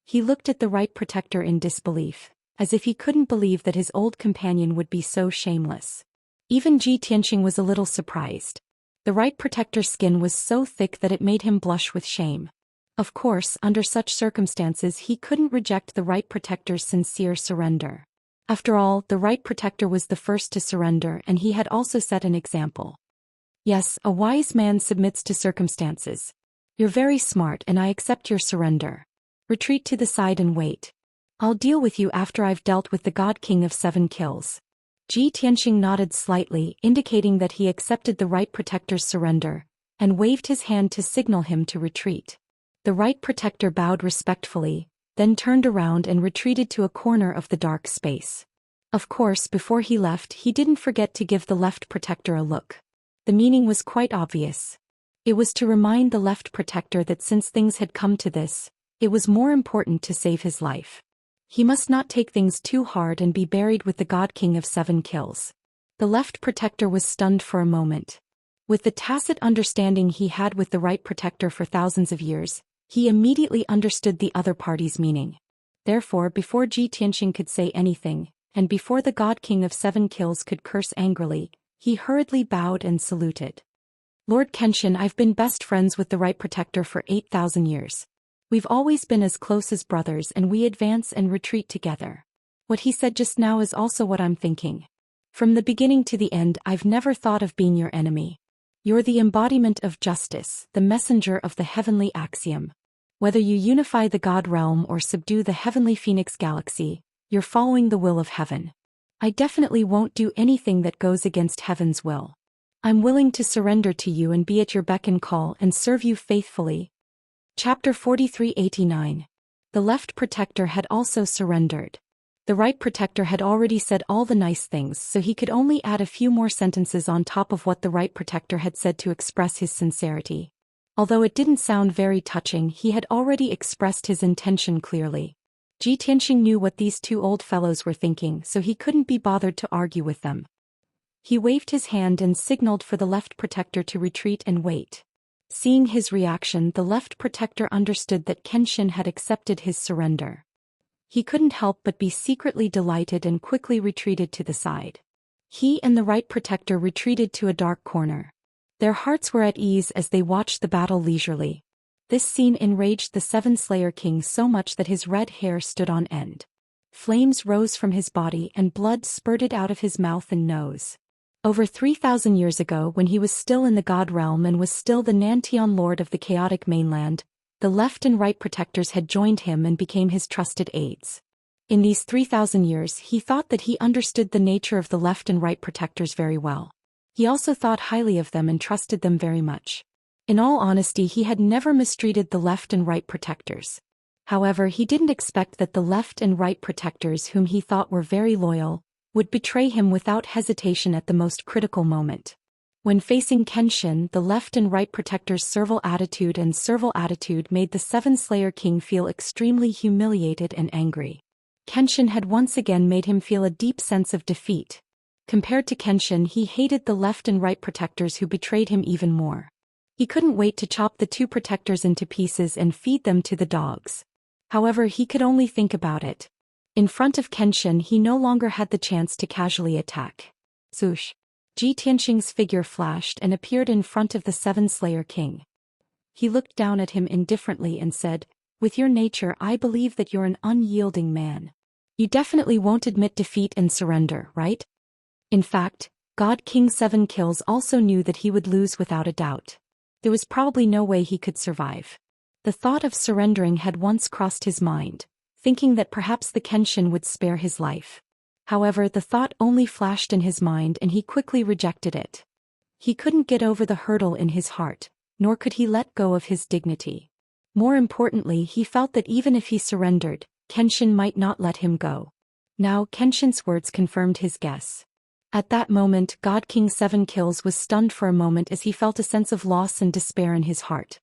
He looked at the Right Protector in disbelief, as if he couldn't believe that his old companion would be so shameless. Even Ji Tianxing was a little surprised. The Right Protector's skin was so thick that it made him blush with shame. Of course, under such circumstances he couldn't reject the Right Protector's sincere surrender. After all, the Right Protector was the first to surrender and he had also set an example. Yes, a wise man submits to circumstances. You're very smart and I accept your surrender. Retreat to the side and wait. I'll deal with you after I've dealt with the God King of 7 Kills. Ji Tianxing nodded slightly, indicating that he accepted the Right Protector's surrender, and waved his hand to signal him to retreat. The Right Protector bowed respectfully, then turned around and retreated to a corner of the dark space. Of course, before he left, he didn't forget to give the Left Protector a look. The meaning was quite obvious. It was to remind the Left Protector that since things had come to this, it was more important to save his life. He must not take things too hard and be buried with the God King of 7 Kills. The Left Protector was stunned for a moment. With the tacit understanding he had with the Right Protector for thousands of years, he immediately understood the other party's meaning. Therefore, before Ji Tianxing could say anything, and before the God King of 7 Kills could curse angrily, he hurriedly bowed and saluted. Lord Kenshin, I've been best friends with the Right Protector for 8,000 years. We've always been as close as brothers and we advance and retreat together. What he said just now is also what I'm thinking. From the beginning to the end, I've never thought of being your enemy. You're the embodiment of justice, the messenger of the heavenly axiom. Whether you unify the God realm or subdue the heavenly Phoenix galaxy, you're following the will of heaven. I definitely won't do anything that goes against heaven's will. I'm willing to surrender to you and be at your beck and call and serve you faithfully. Chapter 4389. The Left Protector had also surrendered. The Right Protector had already said all the nice things, so he could only add a few more sentences on top of what the Right Protector had said to express his sincerity. Although it didn't sound very touching, he had already expressed his intention clearly. Ji Tianxing knew what these two old fellows were thinking, so he couldn't be bothered to argue with them. He waved his hand and signaled for the Left Protector to retreat and wait. Seeing his reaction, the Left Protector understood that Kenshin had accepted his surrender. He couldn't help but be secretly delighted and quickly retreated to the side. He and the Right Protector retreated to a dark corner. Their hearts were at ease as they watched the battle leisurely. This scene enraged the 7 Slayer King so much that his red hair stood on end. Flames rose from his body and blood spurted out of his mouth and nose. Over 3,000 years ago, when he was still in the God realm and was still the Nantian Lord of the chaotic mainland, the Left and Right Protectors had joined him and became his trusted aides. In these 3,000 years, he thought that he understood the nature of the Left and Right Protectors very well. He also thought highly of them and trusted them very much. In all honesty, he had never mistreated the Left and Right Protectors. However, he didn't expect that the Left and Right Protectors, whom he thought were very loyal, would betray him without hesitation at the most critical moment. When facing Kenshin, the Left and Right Protector's servile attitude made the 7 Slayer King feel extremely humiliated and angry. Kenshin had once again made him feel a deep sense of defeat. Compared to Kenshin, he hated the Left and Right Protectors who betrayed him even more. He couldn't wait to chop the 2 protectors into pieces and feed them to the dogs. However, he could only think about it. In front of Kenshin, he no longer had the chance to casually attack. Swoosh! Ji Tianxing's figure flashed and appeared in front of the 7 Slayer King. He looked down at him indifferently and said, "With your nature, I believe that you're an unyielding man. You definitely won't admit defeat and surrender, right?" In fact, God King 7 Kills also knew that he would lose without a doubt. There was probably no way he could survive. The thought of surrendering had once crossed his mind, thinking that perhaps the Kenshin would spare his life. However, the thought only flashed in his mind and he quickly rejected it. He couldn't get over the hurdle in his heart, nor could he let go of his dignity. More importantly, he felt that even if he surrendered, Kenshin might not let him go. Now, Kenshin's words confirmed his guess. At that moment, God King 7 Kills was stunned for a moment as he felt a sense of loss and despair in his heart.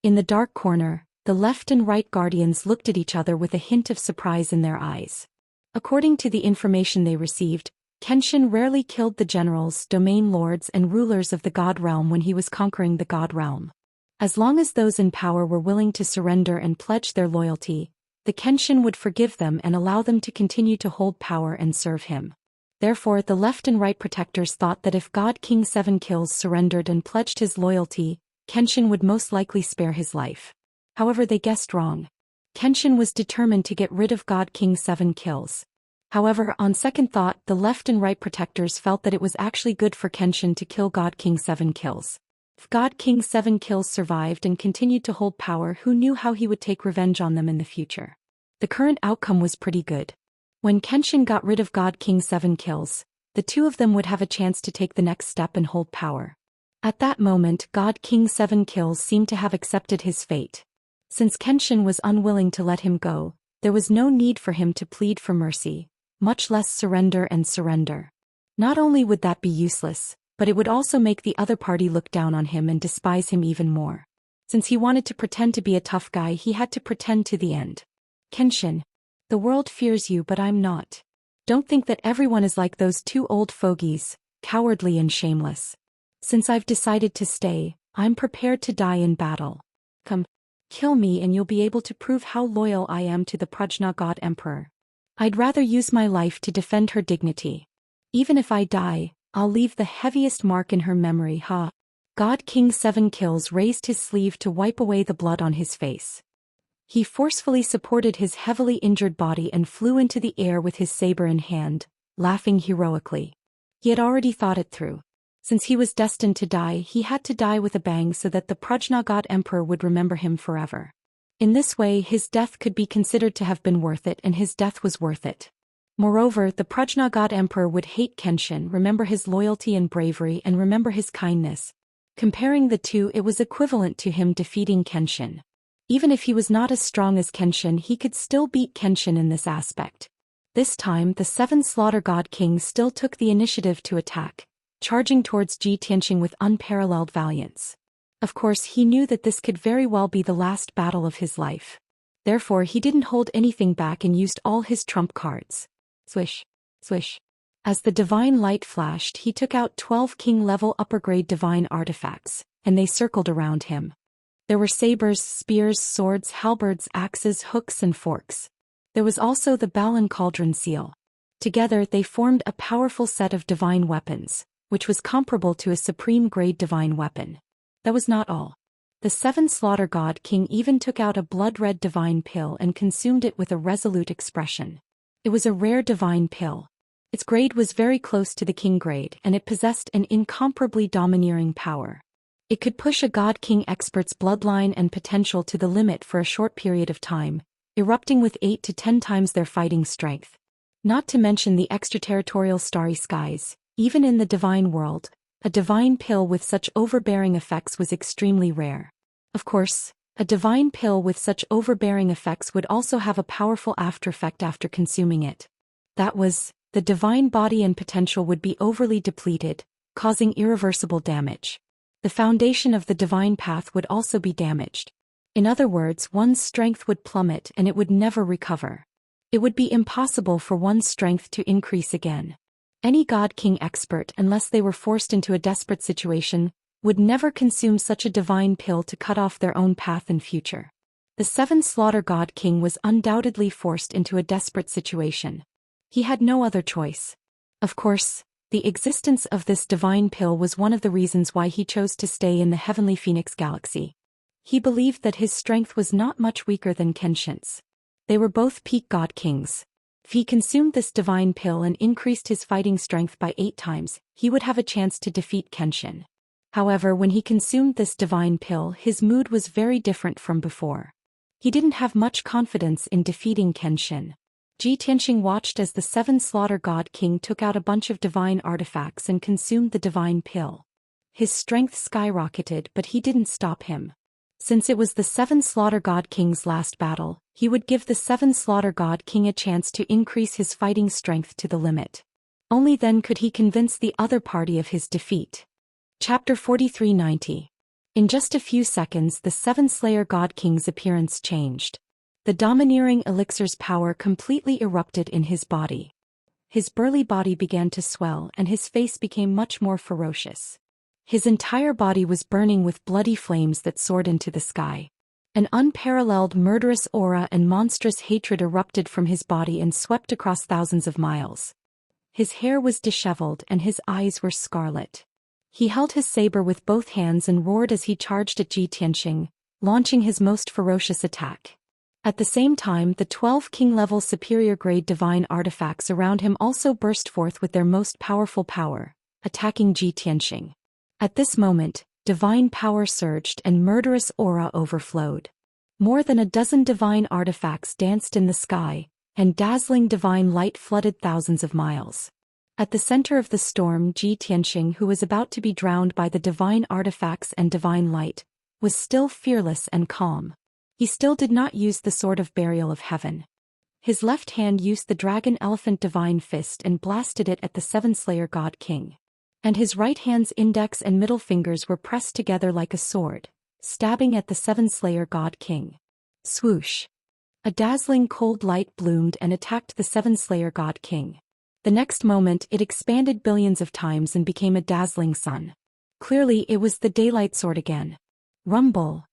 In the dark corner, the left and right guardians looked at each other with a hint of surprise in their eyes. According to the information they received, Kenshin rarely killed the generals, domain lords and rulers of the God Realm when he was conquering the God Realm. As long as those in power were willing to surrender and pledge their loyalty, the Kenshin would forgive them and allow them to continue to hold power and serve him. Therefore, the left and right protectors thought that if God King 7 Kills surrendered and pledged his loyalty, Kenshin would most likely spare his life. However, they guessed wrong. Kenshin was determined to get rid of God King 7 Kills. However, on second thought, the left and right protectors felt that it was actually good for Kenshin to kill God King 7 Kills. If God King 7 Kills survived and continued to hold power, who knew how he would take revenge on them in the future? The current outcome was pretty good. When Kenshin got rid of God King 7 Kills, the two of them would have a chance to take the next step and hold power. At that moment, God King 7 Kills seemed to have accepted his fate. Since Kenshin was unwilling to let him go, there was no need for him to plead for mercy, much less surrender and surrender. Not only would that be useless, but it would also make the other party look down on him and despise him even more. Since he wanted to pretend to be a tough guy, he had to pretend to the end. Kenshin, the world fears you, but I'm not. Don't think that everyone is like those two old fogies, cowardly and shameless. Since I've decided to stay, I'm prepared to die in battle. Come, kill me and you'll be able to prove how loyal I am to the Prajna God Emperor. I'd rather use my life to defend her dignity. Even if I die, I'll leave the heaviest mark in her memory, ha. God King 7 Kills raised his sleeve to wipe away the blood on his face. He forcefully supported his heavily injured body and flew into the air with his saber in hand, laughing heroically. He had already thought it through. Since he was destined to die, he had to die with a bang so that the Prajna God Emperor would remember him forever. In this way, his death could be considered to have been worth it, and his death was worth it. Moreover, the Prajna God Emperor would hate Kenshin, remember his loyalty and bravery, and remember his kindness. Comparing the two, it was equivalent to him defeating Kenshin. Even if he was not as strong as Kenshin, he could still beat Kenshin in this aspect. This time, the 7 Slaughter God Kings still took the initiative to attack, charging towards Zhou Xian with unparalleled valiance. Of course, he knew that this could very well be the last battle of his life. Therefore, he didn't hold anything back and used all his trump cards. Swish, swish. As the divine light flashed, he took out 12 king-level upper-grade divine artifacts, and they circled around him. There were sabers, spears, swords, halberds, axes, hooks and forks. There was also the Balan Cauldron seal. Together, they formed a powerful set of divine weapons, which was comparable to a supreme-grade divine weapon. That was not all. The 7 Slaughter God King even took out a blood-red divine pill and consumed it with a resolute expression. It was a rare divine pill. Its grade was very close to the king grade, and it possessed an incomparably domineering power. It could push a God King expert's bloodline and potential to the limit for a short period of time, erupting with 8 to 10 times their fighting strength. Not to mention the extraterritorial starry skies. Even in the divine world, a divine pill with such overbearing effects was extremely rare. Of course, a divine pill with such overbearing effects would also have a powerful aftereffect after consuming it. That was, the divine body and potential would be overly depleted, causing irreversible damage. The foundation of the divine path would also be damaged. In other words, one's strength would plummet and it would never recover. It would be impossible for one's strength to increase again. Any God King expert, unless they were forced into a desperate situation, would never consume such a divine pill to cut off their own path and future. The 7 Slaughter God King was undoubtedly forced into a desperate situation. He had no other choice. Of course, the existence of this divine pill was one of the reasons why he chose to stay in the Heavenly Phoenix Galaxy. He believed that his strength was not much weaker than Kenshin's. They were both peak God Kings. If he consumed this divine pill and increased his fighting strength by 8 times, he would have a chance to defeat Kenshin. However, when he consumed this divine pill, his mood was very different from before. He didn't have much confidence in defeating Kenshin. Zhou Xian watched as the 7 Slaughter God King took out a bunch of divine artifacts and consumed the divine pill. His strength skyrocketed, but he didn't stop him. Since it was the 7 Slaughter God King's last battle, he would give the 7 Slaughter God King a chance to increase his fighting strength to the limit. Only then could he convince the other party of his defeat. Chapter 4390. In just a few seconds the Seven Slayer God King's appearance changed. The domineering elixir's power completely erupted in his body. His burly body began to swell and his face became much more ferocious. His entire body was burning with bloody flames that soared into the sky. An unparalleled murderous aura and monstrous hatred erupted from his body and swept across thousands of miles. His hair was disheveled and his eyes were scarlet. He held his saber with both hands and roared as he charged at Ji Tianxing, launching his most ferocious attack. At the same time, the 12 king-level superior-grade divine artifacts around him also burst forth with their most powerful power, attacking Ji Tianxing. At this moment, divine power surged and murderous aura overflowed. More than a dozen divine artifacts danced in the sky, and dazzling divine light flooded thousands of miles. At the center of the storm, Ji Tianxing, who was about to be drowned by the divine artifacts and divine light, was still fearless and calm. He still did not use the Sword of Burial of Heaven. His left hand used the Dragon Elephant Divine Fist and blasted it at the Seven Slayer God King. And his right hand's index and middle fingers were pressed together like a sword, stabbing at the Seven Slayer God King. Swoosh! A dazzling cold light bloomed and attacked the Seven Slayer God King. The next moment it expanded billions of times and became a dazzling sun. Clearly it was the daylight sword again. Rumble!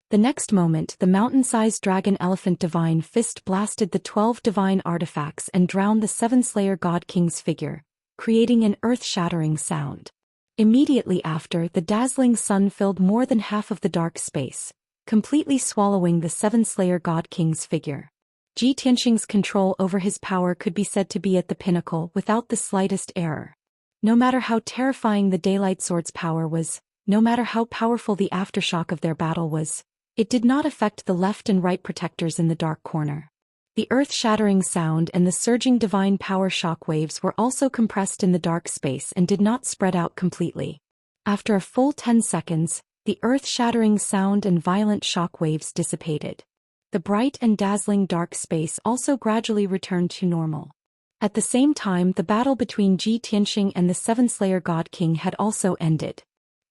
The next moment the mountain-sized Dragon Elephant Divine Fist blasted the 12 divine artifacts and drowned the Seven Slayer God King's figure, creating an earth-shattering sound. Immediately after, the dazzling sun filled more than half of the dark space, completely swallowing the Seven Slayer God King's figure. Ji Tianxing's control over his power could be said to be at the pinnacle without the slightest error. No matter how terrifying the Daylight Sword's power was, no matter how powerful the aftershock of their battle was, it did not affect the left and right protectors in the dark corner. The earth-shattering sound and the surging divine power shock waves were also compressed in the dark space and did not spread out completely. After a full 10 seconds, the earth-shattering sound and violent shock waves dissipated. The bright and dazzling dark space also gradually returned to normal. At the same time, the battle between Ji Tianxing and the Seven Slayer God King had also ended.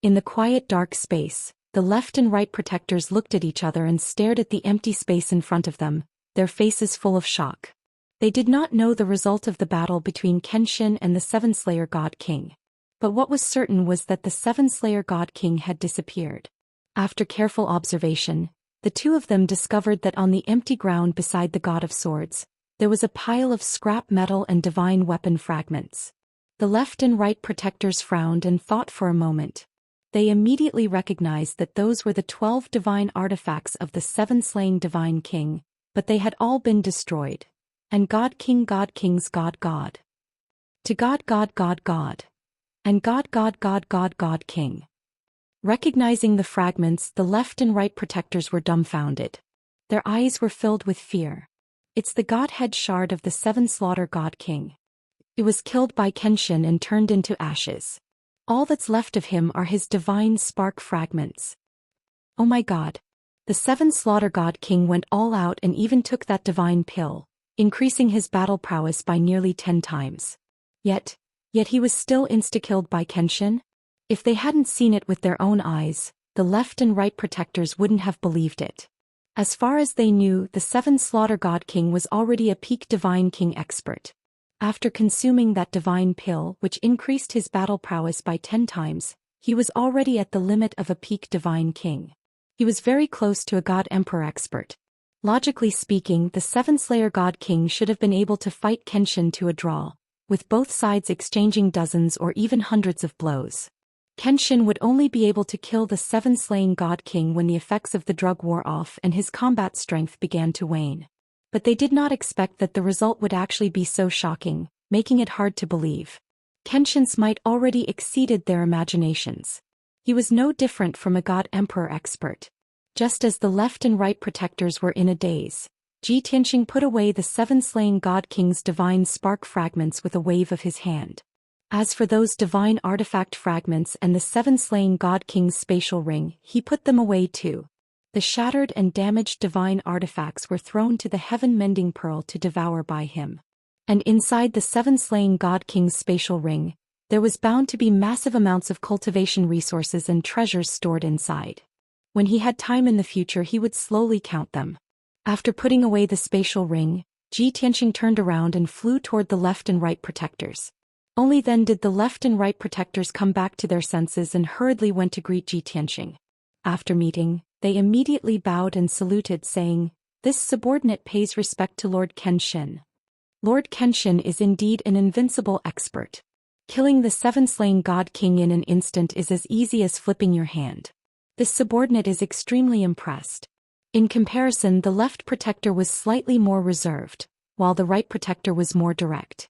In the quiet dark space, the left and right protectors looked at each other and stared at the empty space in front of them, their faces full of shock. They did not know the result of the battle between Kenshin and the Seven Slayer God King. But what was certain was that the Seven Slayer God King had disappeared. After careful observation, the two of them discovered that on the empty ground beside the God of Swords, there was a pile of scrap metal and divine weapon fragments. The left and right protectors frowned and thought for a moment. They immediately recognized that those were the 12 divine artifacts of the seven-slaying divine king, but they had all been destroyed. And God King God King's God God. To God God God God. And God God God God God King. Recognizing the fragments, the left and right protectors were dumbfounded. Their eyes were filled with fear. It's the Godhead shard of the Seven Slaughter God King. It was killed by Kenshin and turned into ashes. All that's left of him are his divine spark fragments. Oh my God. The Seven Slaughter God King went all out and even took that divine pill, increasing his battle prowess by nearly 10 times. Yet he was still insta-killed by Kenshin? If they hadn't seen it with their own eyes, the left and right protectors wouldn't have believed it. As far as they knew, the Seven Slaughter God King was already a peak divine king expert. After consuming that divine pill, which increased his battle prowess by 10 times, he was already at the limit of a peak divine king. He was very close to a God Emperor expert. Logically speaking, the Seven Slayer God King should have been able to fight Kenshin to a draw, with both sides exchanging dozens or even hundreds of blows. Kenshin would only be able to kill the seven-slaying God King when the effects of the drug wore off and his combat strength began to wane. But they did not expect that the result would actually be so shocking, making it hard to believe. Kenshin's might already exceeded their imaginations. He was no different from a God Emperor expert. Just as the left and right protectors were in a daze, Ji Tianxing put away the seven-slaying God King's divine spark fragments with a wave of his hand. As for those divine artifact fragments and the seven-slaying God King's spatial ring, he put them away too. The shattered and damaged divine artifacts were thrown to the heaven-mending pearl to devour by him. And inside the seven slain God King's spatial ring, there was bound to be massive amounts of cultivation resources and treasures stored inside. When he had time in the future, he would slowly count them. After putting away the spatial ring, Ji Tianxing turned around and flew toward the left and right protectors. Only then did the left and right protectors come back to their senses and hurriedly went to greet Ji Tianxing. After meeting, they immediately bowed and saluted, saying, "This subordinate pays respect to Lord Kenshin. Lord Kenshin is indeed an invincible expert. Killing the seven slain God King in an instant is as easy as flipping your hand." This subordinate is extremely impressed. In comparison, the left protector was slightly more reserved, while the right protector was more direct.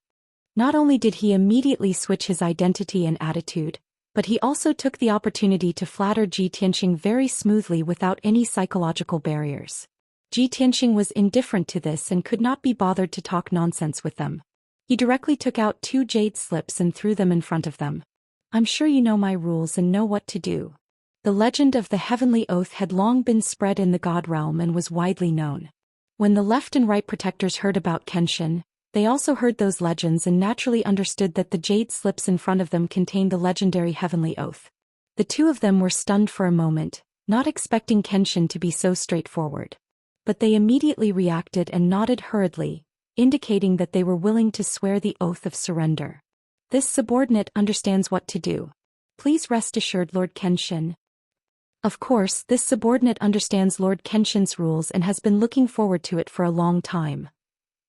Not only did he immediately switch his identity and attitude, but he also took the opportunity to flatter Ji Tianxing very smoothly without any psychological barriers. Ji Tianxing was indifferent to this and could not be bothered to talk nonsense with them. He directly took out 2 jade slips and threw them in front of them. "I'm sure you know my rules and know what to do." The legend of the Heavenly Oath had long been spread in the God realm and was widely known. When the left and right protectors heard about Kenshin, they also heard those legends and naturally understood that the jade slips in front of them contained the legendary Heavenly Oath. The two of them were stunned for a moment, not expecting Kenshin to be so straightforward. But they immediately reacted and nodded hurriedly, indicating that they were willing to swear the oath of surrender. "This subordinate understands what to do. Please rest assured, Lord Kenshin." Of course, this subordinate understands Lord Kenshin's rules and has been looking forward to it for a long time.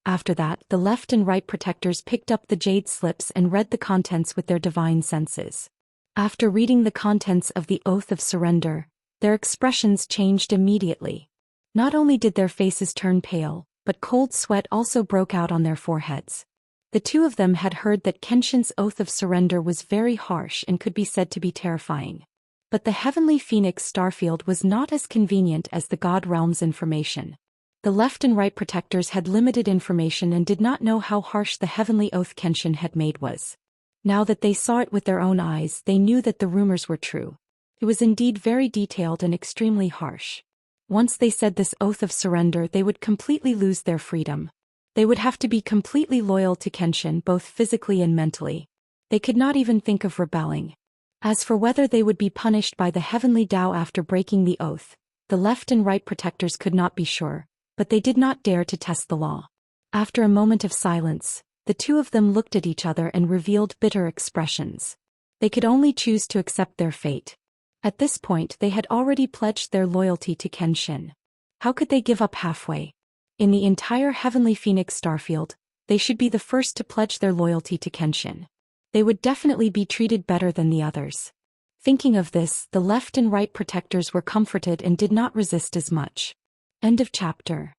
After that, the left and right protectors picked up the jade slips and read the contents with their divine senses. After reading the contents of the Oath of Surrender, their expressions changed immediately. Not only did their faces turn pale, but cold sweat also broke out on their foreheads. The two of them had heard that Kenshin's Oath of Surrender was very harsh and could be said to be terrifying. But the Heavenly Phoenix Starfield was not as convenient as the God Realm's information. The left and right protectors had limited information and did not know how harsh the Heavenly Oath Kenshin had made was. Now that they saw it with their own eyes, they knew that the rumors were true. It was indeed very detailed and extremely harsh. Once they said this Oath of Surrender, they would completely lose their freedom. They would have to be completely loyal to Kenshin both physically and mentally. They could not even think of rebelling. As for whether they would be punished by the Heavenly Tao after breaking the oath, the left and right protectors could not be sure, but they did not dare to test the law. After a moment of silence, the two of them looked at each other and revealed bitter expressions. They could only choose to accept their fate. At this point, they had already pledged their loyalty to Kenshin. How could they give up halfway? In the entire Heavenly Phoenix Starfield, they should be the first to pledge their loyalty to Kenshin. They would definitely be treated better than the others. Thinking of this, the left and right protectors were comforted and did not resist as much. End of chapter.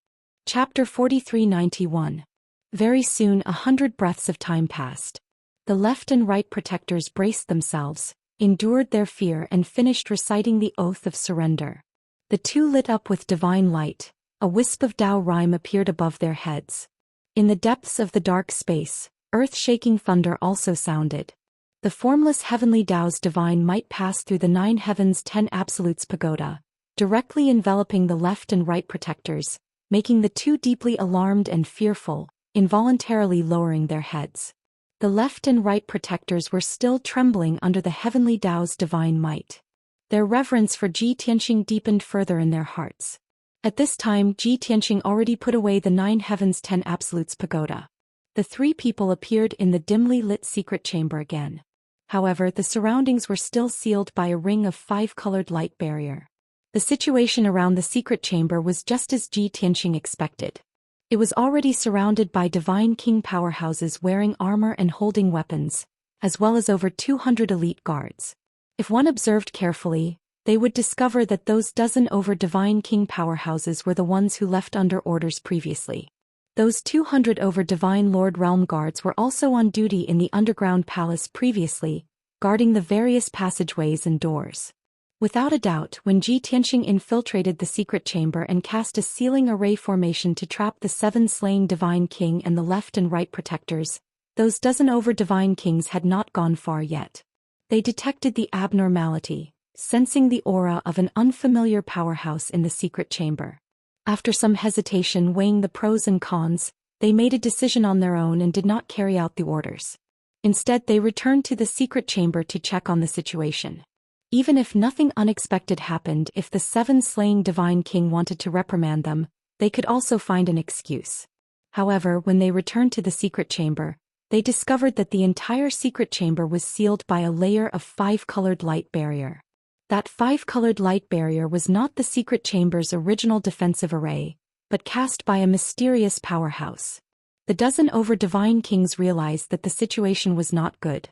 Chapter 4391. Very soon 100 breaths of time passed. The left and right protectors braced themselves, endured their fear and finished reciting the Oath of Surrender. The two lit up with divine light. A wisp of Tao rhyme appeared above their heads. In the depths of the dark space, earth-shaking thunder also sounded. The formless heavenly Tao's divine might passed through the 9 heavens 10 absolutes pagoda, directly enveloping the left and right protectors, making the two deeply alarmed and fearful, involuntarily lowering their heads. The left and right protectors were still trembling under the heavenly Tao's divine might. Their reverence for Ji Tianxing deepened further in their hearts. At this time, Ji Tianxing already put away the 9 heavens 10 absolutes pagoda. The 3 people appeared in the dimly lit secret chamber again. However, the surroundings were still sealed by a ring of 5-colored light barrier. The situation around the secret chamber was just as Ji Tianxing expected. It was already surrounded by divine king powerhouses wearing armor and holding weapons, as well as over 200 elite guards. If one observed carefully, they would discover that those dozen over divine king powerhouses were the ones who left under orders previously. Those 200 over divine lord realm guards were also on duty in the underground palace previously, guarding the various passageways and doors. Without a doubt, when Ji Tianxing infiltrated the secret chamber and cast a sealing array formation to trap the 7 slain divine king and the left and right protectors, those dozen over divine kings had not gone far yet. They detected the abnormality, sensing the aura of an unfamiliar powerhouse in the secret chamber. After some hesitation weighing the pros and cons, They made a decision on their own and did not carry out the orders. Instead, they returned to the secret chamber to check on the situation. Even if nothing unexpected happened, if the 7 slaying divine king wanted to reprimand them, they could also find an excuse. However, when they returned to the secret chamber, they discovered that the entire secret chamber was sealed by a layer of 5-colored light barrier. That 5-colored light barrier was not the secret chamber's original defensive array, but cast by a mysterious powerhouse. The dozen over divine kings realized that the situation was not good.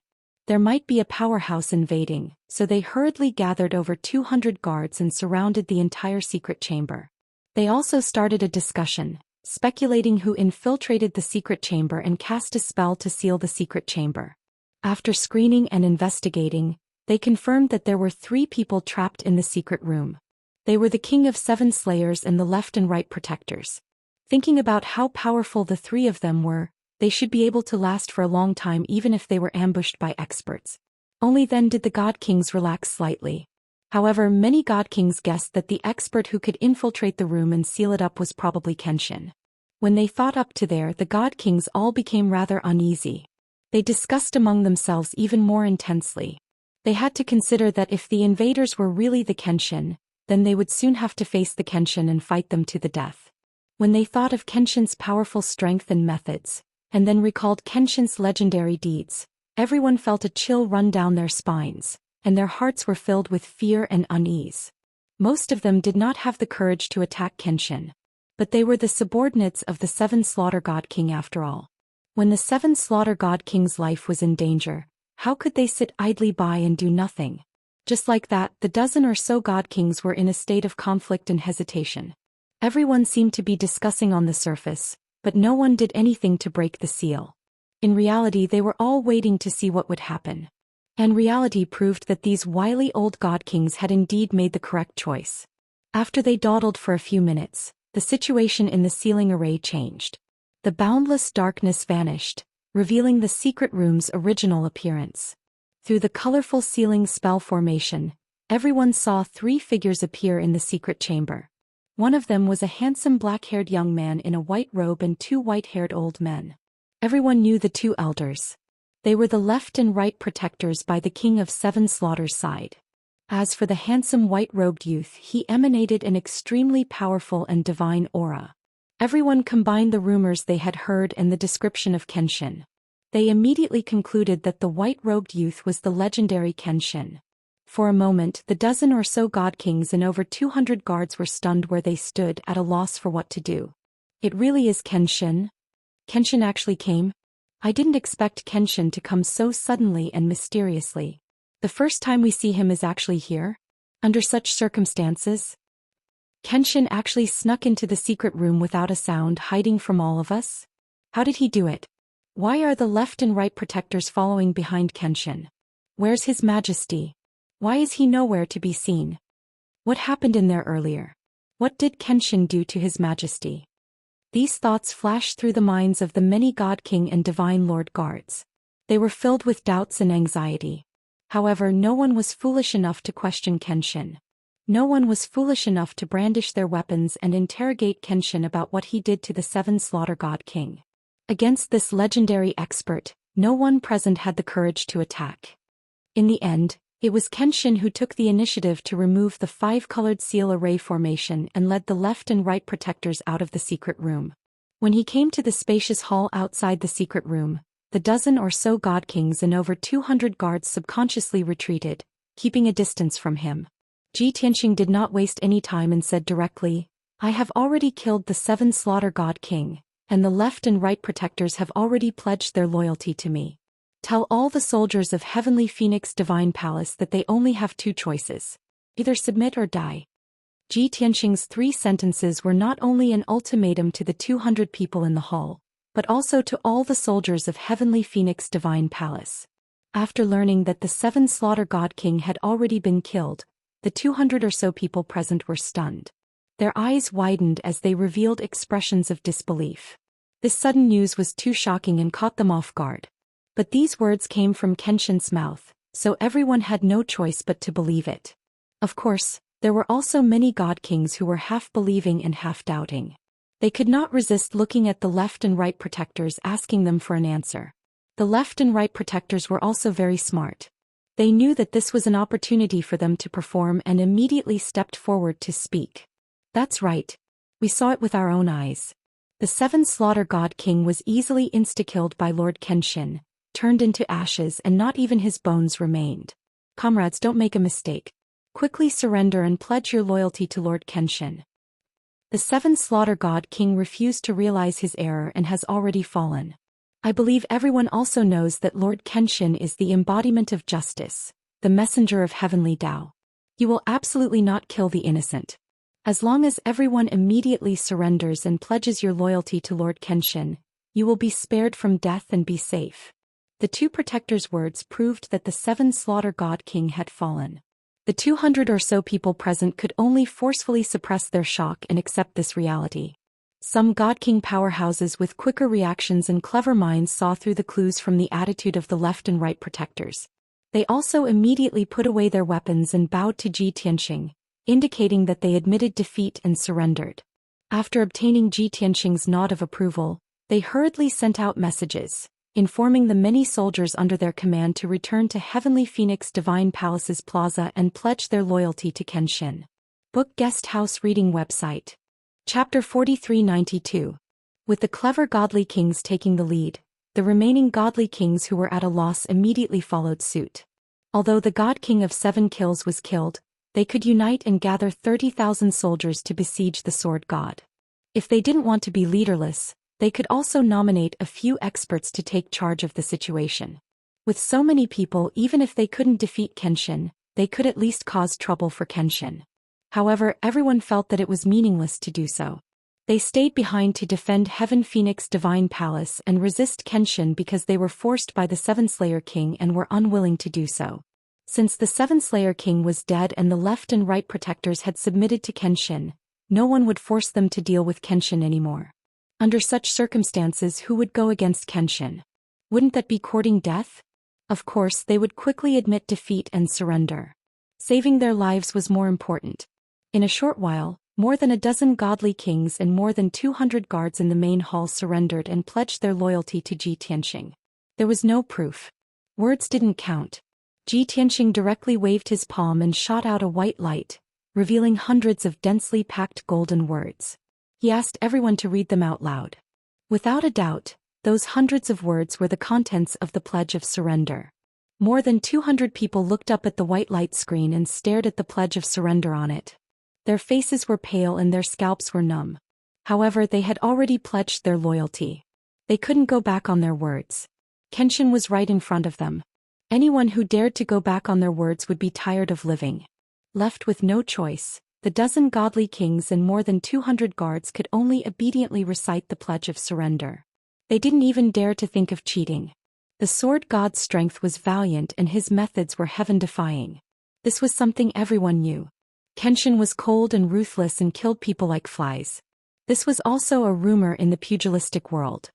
There might be a powerhouse invading, so they hurriedly gathered over 200 guards and surrounded the entire secret chamber. They also started a discussion, speculating who infiltrated the secret chamber and cast a spell to seal the secret chamber. After screening and investigating, they confirmed that there were 3 people trapped in the secret room. They were the King of 7 Slayers and the left and right protectors. Thinking about how powerful the 3 of them were, they should be able to last for a long time even if they were ambushed by experts. Only then did the God Kings relax slightly. However, many God Kings guessed that the expert who could infiltrate the room and seal it up was probably Kenshin. When they thought up to there, the God Kings all became rather uneasy. They discussed among themselves even more intensely. They had to consider that if the invaders were really the Kenshin, then they would soon have to face the Kenshin and fight them to the death. When they thought of Kenshin's powerful strength and methods, and then recalled Kenshin's legendary deeds, everyone felt a chill run down their spines, and their hearts were filled with fear and unease. Most of them did not have the courage to attack Kenshin. But they were the subordinates of the 7 Slaughter God King after all. When the 7 Slaughter God King's life was in danger, how could they sit idly by and do nothing? Just like that, the dozen or so God Kings were in a state of conflict and hesitation. Everyone seemed to be discussing on the surface, but no one did anything to break the seal. In reality, they were all waiting to see what would happen. And reality proved that these wily old God Kings had indeed made the correct choice. After they dawdled for a few minutes, the situation in the sealing array changed. The boundless darkness vanished, revealing the secret room's original appearance. Through the colorful sealing spell formation, everyone saw 3 figures appear in the secret chamber. One of them was a handsome black-haired young man in a white robe and 2 white-haired old men. Everyone knew the 2 elders. They were the left and right protectors by the King of 7 Slaughter's side. As for the handsome white-robed youth, he emanated an extremely powerful and divine aura. Everyone combined the rumors they had heard and the description of Kenshin. They immediately concluded that the white-robed youth was the legendary Kenshin. For a moment, the dozen or so God Kings and over 200 guards were stunned where they stood at a loss for what to do. It really is Kenshin? Kenshin actually came? I didn't expect Kenshin to come so suddenly and mysteriously. The first time we see him is actually here? Under such circumstances? Kenshin actually snuck into the secret room without a sound, hiding from all of us? How did he do it? Why are the left and right protectors following behind Kenshin? Where's His Majesty? Why is he nowhere to be seen? What happened in there earlier? What did Kenshin do to His Majesty? These thoughts flashed through the minds of the many God King and Divine Lord guards. They were filled with doubts and anxiety. However, no one was foolish enough to question Kenshin. No one was foolish enough to brandish their weapons and interrogate Kenshin about what he did to the 7 Slaughter God King. Against this legendary expert, no one present had the courage to attack. In the end, it was Kenshin who took the initiative to remove the 5-colored seal array formation and led the left and right protectors out of the secret room. When he came to the spacious hall outside the secret room, the dozen or so God Kings and over 200 guards subconsciously retreated, keeping a distance from him. Ji Tianxing did not waste any time and said directly, "I have already killed the 7 Slaughter God King, and the left and right protectors have already pledged their loyalty to me. Tell all the soldiers of Heavenly Phoenix Divine Palace that they only have 2 choices. Either submit or die." Ji Tianxing's 3 sentences were not only an ultimatum to the 200 people in the hall, but also to all the soldiers of Heavenly Phoenix Divine Palace. After learning that the 7 Slaughter God King had already been killed, the 200 or so people present were stunned. Their eyes widened as they revealed expressions of disbelief. This sudden news was too shocking and caught them off guard. But these words came from Kenshin's mouth, so everyone had no choice but to believe it. Of course, there were also many God Kings who were half believing and half doubting. They could not resist looking at the left and right protectors, asking them for an answer. The left and right protectors were also very smart. They knew that this was an opportunity for them to perform and immediately stepped forward to speak. That's right. We saw it with our own eyes. The 7 Slaughter God King was easily insta-killed by Lord Kenshin, turned into ashes, and not even his bones remained. Comrades, don't make a mistake. Quickly surrender and pledge your loyalty to Lord Kenshin. The 7 Slaughter God King refused to realize his error and has already fallen. I believe everyone also knows that Lord Kenshin is the embodiment of justice, the messenger of heavenly Tao. You will absolutely not kill the innocent. As long as everyone immediately surrenders and pledges your loyalty to Lord Kenshin, you will be spared from death and be safe. The 2 protectors' words proved that the 7 Slaughter God King had fallen. The 200 or so people present could only forcefully suppress their shock and accept this reality. Some God King powerhouses with quicker reactions and clever minds saw through the clues from the attitude of the left and right protectors. They also immediately put away their weapons and bowed to Ji Tianxing, indicating that they admitted defeat and surrendered. After obtaining Ji Tianxing's nod of approval, they hurriedly sent out messages, informing the many soldiers under their command to return to Heavenly Phoenix Divine Palace's plaza and pledge their loyalty to Kenshin. Book Guest House Reading Website. Chapter 4392. With the clever godly kings taking the lead, the remaining godly kings who were at a loss immediately followed suit. Although the God King of 7 kills was killed, they could unite and gather 30,000 soldiers to besiege the Sword God. If they didn't want to be leaderless, they could also nominate a few experts to take charge of the situation. With so many people, even if they couldn't defeat Kenshin, they could at least cause trouble for Kenshin. However, everyone felt that it was meaningless to do so. They stayed behind to defend Heaven Phoenix Divine Palace and resist Kenshin because they were forced by the 7 Slayer King and were unwilling to do so. Since the 7 Slayer King was dead and the left and right protectors had submitted to Kenshin, no one would force them to deal with Kenshin anymore. Under such circumstances, who would go against Kenshin? Wouldn't that be courting death? Of course, they would quickly admit defeat and surrender. Saving their lives was more important. In a short while, more than a dozen godly kings and more than 200 guards in the main hall surrendered and pledged their loyalty to Ji Tianxing. There was no proof. Words didn't count. Ji Tianxing directly waved his palm and shot out a white light, revealing hundreds of densely packed golden words. He asked everyone to read them out loud. Without a doubt, those hundreds of words were the contents of the Pledge of Surrender. More than 200 people looked up at the white light screen and stared at the Pledge of Surrender on it. Their faces were pale and their scalps were numb. However, they had already pledged their loyalty. They couldn't go back on their words. Kenshin was right in front of them. Anyone who dared to go back on their words would be tired of living. Left with no choice, the dozen godly kings and more than 200 guards could only obediently recite the Pledge of Surrender. They didn't even dare to think of cheating. The Sword God's strength was valiant and his methods were heaven-defying. This was something everyone knew. Kenshin was cold and ruthless and killed people like flies. This was also a rumor in the pugilistic world.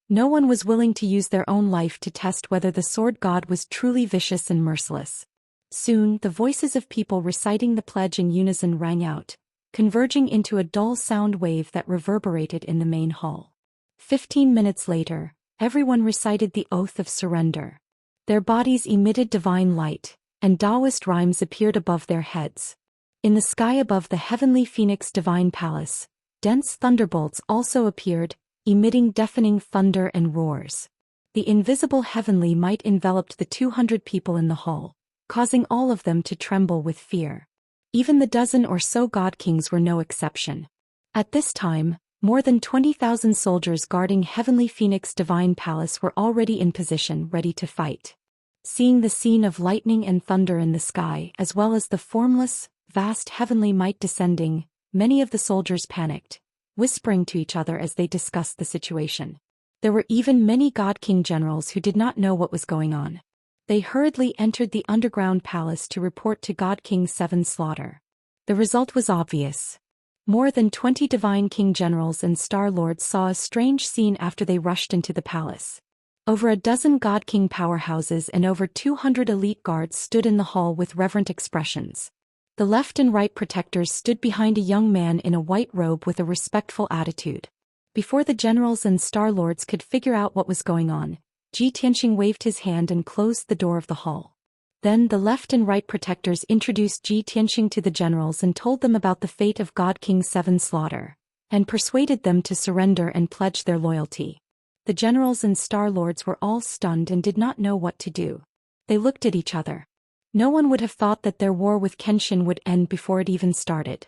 No one was willing to use their own life to test whether the Sword God was truly vicious and merciless. Soon, the voices of people reciting the pledge in unison rang out, converging into a dull sound wave that reverberated in the main hall. 15 minutes later, everyone recited the Oath of Surrender. Their bodies emitted divine light, and Daoist rhymes appeared above their heads. In the sky above the Heavenly Phoenix Divine Palace, dense thunderbolts also appeared, emitting deafening thunder and roars. The invisible heavenly might enveloped the 200 people in the hall, causing all of them to tremble with fear. Even the dozen or so god kings were no exception. At this time, more than 20,000 soldiers guarding Heavenly Phoenix Divine Palace were already in position, ready to fight. Seeing the scene of lightning and thunder in the sky as well as the formless, vast heavenly might descending, many of the soldiers panicked, whispering to each other as they discussed the situation. There were even many god king generals who did not know what was going on. They hurriedly entered the underground palace to report to God King 7 Slaughter. The result was obvious. More than 20 divine king generals and star lords saw a strange scene after they rushed into the palace. Over a dozen god king powerhouses and over 200 elite guards stood in the hall with reverent expressions. The left and right protectors stood behind a young man in a white robe with a respectful attitude. Before the generals and star lords could figure out what was going on, Ji Tianxing waved his hand and closed the door of the hall. Then the left and right protectors introduced Ji Tianxing to the generals and told them about the fate of God King 7's slaughter, and persuaded them to surrender and pledge their loyalty. The generals and star lords were all stunned and did not know what to do. They looked at each other. No one would have thought that their war with Kenshin would end before it even started.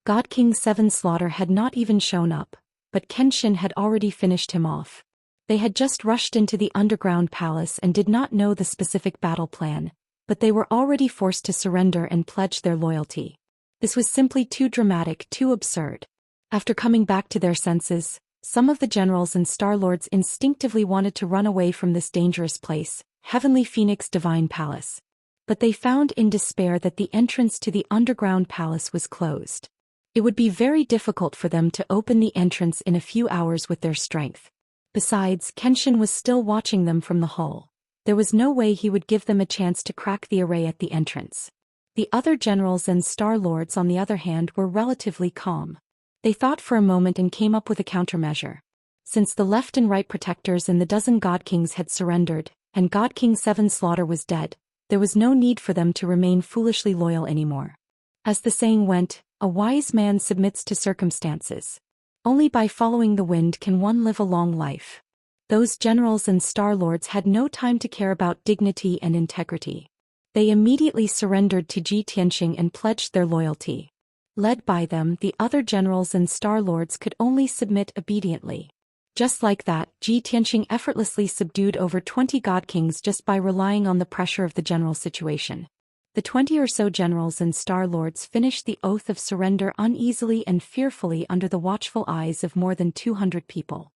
God King 7's slaughter had not even shown up, but Kenshin had already finished him off. They had just rushed into the underground palace and did not know the specific battle plan, but they were already forced to surrender and pledge their loyalty. This was simply too dramatic, too absurd. After coming back to their senses, some of the generals and star lords instinctively wanted to run away from this dangerous place, Heavenly Phoenix Divine Palace. But they found in despair that the entrance to the underground palace was closed. It would be very difficult for them to open the entrance in a few hours with their strength. Besides, Kenshin was still watching them from the hull. There was no way he would give them a chance to crack the array at the entrance. The other generals and star lords, on the other hand, were relatively calm. They thought for a moment and came up with a countermeasure. Since the left and right protectors and the dozen God Kings had surrendered, and God King 7's slaughter was dead, there was no need for them to remain foolishly loyal anymore. As the saying went, a wise man submits to circumstances. Only by following the wind can one live a long life. Those generals and star lords had no time to care about dignity and integrity. They immediately surrendered to Ji Tianxing and pledged their loyalty. Led by them, the other generals and star lords could only submit obediently. Just like that, Ji Tianxing effortlessly subdued over 20 God Kings just by relying on the pressure of the general situation. The 20 or so generals and star lords finished the oath of surrender uneasily and fearfully under the watchful eyes of more than 200 people.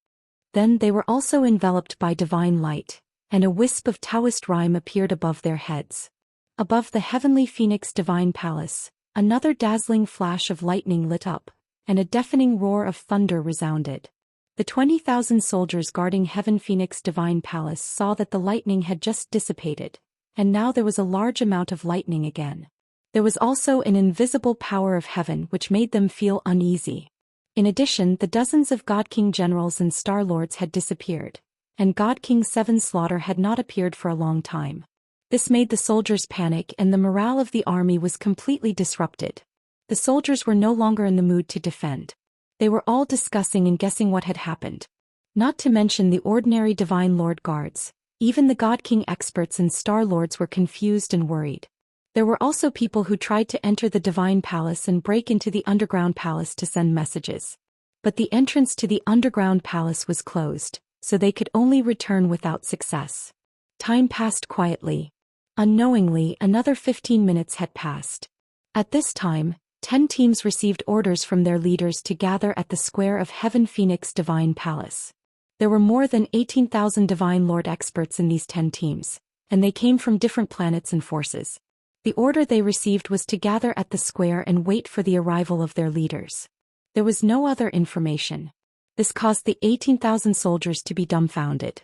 Then they were also enveloped by divine light, and a wisp of Daoist rhyme appeared above their heads. Above the Heavenly Phoenix Divine Palace, another dazzling flash of lightning lit up, and a deafening roar of thunder resounded. The 20,000 soldiers guarding Heaven Phoenix Divine Palace saw that the lightning had just dissipated, and now there was a large amount of lightning again. There was also an invisible power of heaven which made them feel uneasy. In addition, the dozens of God King generals and star lords had disappeared, and God King 7's slaughter had not appeared for a long time. This made the soldiers panic and the morale of the army was completely disrupted. The soldiers were no longer in the mood to defend. They were all discussing and guessing what had happened. Not to mention the ordinary Divine Lord guards, even the God King experts and star lords were confused and worried. There were also people who tried to enter the Divine Palace and break into the underground palace to send messages. But the entrance to the underground palace was closed, so they could only return without success. Time passed quietly. Unknowingly, another 15 minutes had passed. At this time, 10 teams received orders from their leaders to gather at the square of Heaven Phoenix Divine Palace. There were more than 18,000 Divine Lord experts in these 10 teams, and they came from different planets and forces. The order they received was to gather at the square and wait for the arrival of their leaders. There was no other information. This caused the 18,000 soldiers to be dumbfounded.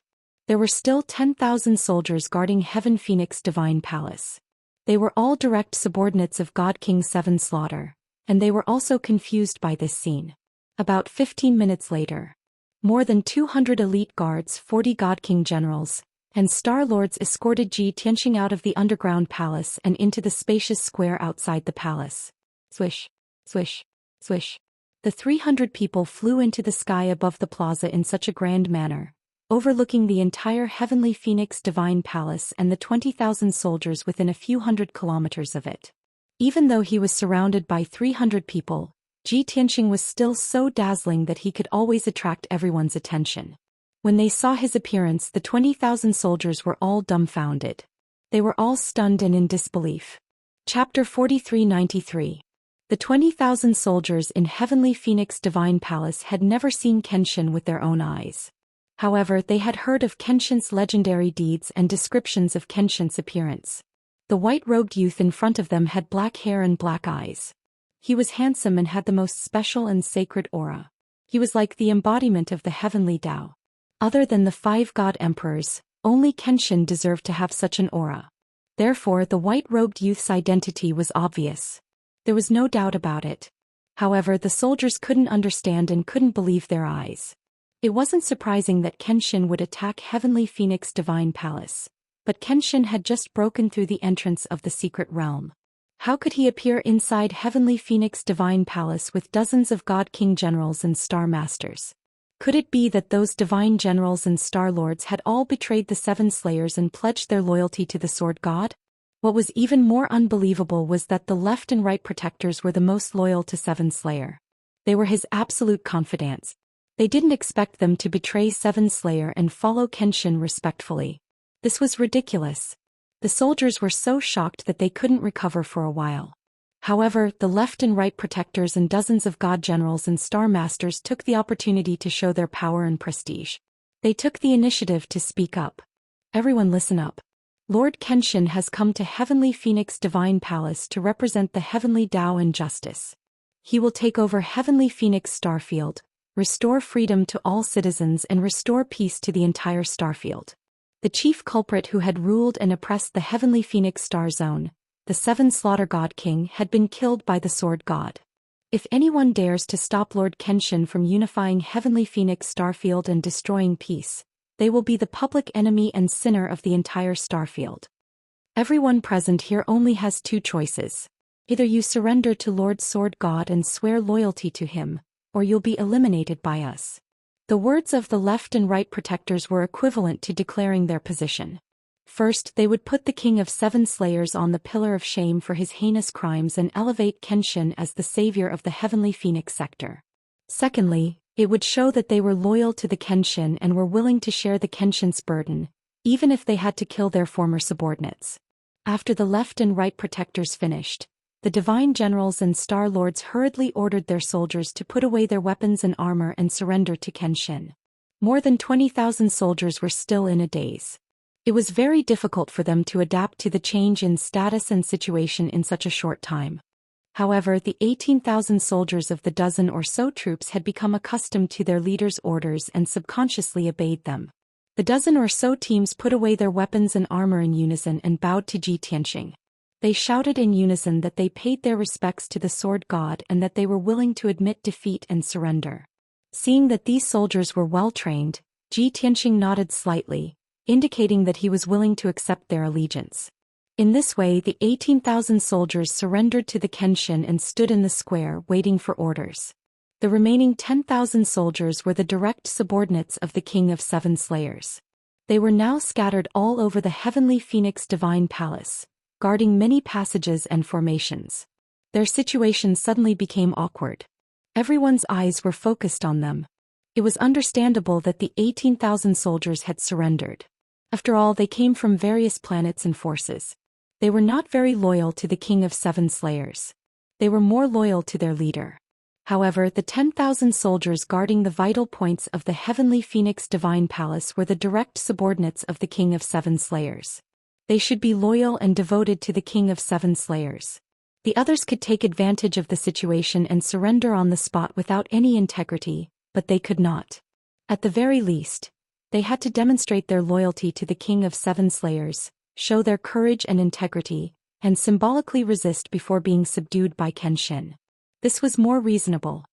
There were still 10,000 soldiers guarding Heaven Phoenix Divine Palace. They were all direct subordinates of God King 7's slaughter, and they were also confused by this scene. About 15 minutes later, more than 200 elite guards, 40 God King generals, and star lords escorted Ji Tianxing out of the underground palace and into the spacious square outside the palace. Swish, swish, swish. The 300 people flew into the sky above the plaza in such a grand manner, overlooking the entire Heavenly Phoenix Divine Palace and the 20,000 soldiers within a few hundred kilometers of it. Even though he was surrounded by 300 people, Ji Tianxing was still so dazzling that he could always attract everyone's attention. When they saw his appearance, the 20,000 soldiers were all dumbfounded. They were all stunned and in disbelief. Chapter 4393. The 20,000 soldiers in Heavenly Phoenix Divine Palace had never seen Kenshin with their own eyes. However, they had heard of Kenshin's legendary deeds and descriptions of Kenshin's appearance. The white-robed youth in front of them had black hair and black eyes. He was handsome and had the most special and sacred aura. He was like the embodiment of the heavenly Tao. Other than the 5 god emperors, only Kenshin deserved to have such an aura. Therefore, the white-robed youth's identity was obvious. There was no doubt about it. However, the soldiers couldn't understand and couldn't believe their eyes. It wasn't surprising that Kenshin would attack Heavenly Phoenix Divine Palace. But Kenshin had just broken through the entrance of the secret realm. How could he appear inside Heavenly Phoenix Divine Palace with dozens of God King generals and Star Masters? Could it be that those divine generals and Star Lords had all betrayed the Seven Slayers and pledged their loyalty to the Sword God? What was even more unbelievable was that the left and right protectors were the most loyal to Seven Slayer. They were his absolute confidants. They didn't expect them to betray Seven Slayer and follow Kenshin respectfully. This was ridiculous. The soldiers were so shocked that they couldn't recover for a while. However, the left and right protectors and dozens of god generals and star masters took the opportunity to show their power and prestige. They took the initiative to speak up. Everyone listen up. Lord Kenshin has come to Heavenly Phoenix Divine Palace to represent the Heavenly Tao and Justice. He will take over Heavenly Phoenix Starfield, restore freedom to all citizens and restore peace to the entire Starfield. The chief culprit who had ruled and oppressed the Heavenly Phoenix Star Zone, the Seven Slaughter God King, had been killed by the Sword God. If anyone dares to stop Lord Kenshin from unifying Heavenly Phoenix Starfield and destroying peace, they will be the public enemy and sinner of the entire Starfield. Everyone present here only has two choices. Either you surrender to Lord Sword God and swear loyalty to him, or you'll be eliminated by us. The words of the left and right protectors were equivalent to declaring their position. First, they would put the King of Seven Slayers on the pillar of shame for his heinous crimes and elevate Kenshin as the savior of the Heavenly Phoenix sector. Secondly, it would show that they were loyal to the Kenshin and were willing to share the Kenshin's burden, even if they had to kill their former subordinates. After the left and right protectors finished, the divine generals and star lords hurriedly ordered their soldiers to put away their weapons and armor and surrender to Kenshin. More than 20,000 soldiers were still in a daze. It was very difficult for them to adapt to the change in status and situation in such a short time. However, the 18,000 soldiers of the dozen or so troops had become accustomed to their leader's orders and subconsciously obeyed them. The dozen or so teams put away their weapons and armor in unison and bowed to Ji Tianxing. They shouted in unison that they paid their respects to the Sword God and that they were willing to admit defeat and surrender. Seeing that these soldiers were well trained, Ji Tianxing nodded slightly, indicating that he was willing to accept their allegiance. In this way, the 18,000 soldiers surrendered to the Kenshin and stood in the square waiting for orders. The remaining 10,000 soldiers were the direct subordinates of the King of Seven Slayers. They were now scattered all over the Heavenly Phoenix Divine Palace, guarding many passages and formations. Their situation suddenly became awkward. Everyone's eyes were focused on them. It was understandable that the 18,000 soldiers had surrendered. After all, they came from various planets and forces. They were not very loyal to the King of Seven Slayers. They were more loyal to their leader. However, the 10,000 soldiers guarding the vital points of the Heavenly Phoenix Divine Palace were the direct subordinates of the King of Seven Slayers. They should be loyal and devoted to the King of Seven Slayers. The others could take advantage of the situation and surrender on the spot without any integrity, but they could not. At the very least, they had to demonstrate their loyalty to the King of Seven Slayers, show their courage and integrity, and symbolically resist before being subdued by Kenshin. This was more reasonable.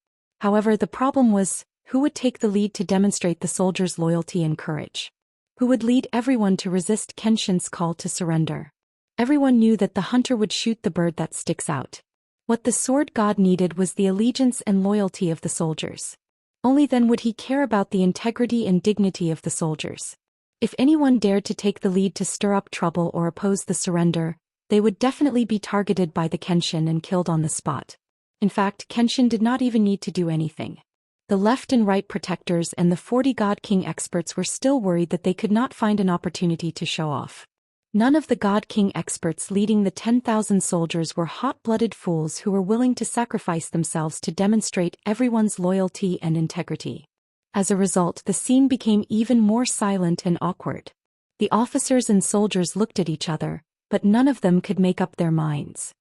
However, the problem was, who would take the lead to demonstrate the soldiers' loyalty and courage? Who would lead everyone to resist Kenshin's call to surrender? Everyone knew that the hunter would shoot the bird that sticks out. What the Sword God needed was the allegiance and loyalty of the soldiers. Only then would he care about the integrity and dignity of the soldiers. If anyone dared to take the lead to stir up trouble or oppose the surrender, they would definitely be targeted by the Kenshin and killed on the spot. In fact, Kenshin did not even need to do anything. The left and right protectors and the 40 God King experts were still worried that they could not find an opportunity to show off. None of the God King experts leading the 10,000 soldiers were hot-blooded fools who were willing to sacrifice themselves to demonstrate everyone's loyalty and integrity. As a result, the scene became even more silent and awkward. The officers and soldiers looked at each other, but none of them could make up their minds.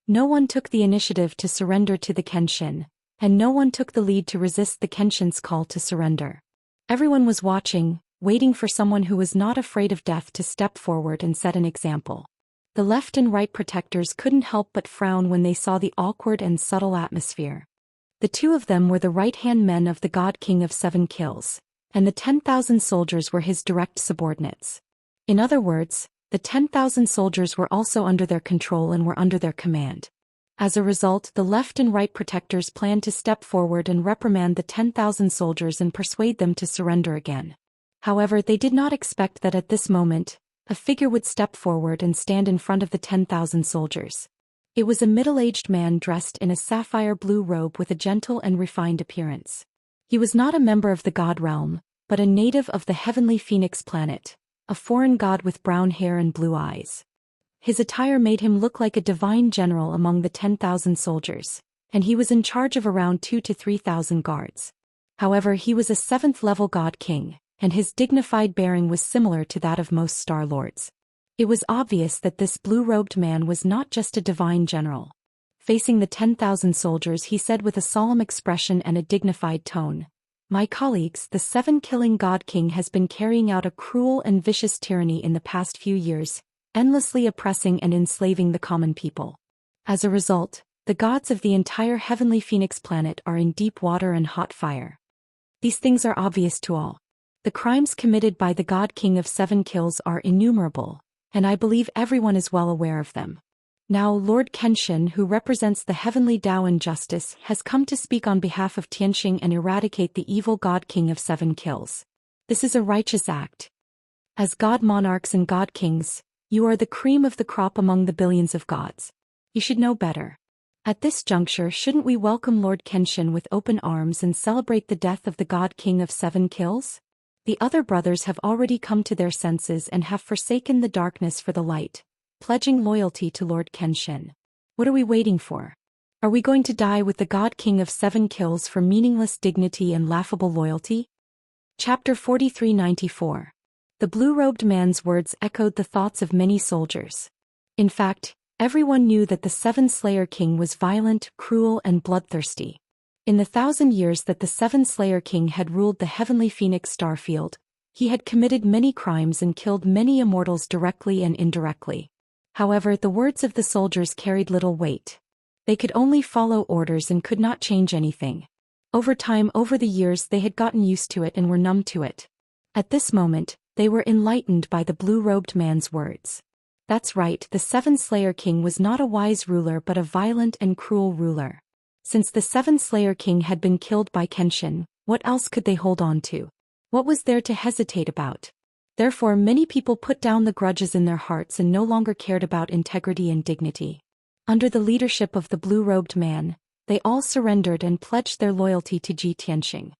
No one took the initiative to surrender to the Kenshin, and no one took the lead to resist the Kenshin's call to surrender. Everyone was watching, waiting for someone who was not afraid of death to step forward and set an example. The left and right protectors couldn't help but frown when they saw the awkward and subtle atmosphere. The two of them were the right-hand men of the God King of Seven Kills, and the 10,000 soldiers were his direct subordinates. In other words, the 10,000 soldiers were also under their control and were under their command. As a result, the left and right protectors planned to step forward and reprimand the 10,000 soldiers and persuade them to surrender again. However, they did not expect that at this moment, a figure would step forward and stand in front of the 10,000 soldiers. It was a middle-aged man dressed in a sapphire blue robe with a gentle and refined appearance. He was not a member of the god realm, but a native of the heavenly Phoenix planet, a foreign god with brown hair and blue eyes. His attire made him look like a divine general among the 10,000 soldiers, and he was in charge of around 2,000 to 3,000 guards. However, he was a 7th-level god king, and his dignified bearing was similar to that of most Star Lords. It was obvious that this blue-robed man was not just a divine general. Facing the 10,000 soldiers, he said with a solemn expression and a dignified tone, "My colleagues, the 7-killing God King has been carrying out a cruel and vicious tyranny in the past few years, endlessly oppressing and enslaving the common people. As a result, the gods of the entire heavenly Phoenix planet are in deep water and hot fire. These things are obvious to all. The crimes committed by the God King of 7 kills are innumerable, and I believe everyone is well aware of them. Now Lord Kenshin, who represents the heavenly Tao and justice, has come to speak on behalf of Tianxing and eradicate the evil God King of 7 kills. This is a righteous act. As God monarchs and God kings, you are the cream of the crop among the billions of gods. You should know better. At this juncture, shouldn't we welcome Lord Kenshin with open arms and celebrate the death of the God King of 7 kills? The other brothers have already come to their senses and have forsaken the darkness for the light, pledging loyalty to Lord Kenshin. What are we waiting for? Are we going to die with the God King of 7 kills for meaningless dignity and laughable loyalty? Chapter 4394. The blue-robed man's words echoed the thoughts of many soldiers. In fact, everyone knew that the 7-Slayer King was violent, cruel, and bloodthirsty. In the 1,000 years that the 7-Slayer King had ruled the heavenly Phoenix starfield, he had committed many crimes and killed many immortals directly and indirectly. However, the words of the soldiers carried little weight. They could only follow orders and could not change anything. Over time, over the years, they had gotten used to it and were numb to it. At this moment, they were enlightened by the blue-robed man's words. That's right, the 7-Slayer King was not a wise ruler but a violent and cruel ruler. Since the 7-Slayer King had been killed by Kenshin, what else could they hold on to? What was there to hesitate about? Therefore, many people put down the grudges in their hearts and no longer cared about integrity and dignity. Under the leadership of the blue-robed man, they all surrendered and pledged their loyalty to Tianxing.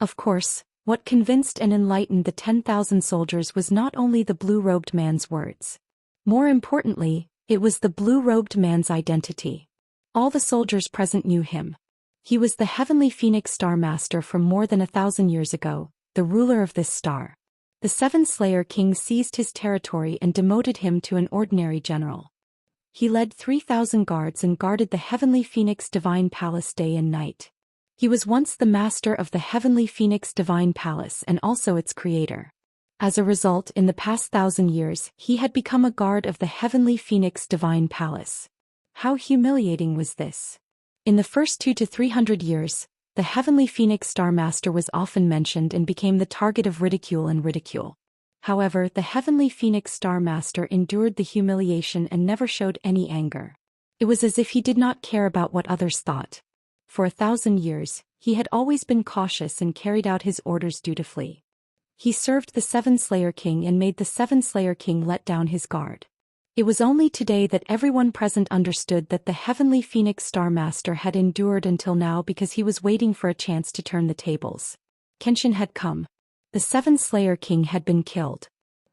Of course, what convinced and enlightened the 10,000 soldiers was not only the blue-robed man's words. More importantly, it was the blue-robed man's identity. All the soldiers present knew him. He was the heavenly Phoenix Star Master from more than 1,000 years ago, the ruler of this star. The 7-Slayer King seized his territory and demoted him to an ordinary general. He led 3,000 guards and guarded the heavenly Phoenix Divine Palace day and night. He was once the master of the heavenly Phoenix Divine Palace and also its creator. As a result, in the past 1,000 years, he had become a guard of the heavenly Phoenix Divine Palace. How humiliating was this? In the first 200 to 300 years, the heavenly Phoenix Star Master was often mentioned and became the target of ridicule and ridicule. However, the heavenly Phoenix Star Master endured the humiliation and never showed any anger. It was as if he did not care about what others thought. For 1,000 years, he had always been cautious and carried out his orders dutifully. He served the 7-Slayer King and made the 7-Slayer King let down his guard. It was only today that everyone present understood that the heavenly Phoenix Star Master had endured until now because he was waiting for a chance to turn the tables. Kenshin had come. The 7-Slayer King had been killed.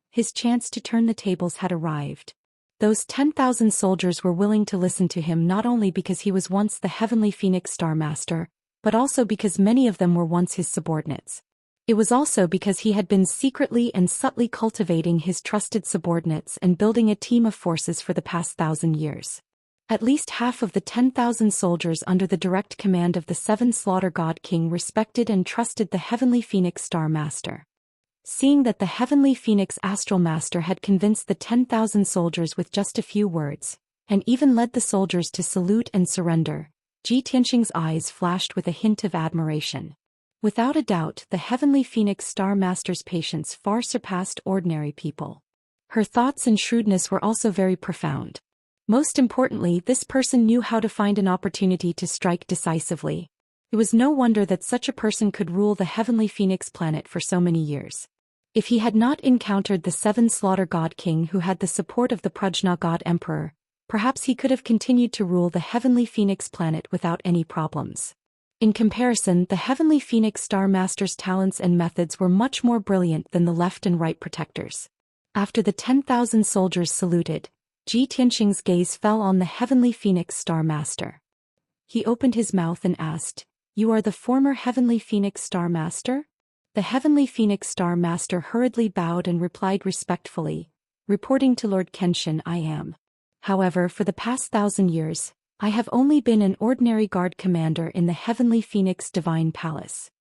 His chance to turn the tables had arrived. Those 10,000 soldiers were willing to listen to him not only because he was once the heavenly Phoenix Star Master, but also because many of them were once his subordinates. It was also because he had been secretly and subtly cultivating his trusted subordinates and building a team of forces for the past 1,000 years. At least half of the 10,000 soldiers under the direct command of the 7 God King respected and trusted the heavenly Phoenix Star Master. Seeing that the heavenly Phoenix Astral Master had convinced the 10,000 soldiers with just a few words, and even led the soldiers to salute and surrender, Tianxing's eyes flashed with a hint of admiration. Without a doubt, the Heavenly Phoenix Star Master's patience far surpassed ordinary people. Her thoughts and shrewdness were also very profound. Most importantly, this person knew how to find an opportunity to strike decisively. It was no wonder that such a person could rule the Heavenly Phoenix planet for so many years. If he had not encountered the 7 Slaughter God King who had the support of the Prajna God Emperor, perhaps he could have continued to rule the Heavenly Phoenix planet without any problems. In comparison, the Heavenly Phoenix Star Master's talents and methods were much more brilliant than the left and right protectors. After the 10,000 soldiers saluted, Ji Tianxing's gaze fell on the Heavenly Phoenix Star Master. He opened his mouth and asked, "You are the former Heavenly Phoenix Star Master?" The Heavenly Phoenix Star Master hurriedly bowed and replied respectfully, "Reporting to Lord Kenshin, I am. However, for the past 1,000 years, I have only been an ordinary guard commander in the Heavenly Phoenix Divine Palace."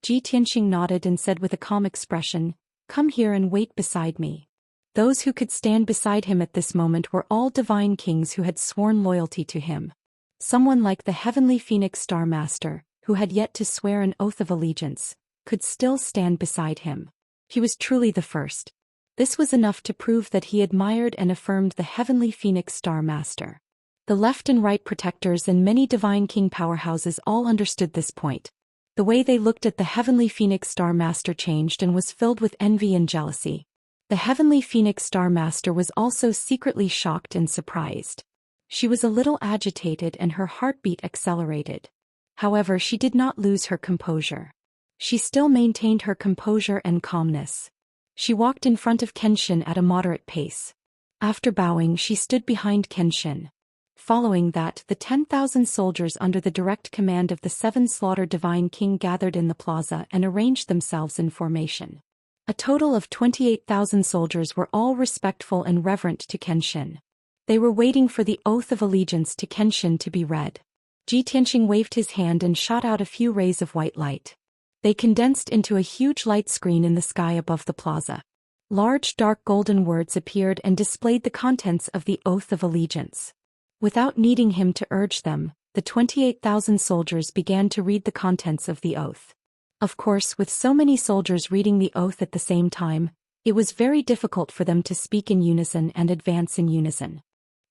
Ji Tianxing nodded and said with a calm expression, "Come here and wait beside me." Those who could stand beside him at this moment were all divine kings who had sworn loyalty to him. Someone like the Heavenly Phoenix Star Master, who had yet to swear an oath of allegiance, could still stand beside him. He was truly the first. This was enough to prove that he admired and affirmed the Heavenly Phoenix Star Master. The left and right protectors and many divine king powerhouses all understood this point. The way they looked at the Heavenly Phoenix Star Master changed and was filled with envy and jealousy. The Heavenly Phoenix Star Master was also secretly shocked and surprised. She was a little agitated and her heartbeat accelerated. However, she did not lose her composure. She still maintained her composure and calmness. She walked in front of Kenshin at a moderate pace. After bowing, she stood behind Kenshin. Following that, the 10,000 soldiers under the direct command of the 7 Slaughter Divine King gathered in the plaza and arranged themselves in formation. A total of 28,000 soldiers were all respectful and reverent to Kenshin. They were waiting for the oath of allegiance to Kenshin to be read. Ji Tianxing waved his hand and shot out a few rays of white light. They condensed into a huge light screen in the sky above the plaza. Large dark golden words appeared and displayed the contents of the oath of allegiance. Without needing him to urge them, the 28,000 soldiers began to read the contents of the oath. Of course, with so many soldiers reading the oath at the same time, it was very difficult for them to speak in unison and advance in unison.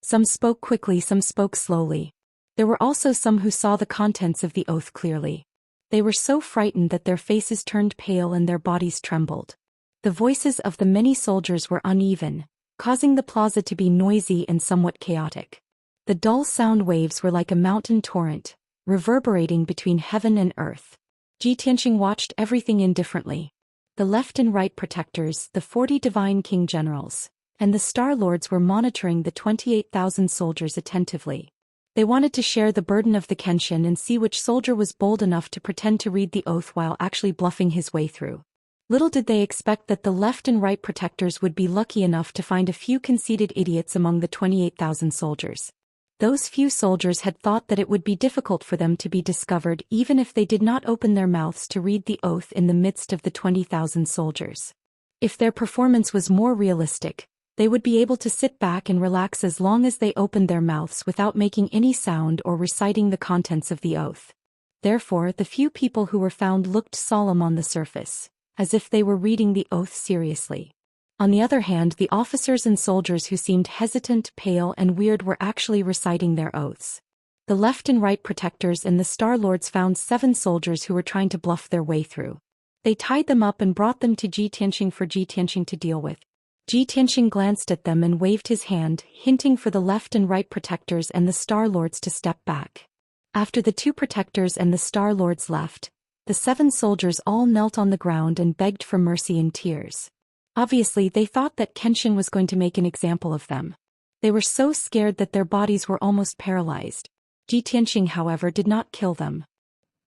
Some spoke quickly, some spoke slowly. There were also some who saw the contents of the oath clearly. They were so frightened that their faces turned pale and their bodies trembled. The voices of the many soldiers were uneven, causing the plaza to be noisy and somewhat chaotic. The dull sound waves were like a mountain torrent, reverberating between heaven and earth. Ji Tianxing watched everything indifferently. The left and right protectors, the 40 divine king generals, and the Star Lords were monitoring the 28,000 soldiers attentively. They wanted to share the burden of the Kenshin and see which soldier was bold enough to pretend to read the oath while actually bluffing his way through. Little did they expect that the left and right protectors would be lucky enough to find a few conceited idiots among the 28,000 soldiers. Those few soldiers had thought that it would be difficult for them to be discovered even if they did not open their mouths to read the oath in the midst of the 20,000 soldiers. If their performance was more realistic, they would be able to sit back and relax as long as they opened their mouths without making any sound or reciting the contents of the oath. Therefore, the few people who were found looked solemn on the surface, as if they were reading the oath seriously. On the other hand, the officers and soldiers who seemed hesitant, pale, and weird were actually reciting their oaths. The left and right protectors and the Star Lords found 7 soldiers who were trying to bluff their way through. They tied them up and brought them to Ji Tianxing for Ji Tianxing to deal with. Ji Tianxing glanced at them and waved his hand, hinting for the left and right protectors and the Star Lords to step back. After the 2 protectors and the Star Lords left, the 7 soldiers all knelt on the ground and begged for mercy in tears. Obviously, they thought that Kenshin was going to make an example of them. They were so scared that their bodies were almost paralyzed. Ji Tianxing, however, did not kill them.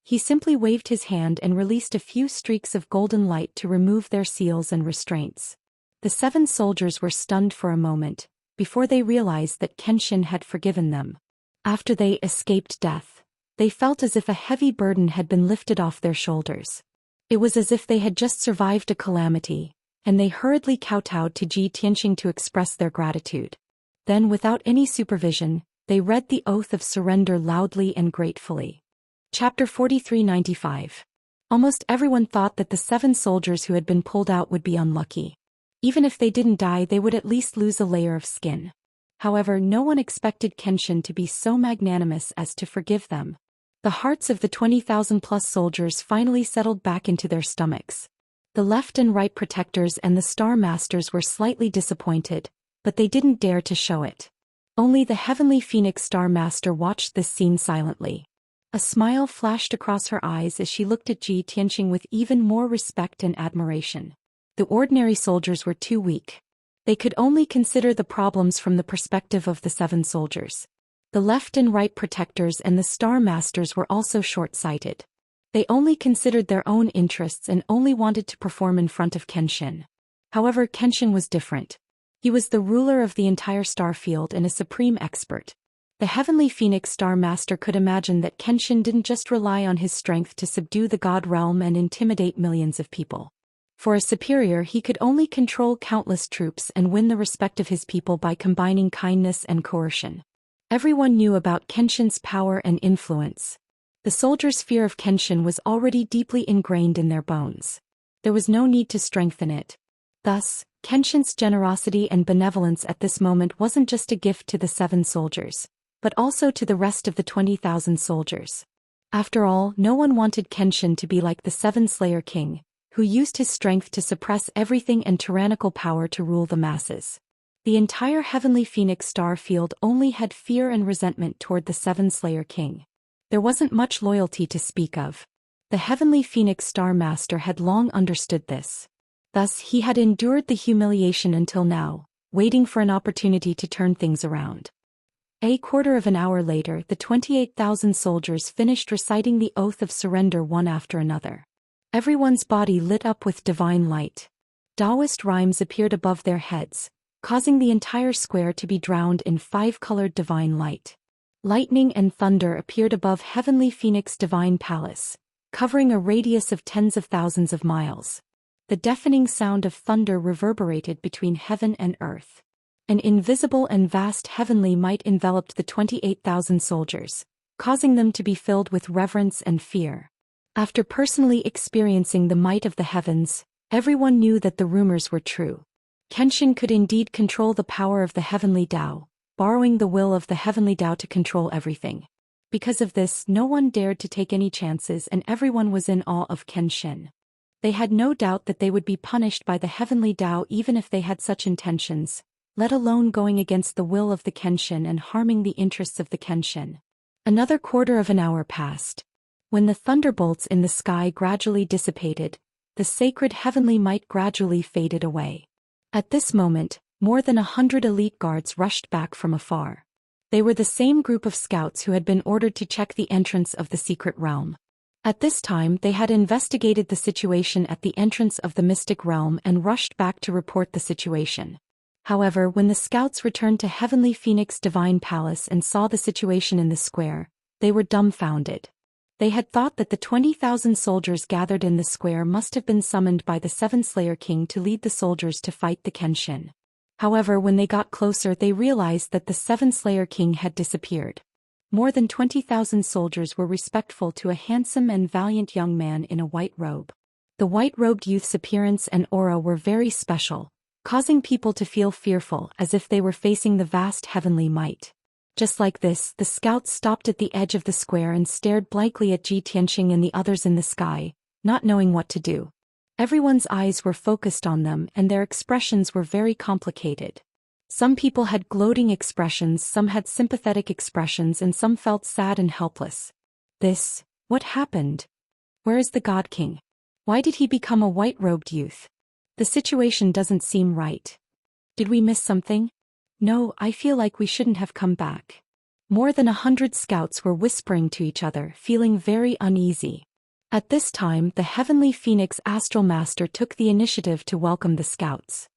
He simply waved his hand and released a few streaks of golden light to remove their seals and restraints. The 7 soldiers were stunned for a moment, before they realized that Kenshin had forgiven them. After they escaped death, they felt as if a heavy burden had been lifted off their shoulders. It was as if they had just survived a calamity, and they hurriedly kowtowed to Ji Tianxing to express their gratitude. Then, without any supervision, they read the oath of surrender loudly and gratefully. Chapter 4395. Almost everyone thought that the 7 soldiers who had been pulled out would be unlucky. Even if they didn't die, they would at least lose a layer of skin. However, no one expected Kenshin to be so magnanimous as to forgive them. The hearts of the 20,000+ soldiers finally settled back into their stomachs. The left and right protectors and the Star Masters were slightly disappointed, but they didn't dare to show it. Only the Heavenly Phoenix Star Master watched this scene silently. A smile flashed across her eyes as she looked at Ji Tianxing with even more respect and admiration. The ordinary soldiers were too weak. They could only consider the problems from the perspective of the 7 soldiers. The left and right protectors and the Star Masters were also short-sighted. They only considered their own interests and only wanted to perform in front of Kenshin. However, Kenshin was different. He was the ruler of the entire star field and a supreme expert. The Heavenly Phoenix Star Master could imagine that Kenshin didn't just rely on his strength to subdue the God realm and intimidate millions of people. For a superior, he could only control countless troops and win the respect of his people by combining kindness and coercion. Everyone knew about Kenshin's power and influence. The soldiers' fear of Kenshin was already deeply ingrained in their bones. There was no need to strengthen it. Thus, Kenshin's generosity and benevolence at this moment wasn't just a gift to the 7 soldiers, but also to the rest of the 20,000 soldiers. After all, no one wanted Kenshin to be like the 7 Slayer King, who used his strength to suppress everything and tyrannical power to rule the masses. The entire Heavenly Phoenix star field only had fear and resentment toward the 7 Slayer King. There wasn't much loyalty to speak of. The Heavenly Phoenix Star Master had long understood this. Thus he had endured the humiliation until now, waiting for an opportunity to turn things around. A quarter of an hour later, the 28,000 soldiers finished reciting the oath of surrender one after another. Everyone's body lit up with divine light. Daoist rhymes appeared above their heads, causing the entire square to be drowned in 5-colored divine light. Lightning and thunder appeared above Heavenly Phoenix Divine Palace, covering a radius of tens of thousands of miles. The deafening sound of thunder reverberated between heaven and earth. An invisible and vast heavenly might enveloped the 28,000 soldiers, causing them to be filled with reverence and fear. After personally experiencing the might of the heavens, everyone knew that the rumors were true. Kenshin could indeed control the power of the heavenly Tao, borrowing the will of the heavenly Tao to control everything. Because of this, no one dared to take any chances and everyone was in awe of Kenshin. They had no doubt that they would be punished by the heavenly Tao even if they had such intentions, let alone going against the will of the Kenshin and harming the interests of the Kenshin. Another quarter of an hour passed. When the thunderbolts in the sky gradually dissipated, the sacred heavenly might gradually faded away. At this moment, more than 100 elite guards rushed back from afar. They were the same group of scouts who had been ordered to check the entrance of the secret realm. At this time, they had investigated the situation at the entrance of the mystic realm and rushed back to report the situation. However, when the scouts returned to Heavenly Phoenix Divine Palace and saw the situation in the square, they were dumbfounded. They had thought that the 20,000 soldiers gathered in the square must have been summoned by the 7 Slayer King to lead the soldiers to fight the Kenshin. However, when they got closer, they realized that the 7 Slayer King had disappeared. More than 20,000 soldiers were respectful to a handsome and valiant young man in a white robe. The white-robed youth's appearance and aura were very special, causing people to feel fearful as if they were facing the vast heavenly might. Just like this, the scouts stopped at the edge of the square and stared blankly at Ji Tianxing and the others in the sky, not knowing what to do. Everyone's eyes were focused on them and their expressions were very complicated. Some people had gloating expressions, some had sympathetic expressions, and some felt sad and helpless. What happened? Where is the God King? Why did he become a white-robed youth? The situation doesn't seem right. Did we miss something? No, I feel like we shouldn't have come back. More than 100 scouts were whispering to each other, feeling very uneasy. At this time, the Heavenly Phoenix Astral Master took the initiative to welcome the scouts.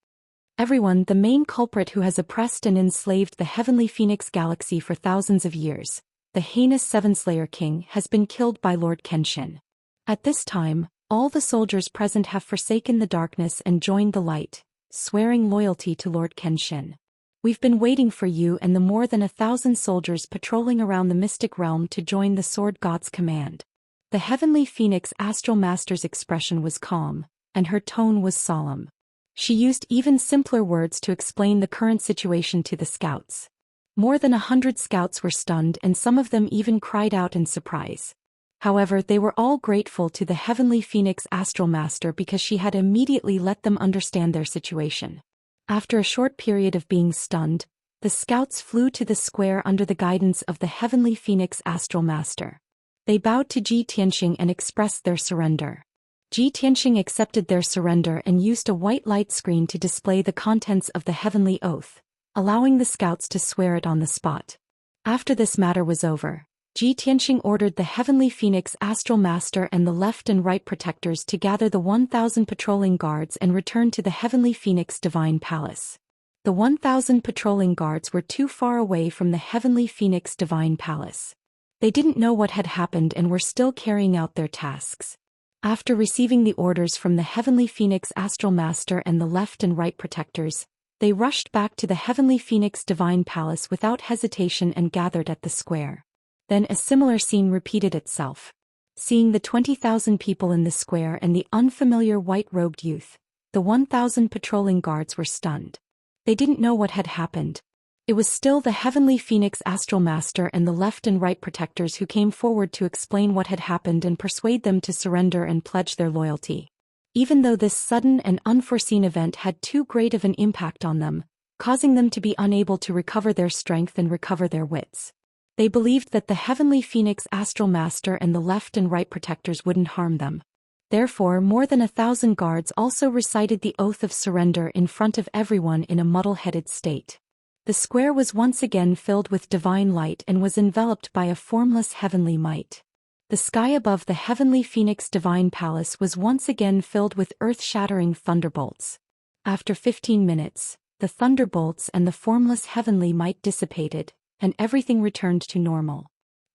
Everyone, the main culprit who has oppressed and enslaved the Heavenly Phoenix Galaxy for thousands of years, the heinous 7 Slayer King, has been killed by Lord Kenshin. At this time, all the soldiers present have forsaken the darkness and joined the light, swearing loyalty to Lord Kenshin. We've been waiting for you and the more than 1,000 soldiers patrolling around the mystic realm to join the Sword God's command. The Heavenly Phoenix Astral Master's expression was calm, and her tone was solemn. She used even simpler words to explain the current situation to the scouts. More than 100 scouts were stunned, and some of them even cried out in surprise. However, they were all grateful to the Heavenly Phoenix Astral Master because she had immediately let them understand their situation. After a short period of being stunned, the scouts flew to the square under the guidance of the Heavenly Phoenix Astral Master. They bowed to Zhi Tianxing and expressed their surrender. Zhi Tianxing accepted their surrender and used a white light screen to display the contents of the Heavenly Oath, allowing the scouts to swear it on the spot. After this matter was over, Zhi Tianxing ordered the Heavenly Phoenix Astral Master and the left and right protectors to gather the 1,000 patrolling guards and return to the Heavenly Phoenix Divine Palace. The 1,000 patrolling guards were too far away from the Heavenly Phoenix Divine Palace. They didn't know what had happened and were still carrying out their tasks. After receiving the orders from the Heavenly Phoenix Astral Master and the left and right protectors, they rushed back to the Heavenly Phoenix Divine Palace without hesitation and gathered at the square. Then a similar scene repeated itself. Seeing the 20,000 people in the square and the unfamiliar white-robed youth, the 1,000 patrolling guards were stunned. They didn't know what had happened. It was still the Heavenly Phoenix Astral Master and the left and right protectors who came forward to explain what had happened and persuade them to surrender and pledge their loyalty. Even though this sudden and unforeseen event had too great of an impact on them, causing them to be unable to recover their strength and recover their wits. They believed that the Heavenly Phoenix Astral Master and the left and right protectors wouldn't harm them. Therefore, more than 1,000 guards also recited the oath of surrender in front of everyone in a muddle-headed state. The square was once again filled with divine light and was enveloped by a formless heavenly might. The sky above the Heavenly Phoenix Divine Palace was once again filled with earth-shattering thunderbolts. After 15 minutes, the thunderbolts and the formless heavenly might dissipated, and everything returned to normal.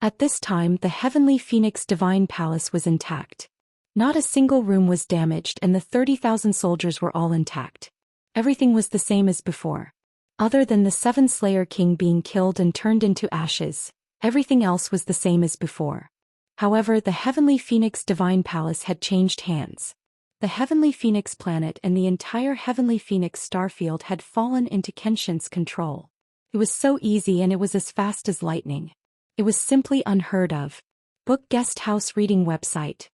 At this time, the Heavenly Phoenix Divine Palace was intact. Not a single room was damaged and the 30,000 soldiers were all intact. Everything was the same as before. Other than the 7 Slayer King being killed and turned into ashes, everything else was the same as before. However, the Heavenly Phoenix Divine Palace had changed hands. The Heavenly Phoenix planet and the entire Heavenly Phoenix starfield had fallen into Kenshin's control. It was so easy and it was as fast as lightning. It was simply unheard of. Book Guest House Reading Website.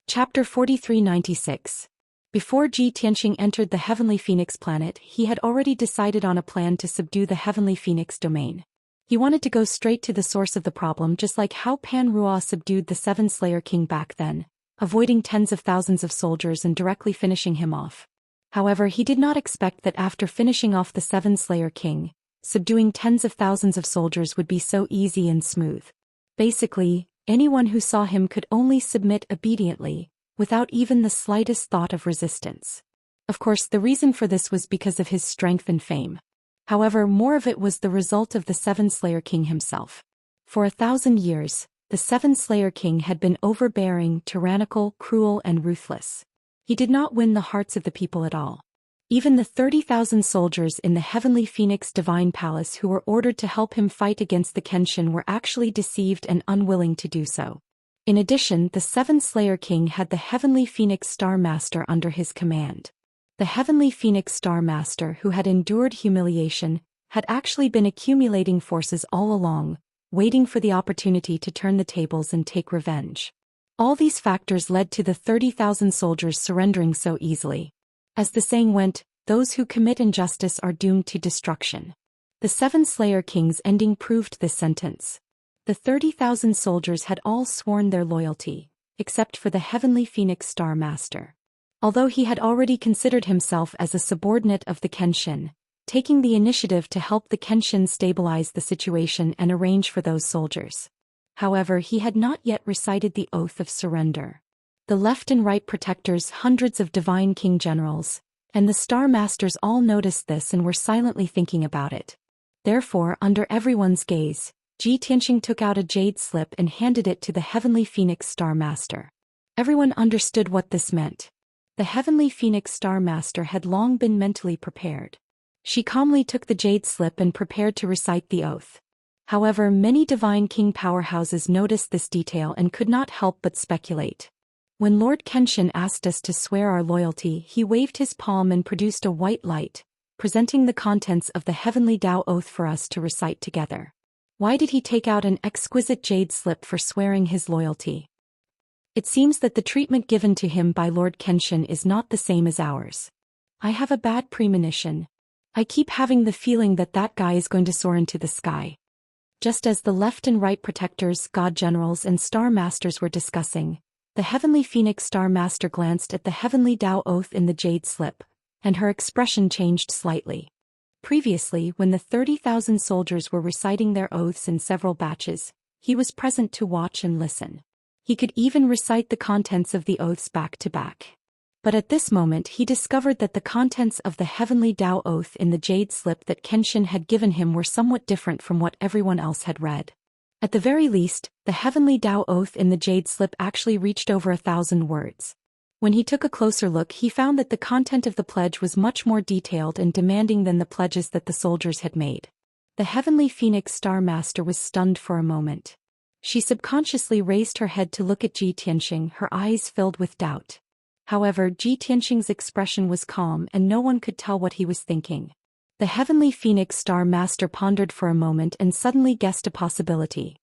Chapter 4396. Before Zhi Tianxing entered the Heavenly Phoenix planet, he had already decided on a plan to subdue the Heavenly Phoenix domain. He wanted to go straight to the source of the problem, just like how Pan Ruo subdued the 7 Slayer King back then, avoiding tens of thousands of soldiers and directly finishing him off. However, he did not expect that after finishing off the 7 Slayer King, subduing tens of thousands of soldiers would be so easy and smooth. Basically, anyone who saw him could only submit obediently, without even the slightest thought of resistance. Of course, the reason for this was because of his strength and fame. However, more of it was the result of the 7 Slayer King himself. For 1,000 years, the 7 Slayer King had been overbearing, tyrannical, cruel, and ruthless. He did not win the hearts of the people at all. Even the 30,000 soldiers in the Heavenly Phoenix Divine Palace who were ordered to help him fight against the Kenshin were actually deceived and unwilling to do so. In addition, the 7 Slayer King had the Heavenly Phoenix Star Master under his command. The Heavenly Phoenix Star Master, who had endured humiliation, had actually been accumulating forces all along, waiting for the opportunity to turn the tables and take revenge. All these factors led to the 30,000 soldiers surrendering so easily. As the saying went, those who commit injustice are doomed to destruction. The 7 Slayer King's ending proved this sentence. The 30,000 soldiers had all sworn their loyalty, except for the Heavenly Phoenix Star Master. Although he had already considered himself as a subordinate of the Kenshin, taking the initiative to help the Kenshin stabilize the situation and arrange for those soldiers. However, he had not yet recited the oath of surrender. The left and right protectors, hundreds of Divine King generals, and the Star Masters all noticed this and were silently thinking about it. Therefore, under everyone's gaze, Zhi Tianxing took out a jade slip and handed it to the Heavenly Phoenix Star Master. Everyone understood what this meant. The Heavenly Phoenix Star Master had long been mentally prepared. She calmly took the jade slip and prepared to recite the oath. However, many Divine King powerhouses noticed this detail and could not help but speculate. When Lord Kenshin asked us to swear our loyalty, he waved his palm and produced a white light, presenting the contents of the Heavenly Tao Oath for us to recite together. Why did he take out an exquisite jade slip for swearing his loyalty? It seems that the treatment given to him by Lord Kenshin is not the same as ours. I have a bad premonition. I keep having the feeling that that guy is going to soar into the sky. Just as the left and right protectors, god generals and star masters were discussing, the Heavenly Phoenix Star Master glanced at the Heavenly Tao Oath in the jade slip, and her expression changed slightly. Previously, when the 30,000 soldiers were reciting their oaths in several batches, he was present to watch and listen. He could even recite the contents of the oaths back to back. But at this moment he discovered that the contents of the Heavenly Tao Oath in the jade slip that Kenshin had given him were somewhat different from what everyone else had read. At the very least, the Heavenly Tao Oath in the jade slip actually reached over 1,000 words. When he took a closer look, he found that the content of the pledge was much more detailed and demanding than the pledges that the soldiers had made. The Heavenly Phoenix Star Master was stunned for a moment. She subconsciously raised her head to look at Ji Tianxing, her eyes filled with doubt. However, Ji Tianxing's expression was calm and no one could tell what he was thinking. The Heavenly Phoenix Star Master pondered for a moment and suddenly guessed a possibility.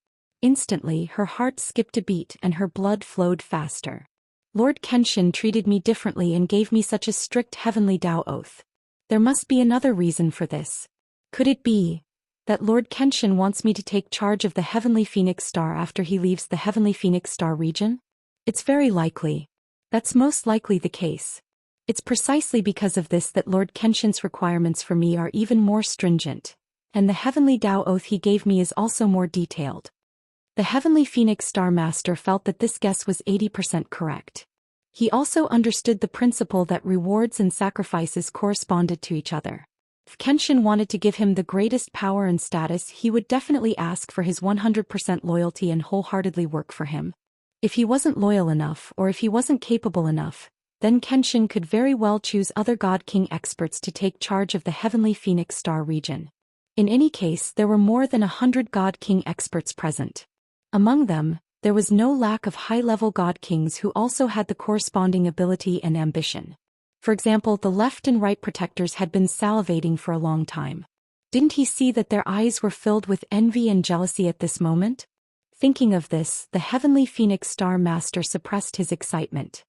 Instantly, her heart skipped a beat and her blood flowed faster. Lord Kenshin treated me differently and gave me such a strict Heavenly Tao Oath. There must be another reason for this. Could it be that Lord Kenshin wants me to take charge of the Heavenly Phoenix Star after he leaves the Heavenly Phoenix Star region? It's very likely. That's most likely the case. It's precisely because of this that Lord Kenshin's requirements for me are even more stringent, and the Heavenly Tao Oath he gave me is also more detailed. The Heavenly Phoenix Star Master felt that this guess was 80% correct. He also understood the principle that rewards and sacrifices corresponded to each other. If Kenshin wanted to give him the greatest power and status, he would definitely ask for his 100% loyalty and wholeheartedly work for him. If he wasn't loyal enough or if he wasn't capable enough, then Kenshin could very well choose other God King experts to take charge of the Heavenly Phoenix Star region. In any case, there were more than 100 God King experts present. Among them, there was no lack of high-level God Kings who also had the corresponding ability and ambition. For example, the left and right protectors had been salivating for a long time. Didn't he see that their eyes were filled with envy and jealousy at this moment? Thinking of this, the Heavenly Phoenix Star Master suppressed his excitement.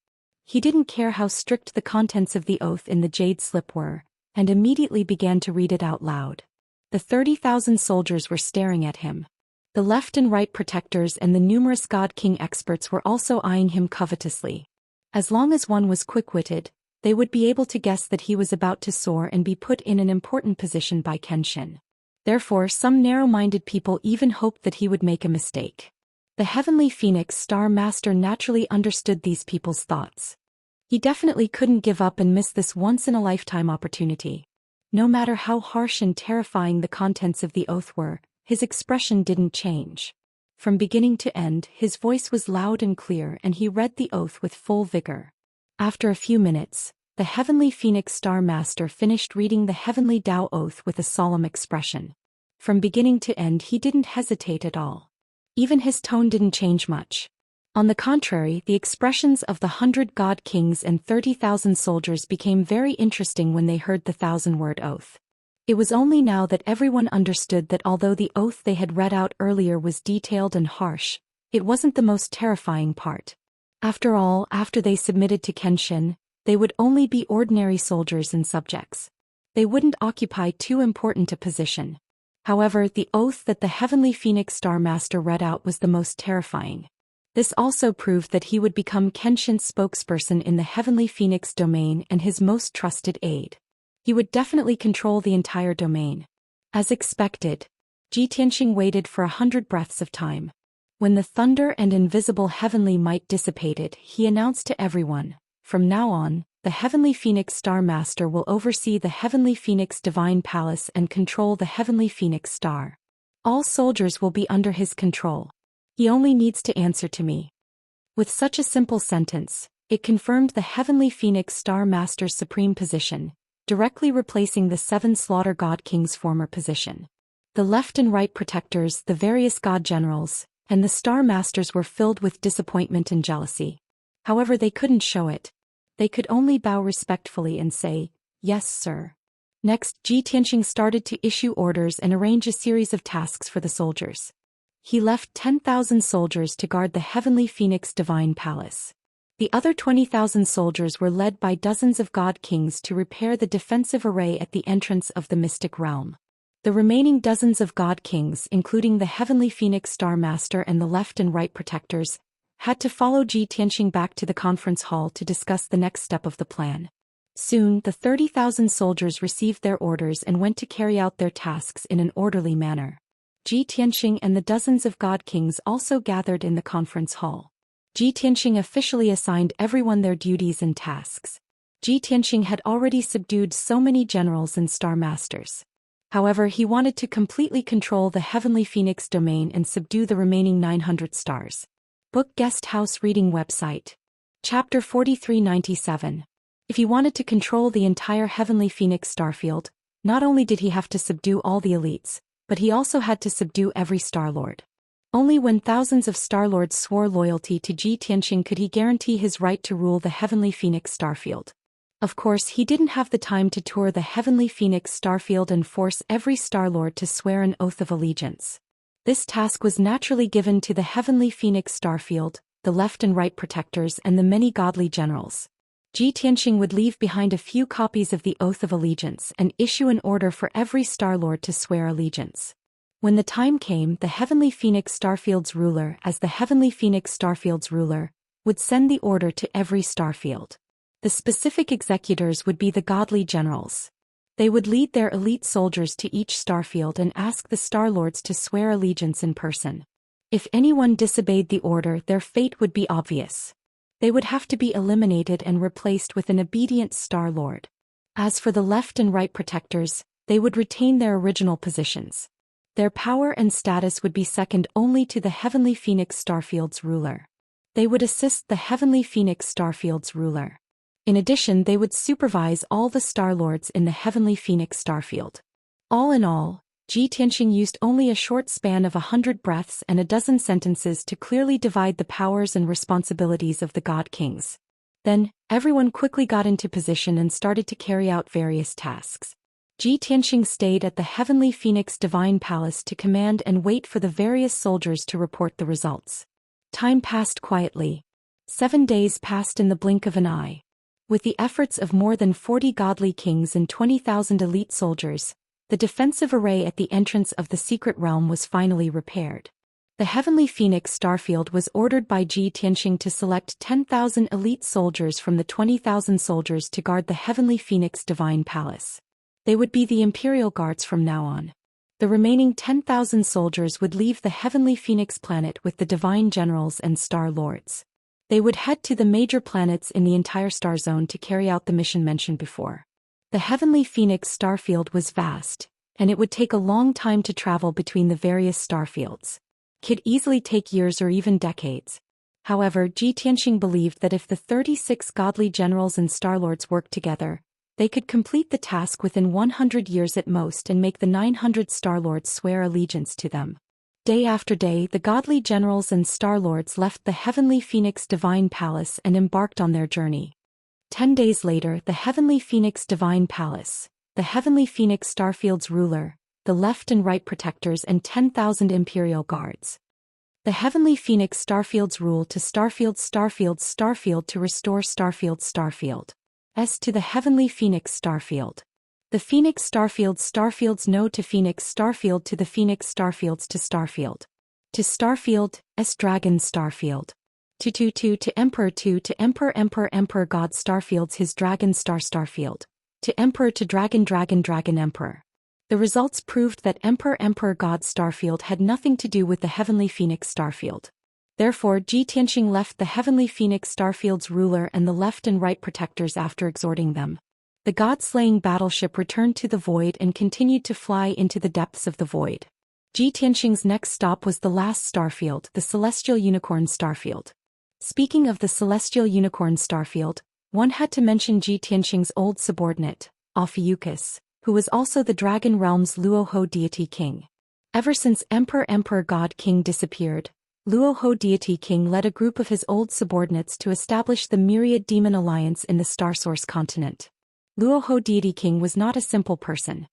He didn't care how strict the contents of the oath in the jade slip were, and immediately began to read it out loud. The 30,000 soldiers were staring at him. The left and right protectors and the numerous God King experts were also eyeing him covetously. As long as one was quick-witted, they would be able to guess that he was about to soar and be put in an important position by Kenshin. Therefore, some narrow-minded people even hoped that he would make a mistake. The Heavenly Phoenix Star Master naturally understood these people's thoughts. He definitely couldn't give up and miss this once-in-a-lifetime opportunity. No matter how harsh and terrifying the contents of the oath were, his expression didn't change. From beginning to end, his voice was loud and clear and he read the oath with full vigor. After a few minutes, the Heavenly Phoenix Star Master finished reading the Heavenly Tao Oath with a solemn expression. From beginning to end he didn't hesitate at all. Even his tone didn't change much. On the contrary, the expressions of the 100 God Kings and 30,000 soldiers became very interesting when they heard the 1,000-word oath. It was only now that everyone understood that although the oath they had read out earlier was detailed and harsh, it wasn't the most terrifying part. After all, after they submitted to Kenshin, they would only be ordinary soldiers and subjects. They wouldn't occupy too important a position. However, the oath that the Heavenly Phoenix Star Master read out was the most terrifying. This also proved that he would become Kenshin's spokesperson in the Heavenly Phoenix domain and his most trusted aide. He would definitely control the entire domain. As expected, Ji Tianxing waited for 100 breaths of time. When the thunder and invisible heavenly might dissipated, he announced to everyone, "From now on, the Heavenly Phoenix Star Master will oversee the Heavenly Phoenix Divine Palace and control the Heavenly Phoenix Star. All soldiers will be under his control. He only needs to answer to me." With such a simple sentence, it confirmed the Heavenly Phoenix Star Master's supreme position, directly replacing the 7 Slaughter God King's former position. The left and right protectors, the various god generals, and the star masters were filled with disappointment and jealousy. However, they couldn't show it. They could only bow respectfully and say, "Yes, sir." Next, Ji Tianxing started to issue orders and arrange a series of tasks for the soldiers. He left 10,000 soldiers to guard the Heavenly Phoenix Divine Palace. The other 20,000 soldiers were led by dozens of god kings to repair the defensive array at the entrance of the mystic realm. The remaining dozens of god kings, including the Heavenly Phoenix Star Master and the left and right protectors, had to follow Ji Tianxing back to the conference hall to discuss the next step of the plan. Soon, the 30,000 soldiers received their orders and went to carry out their tasks in an orderly manner. Ji Tianxing and the dozens of god kings also gathered in the conference hall. Ji Tianxing officially assigned everyone their duties and tasks. Ji Tianxing had already subdued so many generals and star masters. However, he wanted to completely control the Heavenly Phoenix domain and subdue the remaining 900 stars. Book Guest House Reading Website. Chapter 4397. If he wanted to control the entire Heavenly Phoenix starfield, not only did he have to subdue all the elites, but he also had to subdue every Star-Lord. Only when thousands of Star-Lords swore loyalty to Ji Tianxing could he guarantee his right to rule the Heavenly Phoenix starfield. Of course, he didn't have the time to tour the Heavenly Phoenix starfield and force every Star-Lord to swear an oath of allegiance. This task was naturally given to the Heavenly Phoenix starfield, the left and right protectors and the many godly generals. Ji Tianxing would leave behind a few copies of the Oath of Allegiance and issue an order for every Star-Lord to swear allegiance. When the time came, the Heavenly Phoenix Starfield's ruler, as the Heavenly Phoenix Starfield's ruler, would send the order to every starfield. The specific executors would be the godly generals. They would lead their elite soldiers to each starfield and ask the Star-Lords to swear allegiance in person. If anyone disobeyed the order, their fate would be obvious. They would have to be eliminated and replaced with an obedient Star-Lord. As for the left and right protectors, they would retain their original positions. Their power and status would be second only to the Heavenly Phoenix Starfield's ruler. They would assist the Heavenly Phoenix Starfield's ruler. In addition, they would supervise all the Star-Lords in the Heavenly Phoenix Starfield. All in all, Ji Tianxing used only a short span of 100 breaths and a dozen sentences to clearly divide the powers and responsibilities of the God Kings. Then, everyone quickly got into position and started to carry out various tasks. Ji Tianxing stayed at the Heavenly Phoenix Divine Palace to command and wait for the various soldiers to report the results. Time passed quietly. 7 days passed in the blink of an eye. With the efforts of more than 40 godly kings and 20,000 elite soldiers, the defensive array at the entrance of the secret realm was finally repaired. The Heavenly Phoenix Starfield was ordered by Ji Tianxing to select 10,000 elite soldiers from the 20,000 soldiers to guard the Heavenly Phoenix Divine Palace. They would be the Imperial Guards from now on. The remaining 10,000 soldiers would leave the Heavenly Phoenix planet with the Divine Generals and Star Lords. They would head to the major planets in the entire star zone to carry out the mission mentioned before. The Heavenly Phoenix Starfield was vast, and it would take a long time to travel between the various starfields. It could easily take years or even decades. However, Ji Tianxing believed that if the 36 godly generals and Starlords worked together, they could complete the task within 100 years at most and make the 900 Starlords swear allegiance to them. Day after day, the godly generals and Starlords left the Heavenly Phoenix Divine Palace and embarked on their journey. 10 days later, the Heavenly Phoenix Divine Palace, the Heavenly Phoenix Starfield's ruler, the left and right protectors and 10,000 Imperial Guards. The Heavenly Phoenix Starfield's rule to Starfield to restore Starfield to the Heavenly Phoenix Starfield. The Phoenix Starfield's no to Phoenix Starfield to the Phoenix Starfields to Starfield. To Starfield, Dragon Starfield. To Emperor to Emperor God Starfields his Dragon Starfield. To Emperor to Dragon Emperor. The results proved that Emperor God Starfield had nothing to do with the Heavenly Phoenix Starfield. Therefore, Ji Tianxing left the Heavenly Phoenix Starfield's ruler and the left and right protectors after exhorting them. The god-slaying battleship returned to the void and continued to fly into the depths of the void. Ji Tianxing's next stop was the last starfield, the Celestial Unicorn Starfield. Speaking of the Celestial Unicorn Starfield, one had to mention Ji Tianxing's old subordinate, Ophiuchus, who was also the Dragon Realm's Luoho deity king. Ever since Emperor God King disappeared, Luoho Deity King led a group of his old subordinates to establish the Myriad Demon Alliance in the Starsource continent. Luoho Deity King was not a simple person.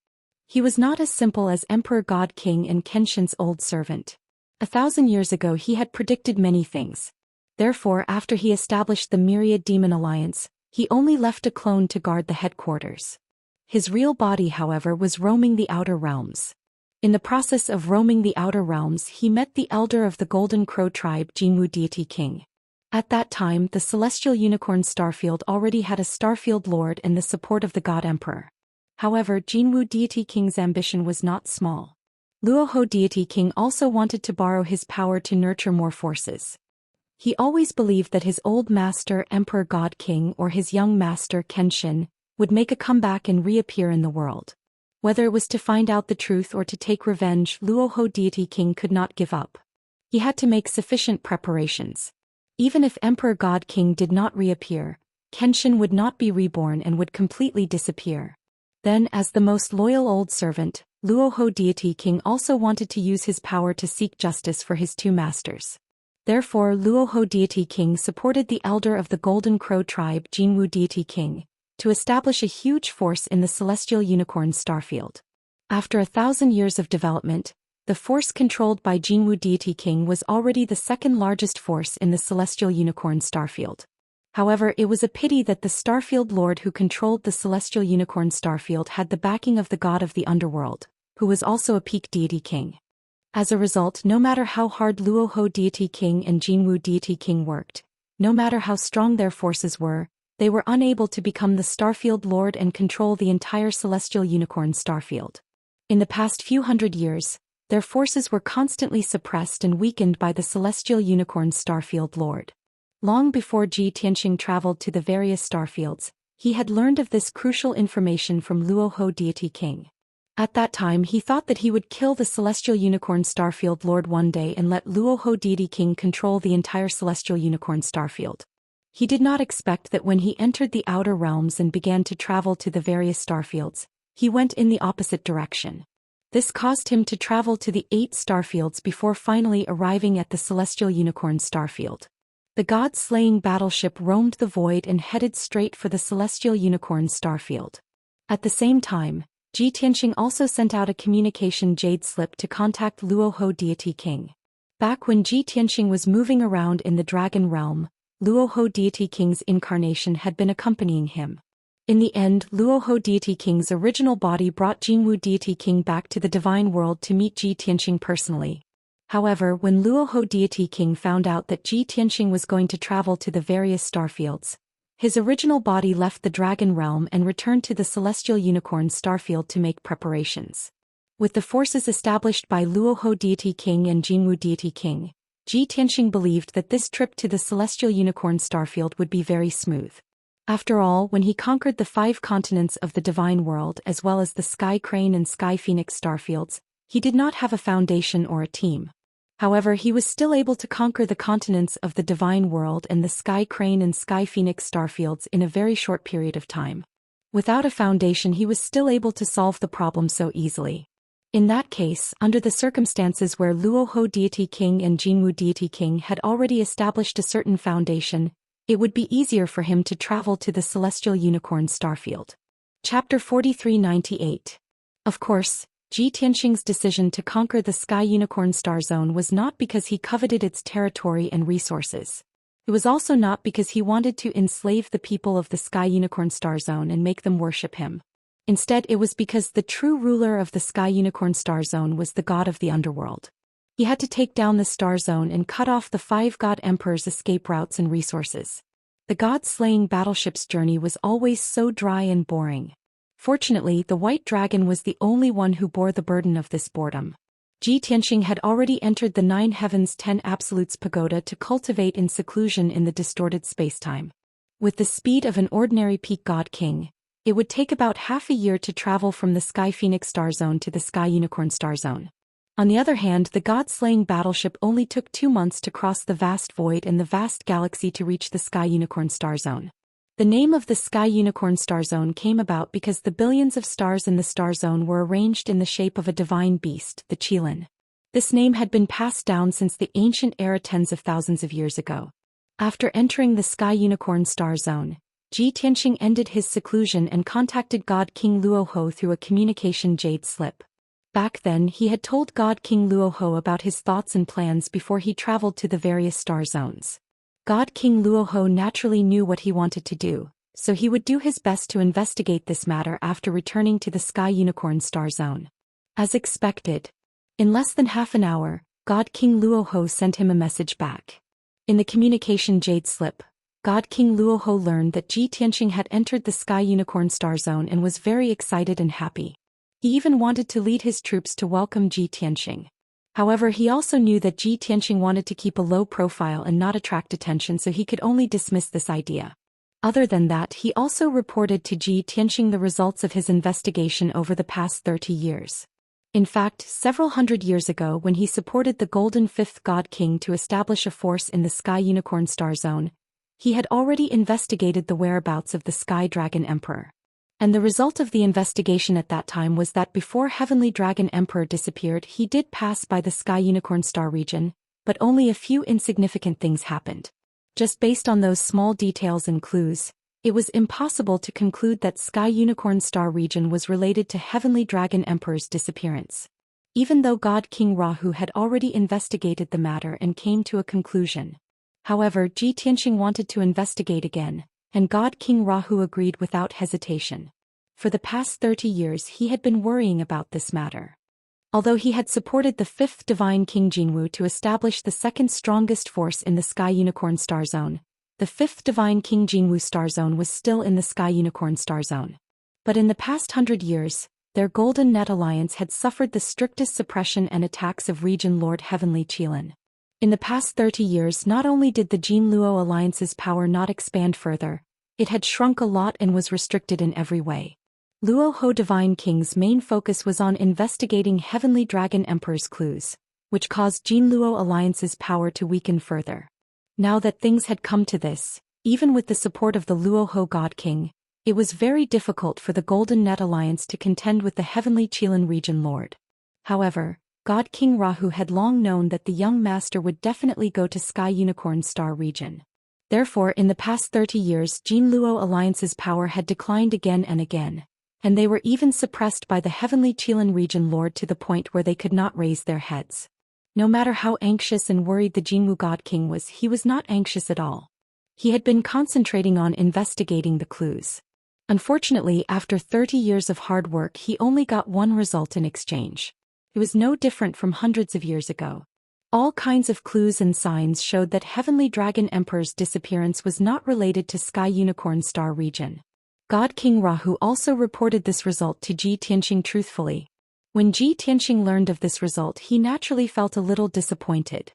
He was not as simple as Emperor God King and Kenshin's old servant. 1,000 years ago he had predicted many things. Therefore, after he established the Myriad Demon Alliance, he only left a clone to guard the headquarters. His real body, however, was roaming the outer realms. In the process of roaming the outer realms, he met the elder of the Golden Crow tribe, Jinwu Deity King. At that time, the Celestial Unicorn Starfield already had a Starfield Lord and the support of the God Emperor. However, Jinwu Deity King's ambition was not small. Luoho Deity King also wanted to borrow his power to nurture more forces. He always believed that his old master Emperor God King or his young master Kenshin would make a comeback and reappear in the world. Whether it was to find out the truth or to take revenge, Luoho Deity King could not give up. He had to make sufficient preparations. Even if Emperor God King did not reappear, Kenshin would not be reborn and would completely disappear. Then, as the most loyal old servant, Luoho Deity King also wanted to use his power to seek justice for his two masters. Therefore, Luoho Deity King supported the elder of the Golden Crow tribe, Jinwu Deity King, to establish a huge force in the Celestial Unicorn Starfield. After 1,000 years of development, the force controlled by Jinwu Deity King was already the second largest force in the Celestial Unicorn Starfield. However, it was a pity that the Starfield Lord who controlled the Celestial Unicorn Starfield had the backing of the god of the underworld, who was also a peak deity king. As a result, no matter how hard Luoho Deity King and Jinwu Deity King worked, no matter how strong their forces were, they were unable to become the Starfield Lord and control the entire Celestial Unicorn Starfield. In the past few hundred years, their forces were constantly suppressed and weakened by the Celestial Unicorn Starfield Lord. Long before Ji Tianxing traveled to the various starfields, he had learned of this crucial information from Luoho Deity King. At that time he thought that he would kill the Celestial Unicorn Starfield Lord one day and let Luoho Deity King control the entire Celestial Unicorn Starfield. He did not expect that when he entered the outer realms and began to travel to the various starfields, he went in the opposite direction. This caused him to travel to the 8 starfields before finally arriving at the Celestial Unicorn Starfield. The god-slaying battleship roamed the void and headed straight for the Celestial Unicorn Starfield. At the same time, Ji Tianxing also sent out a communication jade slip to contact Luoho Deity King. Back when Ji Tianxing was moving around in the Dragon Realm, Luoho Deity King's incarnation had been accompanying him. In the end, Luoho Deity King's original body brought Jinwu Deity King back to the divine world to meet Ji Tianxing personally. However, when Luoho Deity King found out that Ji Tianxing was going to travel to the various starfields, his original body left the Dragon Realm and returned to the Celestial Unicorn Starfield to make preparations. With the forces established by Luoho Deity King and Jinwu Deity King, Ji Tianxing believed that this trip to the Celestial Unicorn Starfield would be very smooth. After all, when he conquered the 5 continents of the Divine World as well as the Sky Crane and Sky Phoenix starfields, he did not have a foundation or a team. However, he was still able to conquer the continents of the Divine World and the Sky Crane and Sky Phoenix starfields in a very short period of time. Without a foundation, he was still able to solve the problem so easily. In that case, under the circumstances where Luoho Deity King and Jinwu Deity King had already established a certain foundation, it would be easier for him to travel to the Celestial Unicorn Starfield. Chapter 4398. Of course, Ji Tianxing's decision to conquer the Sky Unicorn Star Zone was not because he coveted its territory and resources. It was also not because he wanted to enslave the people of the Sky Unicorn Star Zone and make them worship him. Instead, it was because the true ruler of the Sky Unicorn Star Zone was the god of the underworld. He had to take down the Star Zone and cut off the 5 god emperors' escape routes and resources. The god-slaying battleship's journey was always so dry and boring. Fortunately, the White Dragon was the only one who bore the burden of this boredom. Ji Tianxing had already entered the 9 Heavens 10 Absolutes Pagoda to cultivate in seclusion in the distorted spacetime. With the speed of an ordinary peak god king, it would take about half a year to travel from the Sky Phoenix Star Zone to the Sky Unicorn Star Zone. On the other hand, the god-slaying battleship only took 2 months to cross the vast void and the vast galaxy to reach the Sky Unicorn Star Zone. The name of the Sky Unicorn star zone came about because the billions of stars in the star zone were arranged in the shape of a divine beast, the Qilin. This name had been passed down since the ancient era tens of thousands of years ago. After entering the Sky Unicorn star zone, Ji Tianxing ended his seclusion and contacted God King Luoho through a communication jade slip. Back then he had told God King Luoho about his thoughts and plans before he traveled to the various star zones. God King Luoho naturally knew what he wanted to do, so he would do his best to investigate this matter after returning to the Sky Unicorn star zone. As expected, in less than half an hour, God King Luoho sent him a message back. In the communication jade slip, God King Luoho learned that Ji Tianxing had entered the Sky Unicorn star zone and was very excited and happy. He even wanted to lead his troops to welcome Ji Tianxing. However, he also knew that Ji Tianxing wanted to keep a low profile and not attract attention, so he could only dismiss this idea. Other than that, he also reported to Ji Tianxing the results of his investigation over the past 30 years. In fact, several hundred years ago when he supported the Golden Fifth God King to establish a force in the Sky Unicorn star zone, he had already investigated the whereabouts of the Sky Dragon Emperor. And the result of the investigation at that time was that before Heavenly Dragon Emperor disappeared, he did pass by the Sky Unicorn star region, but only a few insignificant things happened. Just based on those small details and clues, it was impossible to conclude that Sky Unicorn star region was related to Heavenly Dragon Emperor's disappearance. Even though God King Rahu had already investigated the matter and came to a conclusion. However, Ji Tianxing wanted to investigate again, and God King Rahu agreed without hesitation. For the past 30 years he had been worrying about this matter. Although he had supported the fifth divine King Jinwu to establish the second strongest force in the Sky Unicorn star zone, the fifth divine King Jinwu star zone was still in the Sky Unicorn star zone. But in the past 100 years, their Golden Net Alliance had suffered the strictest suppression and attacks of Region Lord Heavenly Qilin. In the past 30 years, not only did the Jin Luo Alliance's power not expand further, it had shrunk a lot and was restricted in every way. Luo Ho Divine King's main focus was on investigating Heavenly Dragon Emperor's clues, which caused Jin Luo Alliance's power to weaken further. Now that things had come to this, even with the support of the Luo Ho God King, it was very difficult for the Golden Net Alliance to contend with the Heavenly Qilin Region Lord. However, God King Rahu had long known that the young master would definitely go to Sky Unicorn star region. Therefore, in the past 30 years, Jin Luo Alliance's power had declined again and again, and they were even suppressed by the Heavenly Qilin Region Lord to the point where they could not raise their heads. No matter how anxious and worried the Jinwu God King was, he was not anxious at all. He had been concentrating on investigating the clues. Unfortunately, after 30 years of hard work, he only got one result in exchange. It was no different from hundreds of years ago. All kinds of clues and signs showed that Heavenly Dragon Emperor's disappearance was not related to Sky Unicorn star region. God King Rahu also reported this result to Ji Tianxing truthfully. When Ji Tianxing learned of this result, he naturally felt a little disappointed.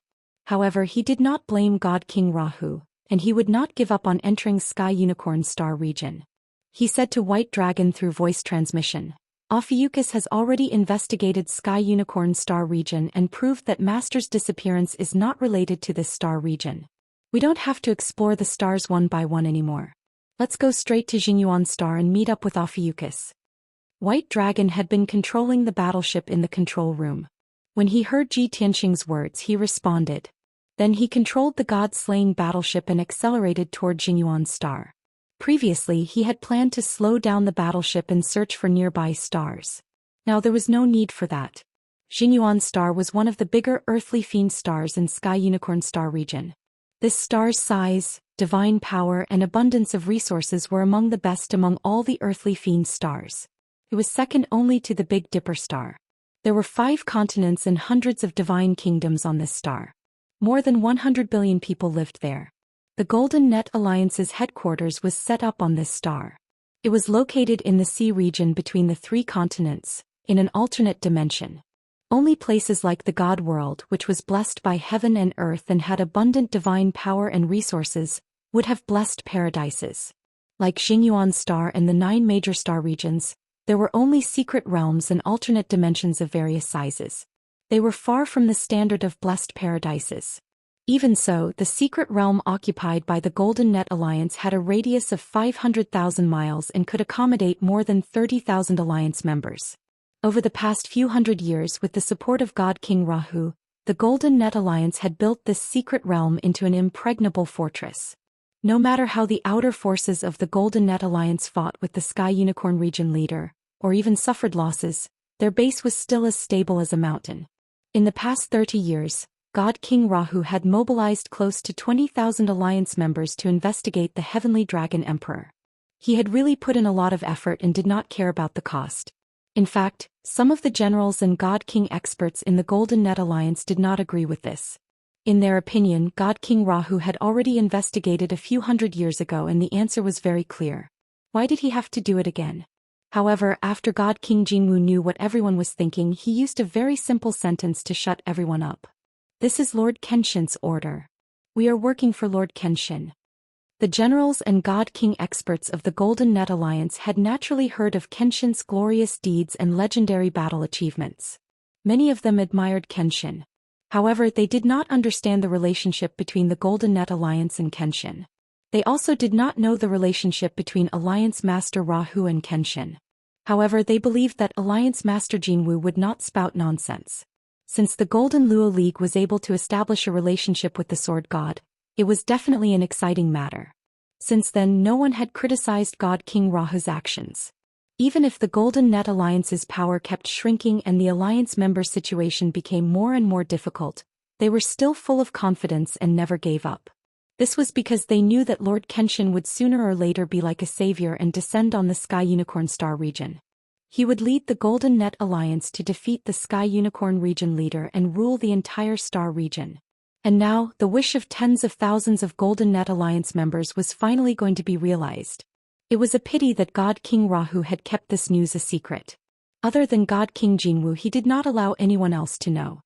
However, he did not blame God King Rahu, and he would not give up on entering Sky Unicorn star region. He said to White Dragon through voice transmission, Ophiuchus has already investigated Sky Unicorn star region and proved that Master's disappearance is not related to this star region. We don't have to explore the stars one by one anymore. Let's go straight to Jinyuan star and meet up with Ophiuchus. White Dragon had been controlling the battleship in the control room. When he heard Ji Tianxing's words, he responded. Then he controlled the god-slaying battleship and accelerated toward Jinyuan star. Previously, he had planned to slow down the battleship and search for nearby stars. Now there was no need for that. Jinyuan star was one of the bigger earthly fiend stars in Sky Unicorn star region. This star's size, divine power, and abundance of resources were among the best among all the earthly fiend stars. It was second only to the Big Dipper star. There were 5 continents and hundreds of divine kingdoms on this star. More than 100 billion people lived there. The Golden Net Alliance's headquarters was set up on this star. It was located in the sea region between the 3 continents, in an alternate dimension. Only places like the God World, which was blessed by heaven and earth and had abundant divine power and resources, would have blessed paradises. Like Jinyuan star and the 9 major star regions, there were only secret realms and alternate dimensions of various sizes. They were far from the standard of blessed paradises. Even so, the secret realm occupied by the Golden Net Alliance had a radius of 500,000 miles and could accommodate more than 30,000 alliance members. Over the past few hundred years, with the support of God King Rahu, the Golden Net Alliance had built this secret realm into an impregnable fortress. No matter how the outer forces of the Golden Net Alliance fought with the Sky Unicorn region leader, or even suffered losses, their base was still as stable as a mountain. In the past 30 years, God King Rahu had mobilized close to 20,000 alliance members to investigate the Heavenly Dragon Emperor. He had really put in a lot of effort and did not care about the cost. In fact, some of the generals and God King experts in the Golden Net Alliance did not agree with this. In their opinion, God King Rahu had already investigated a few hundred years ago and the answer was very clear. Why did he have to do it again? However, after God King Jinwu knew what everyone was thinking, he used a very simple sentence to shut everyone up. This is Lord Kenshin's order. We are working for Lord Kenshin. The generals and God King experts of the Golden Net Alliance had naturally heard of Kenshin's glorious deeds and legendary battle achievements. Many of them admired Kenshin. However, they did not understand the relationship between the Golden Net Alliance and Kenshin. They also did not know the relationship between Alliance Master Rahu and Kenshin. However, they believed that Alliance Master Jinwu would not spout nonsense. Since the Golden Luo League was able to establish a relationship with the Sword God, it was definitely an exciting matter. Since then, no one had criticized God King Rahu's actions. Even if the Golden Net Alliance's power kept shrinking and the alliance member situation became more and more difficult, they were still full of confidence and never gave up. This was because they knew that Lord Kenshin would sooner or later be like a savior and descend on the Sky Unicorn Star region. He would lead the Golden Net Alliance to defeat the Sky Unicorn region leader and rule the entire Star region. And now, the wish of tens of thousands of Golden Net Alliance members was finally going to be realized. It was a pity that God King Rahu had kept this news a secret. Other than God King Jinwu, he did not allow anyone else to know.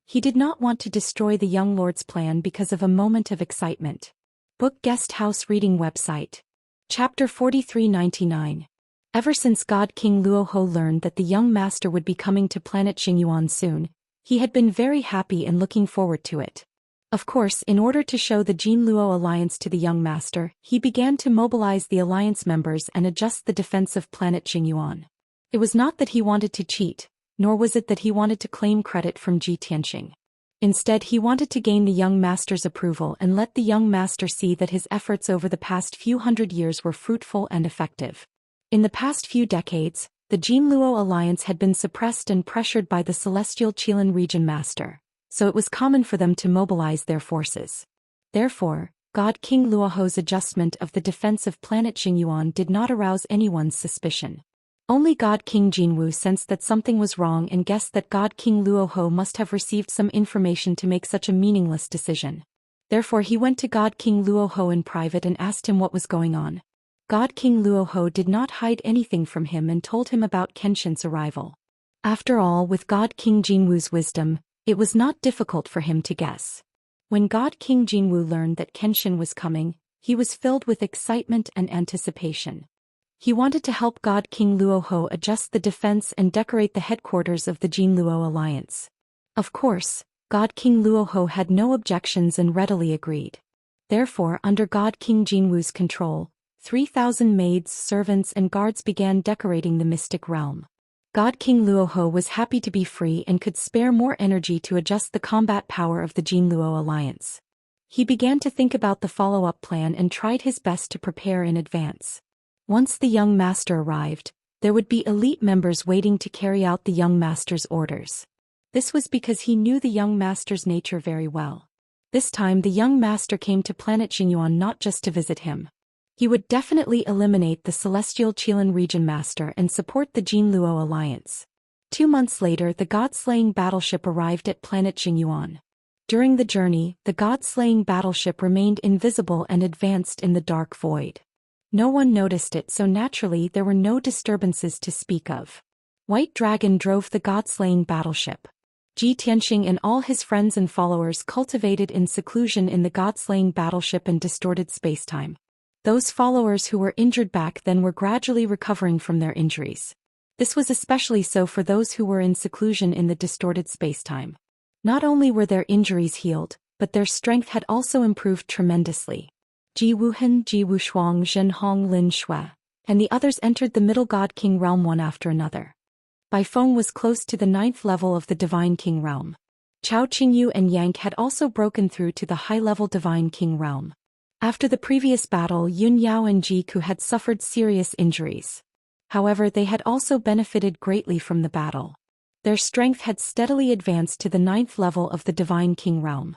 He did not want to destroy the young lord's plan because of a moment of excitement. Book Guest House Reading Website. Chapter 4399. Ever since God King Luoho learned that the young master would be coming to planet Xingyuan soon, he had been very happy and looking forward to it. Of course, in order to show the Jin Luo alliance to the young master, he began to mobilize the alliance members and adjust the defense of planet Xingyuan. It was not that he wanted to cheat, nor was it that he wanted to claim credit from Ji Tianxing. Instead, he wanted to gain the young master's approval and let the young master see that his efforts over the past few hundred years were fruitful and effective. In the past few decades, the Jin Luo alliance had been suppressed and pressured by the Celestial Qilin region master, so it was common for them to mobilize their forces. Therefore, God King Luoho's adjustment of the defense of planet Xingyuan did not arouse anyone's suspicion. Only God King Jinwu sensed that something was wrong and guessed that God King Luoho must have received some information to make such a meaningless decision. Therefore he went to God King Luoho in private and asked him what was going on. God King Luoho did not hide anything from him and told him about Kenshin's arrival. After all, with God King Jinwu's wisdom, it was not difficult for him to guess. When God King Jinwu learned that Kenshin was coming, he was filled with excitement and anticipation. He wanted to help God King Luoho adjust the defense and decorate the headquarters of the Jin Luo alliance. Of course, God King Luoho had no objections and readily agreed. Therefore, under God King Jinwu's control, 3,000 maids, servants and guards began decorating the mystic realm. God King Luoho was happy to be free and could spare more energy to adjust the combat power of the Jin Luo alliance. He began to think about the follow-up plan and tried his best to prepare in advance. Once the young master arrived, there would be elite members waiting to carry out the young master's orders. This was because he knew the young master's nature very well. This time the young master came to planet Xingyuan not just to visit him. He would definitely eliminate the Celestial Qilin region master and support the Jin Luo alliance. 2 months later, the god-slaying battleship arrived at planet Xingyuan. During the journey, the god-slaying battleship remained invisible and advanced in the dark void. No one noticed it, so naturally there were no disturbances to speak of. White Dragon drove the god-slaying battleship. Ji Tianxing and all his friends and followers cultivated in seclusion in the god-slaying battleship and distorted spacetime. Those followers who were injured back then were gradually recovering from their injuries. This was especially so for those who were in seclusion in the distorted spacetime. Not only were their injuries healed, but their strength had also improved tremendously. Ji Wuhan, Ji Wushuang, Zhen Hong, Lin Shui, and the others entered the Middle God King realm one after another. Bai Feng was close to the 9th level of the Divine King realm. Chao Qingyu and Yang had also broken through to the high-level Divine King realm. After the previous battle, Yun Yao and Ji Ku had suffered serious injuries. However, they had also benefited greatly from the battle. Their strength had steadily advanced to the 9th level of the Divine King realm.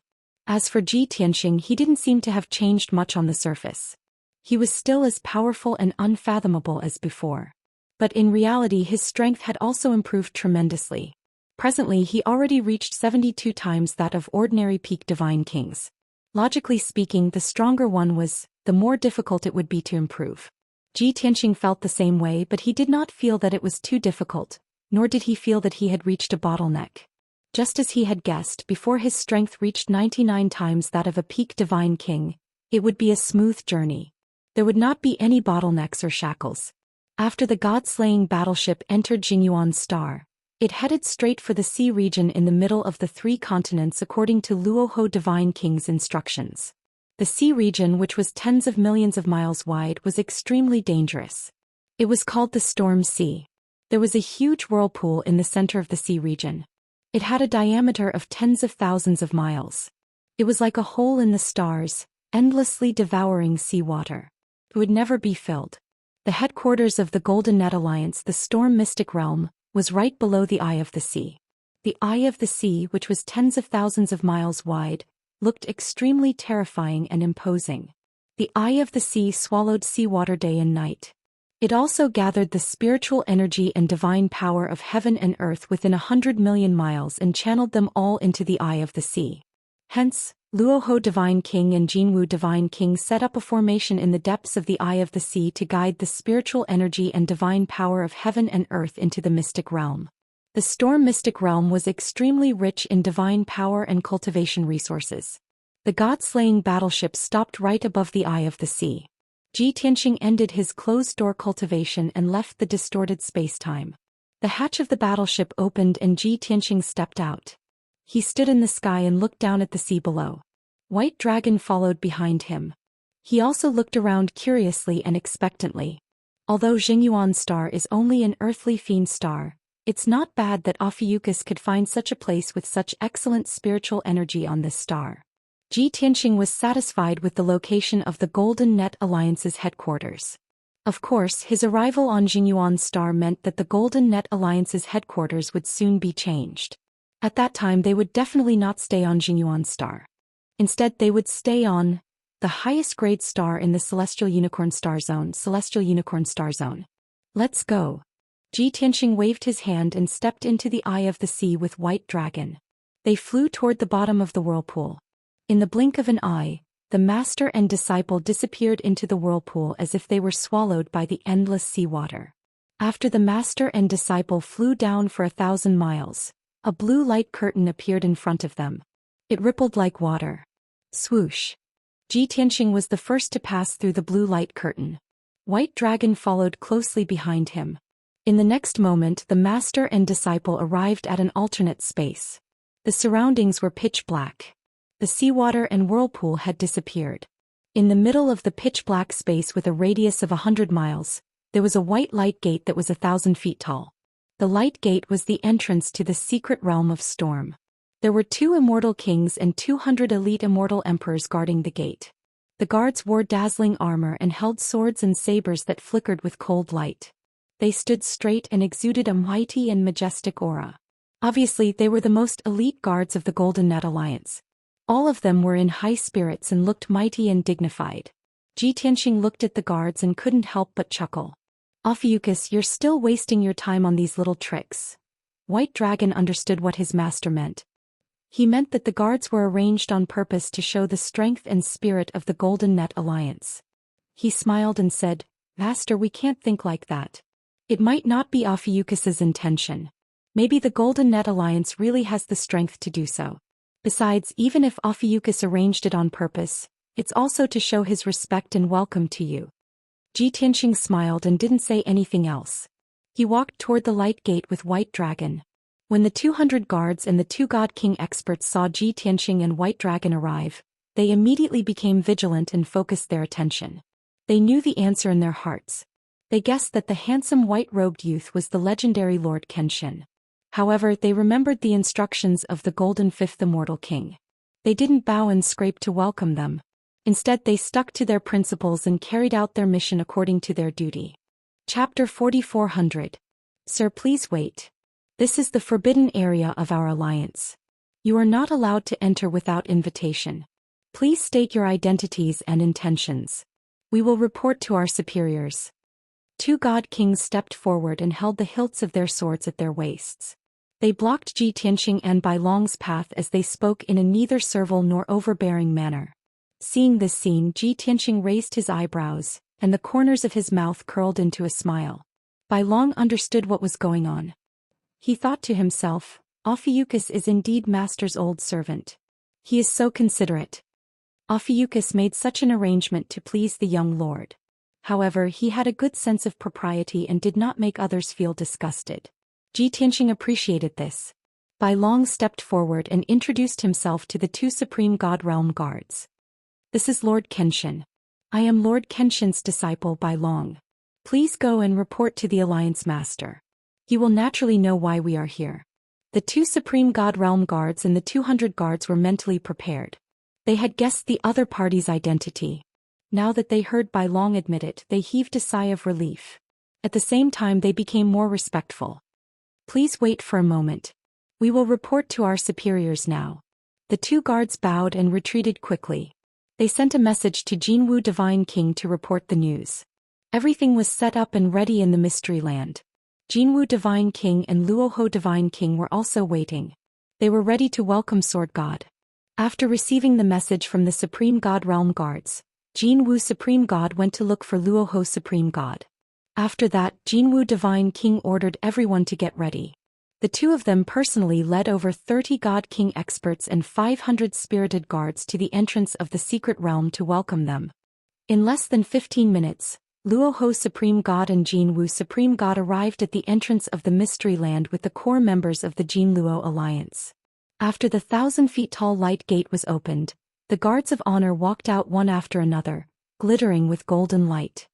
As for Ji Tianxing, he didn't seem to have changed much on the surface. He was still as powerful and unfathomable as before. But in reality his strength had also improved tremendously. Presently he already reached 72 times that of ordinary peak Divine Kings. Logically speaking, the stronger one was, the more difficult it would be to improve. Ji Tianxing felt the same way, but he did not feel that it was too difficult, nor did he feel that he had reached a bottleneck. Just as he had guessed, before his strength reached 99 times that of a peak Divine King, it would be a smooth journey. There would not be any bottlenecks or shackles. After the god-slaying battleship entered Jingyuan's star, it headed straight for the sea region in the middle of the 3 continents according to Luoho Divine King's instructions. The sea region, which was tens of millions of miles wide, was extremely dangerous. It was called the Storm Sea. There was a huge whirlpool in the center of the sea region. It had a diameter of tens of thousands of miles. It was like a hole in the stars, endlessly devouring seawater. It would never be filled. The headquarters of the Golden Net Alliance, the Storm Mystic Realm, was right below the Eye of the Sea. The Eye of the Sea, which was tens of thousands of miles wide, looked extremely terrifying and imposing. The Eye of the Sea swallowed seawater day and night. It also gathered the spiritual energy and divine power of heaven and earth within 100 million miles and channeled them all into the Eye of the Sea. Hence, Luoho Divine King and Jinwu Divine King set up a formation in the depths of the Eye of the Sea to guide the spiritual energy and divine power of heaven and earth into the mystic realm. The Storm Mystic Realm was extremely rich in divine power and cultivation resources. The god-slaying battleship stopped right above the Eye of the Sea. Ji Tianxing ended his closed-door cultivation and left the distorted space-time. The hatch of the battleship opened and Ji Tianxing stepped out. He stood in the sky and looked down at the sea below. White Dragon followed behind him. He also looked around curiously and expectantly. Although Jingyuan's star is only an earthly fiend star, it's not bad that Ophiuchus could find such a place with such excellent spiritual energy on this star. Ji Tianxing was satisfied with the location of the Golden Net Alliance's headquarters. Of course, his arrival on Jingyuan's star meant that the Golden Net Alliance's headquarters would soon be changed. At that time they would definitely not stay on Jingyuan's star. Instead they would stay on the highest grade star in the Celestial Unicorn Star Zone, Celestial Unicorn Star Zone. Let's go. Ji Tianxing waved his hand and stepped into the Eye of the Sea with White Dragon. They flew toward the bottom of the whirlpool. In the blink of an eye, the master and disciple disappeared into the whirlpool as if they were swallowed by the endless seawater. After the master and disciple flew down for 1,000 miles, a blue light curtain appeared in front of them. It rippled like water. Swoosh. Ji Tianxing was the first to pass through the blue light curtain. White Dragon followed closely behind him. In the next moment the master and disciple arrived at an alternate space. The surroundings were pitch black. The seawater and whirlpool had disappeared. In the middle of the pitch-black space with a radius of 100 miles, there was a white light gate that was 1,000 feet tall. The light gate was the entrance to the secret realm of Storm. There were 2 immortal kings and 200 elite immortal emperors guarding the gate. The guards wore dazzling armor and held swords and sabers that flickered with cold light. They stood straight and exuded a mighty and majestic aura. Obviously, they were the most elite guards of the Golden Net Alliance. All of them were in high spirits and looked mighty and dignified. Ji Tianxing looked at the guards and couldn't help but chuckle. Ophiuchus, you're still wasting your time on these little tricks. White Dragon understood what his master meant. He meant that the guards were arranged on purpose to show the strength and spirit of the Golden Net Alliance. He smiled and said, Master, we can't think like that. It might not be Ophiuchus's intention. Maybe the Golden Net Alliance really has the strength to do so. Besides, even if Ophiuchus arranged it on purpose, it's also to show his respect and welcome to you. Ji Tianxing smiled and didn't say anything else. He walked toward the light gate with White Dragon. When the 200 guards and the two God King experts saw Ji Tianxing and White Dragon arrive, they immediately became vigilant and focused their attention. They knew the answer in their hearts. They guessed that the handsome white-robed youth was the legendary Lord Kenshin. However, they remembered the instructions of the Golden Fifth Immortal King. They didn't bow and scrape to welcome them. Instead, they stuck to their principles and carried out their mission according to their duty. Chapter 4400. Sir, please wait. This is the forbidden area of our alliance. You are not allowed to enter without invitation. Please state your identities and intentions. We will report to our superiors. Two God Kings stepped forward and held the hilts of their swords at their waists. They blocked Ji Tianxing and Bai Long's path as they spoke in a neither servile nor overbearing manner. Seeing this scene, Ji Tianxing raised his eyebrows, and the corners of his mouth curled into a smile. Bai Long understood what was going on. He thought to himself, Ophiuchus is indeed Master's old servant. He is so considerate. Ophiuchus made such an arrangement to please the young lord. However, he had a good sense of propriety and did not make others feel disgusted. Ji Tianxing appreciated this. Bai Long stepped forward and introduced himself to the two Supreme God Realm guards. This is Lord Kenshin. I am Lord Kenshin's disciple Bai Long. Please go and report to the Alliance Master. He will naturally know why we are here. The two Supreme God Realm guards and the 200 guards were mentally prepared. They had guessed the other party's identity. Now that they heard Bai Long admit it, they heaved a sigh of relief. At the same time, they became more respectful. Please wait for a moment. We will report to our superiors now. The two guards bowed and retreated quickly. They sent a message to Jinwu Divine King to report the news. Everything was set up and ready in the Mystery Land. Jinwu Divine King and Luoho Divine King were also waiting. They were ready to welcome Sword God. After receiving the message from the Supreme God Realm Guards, Jinwu Supreme God went to look for Luoho Supreme God. After that, Jinwu Divine King ordered everyone to get ready. The two of them personally led over 30 God King experts and 500 spirited guards to the entrance of the secret realm to welcome them. In less than 15 minutes, Luoho Supreme God and Jinwu Supreme God arrived at the entrance of the Mystery Land with the core members of the Jinluo Alliance. After the 1,000-feet-tall light gate was opened, the guards of honor walked out one after another, glittering with golden light.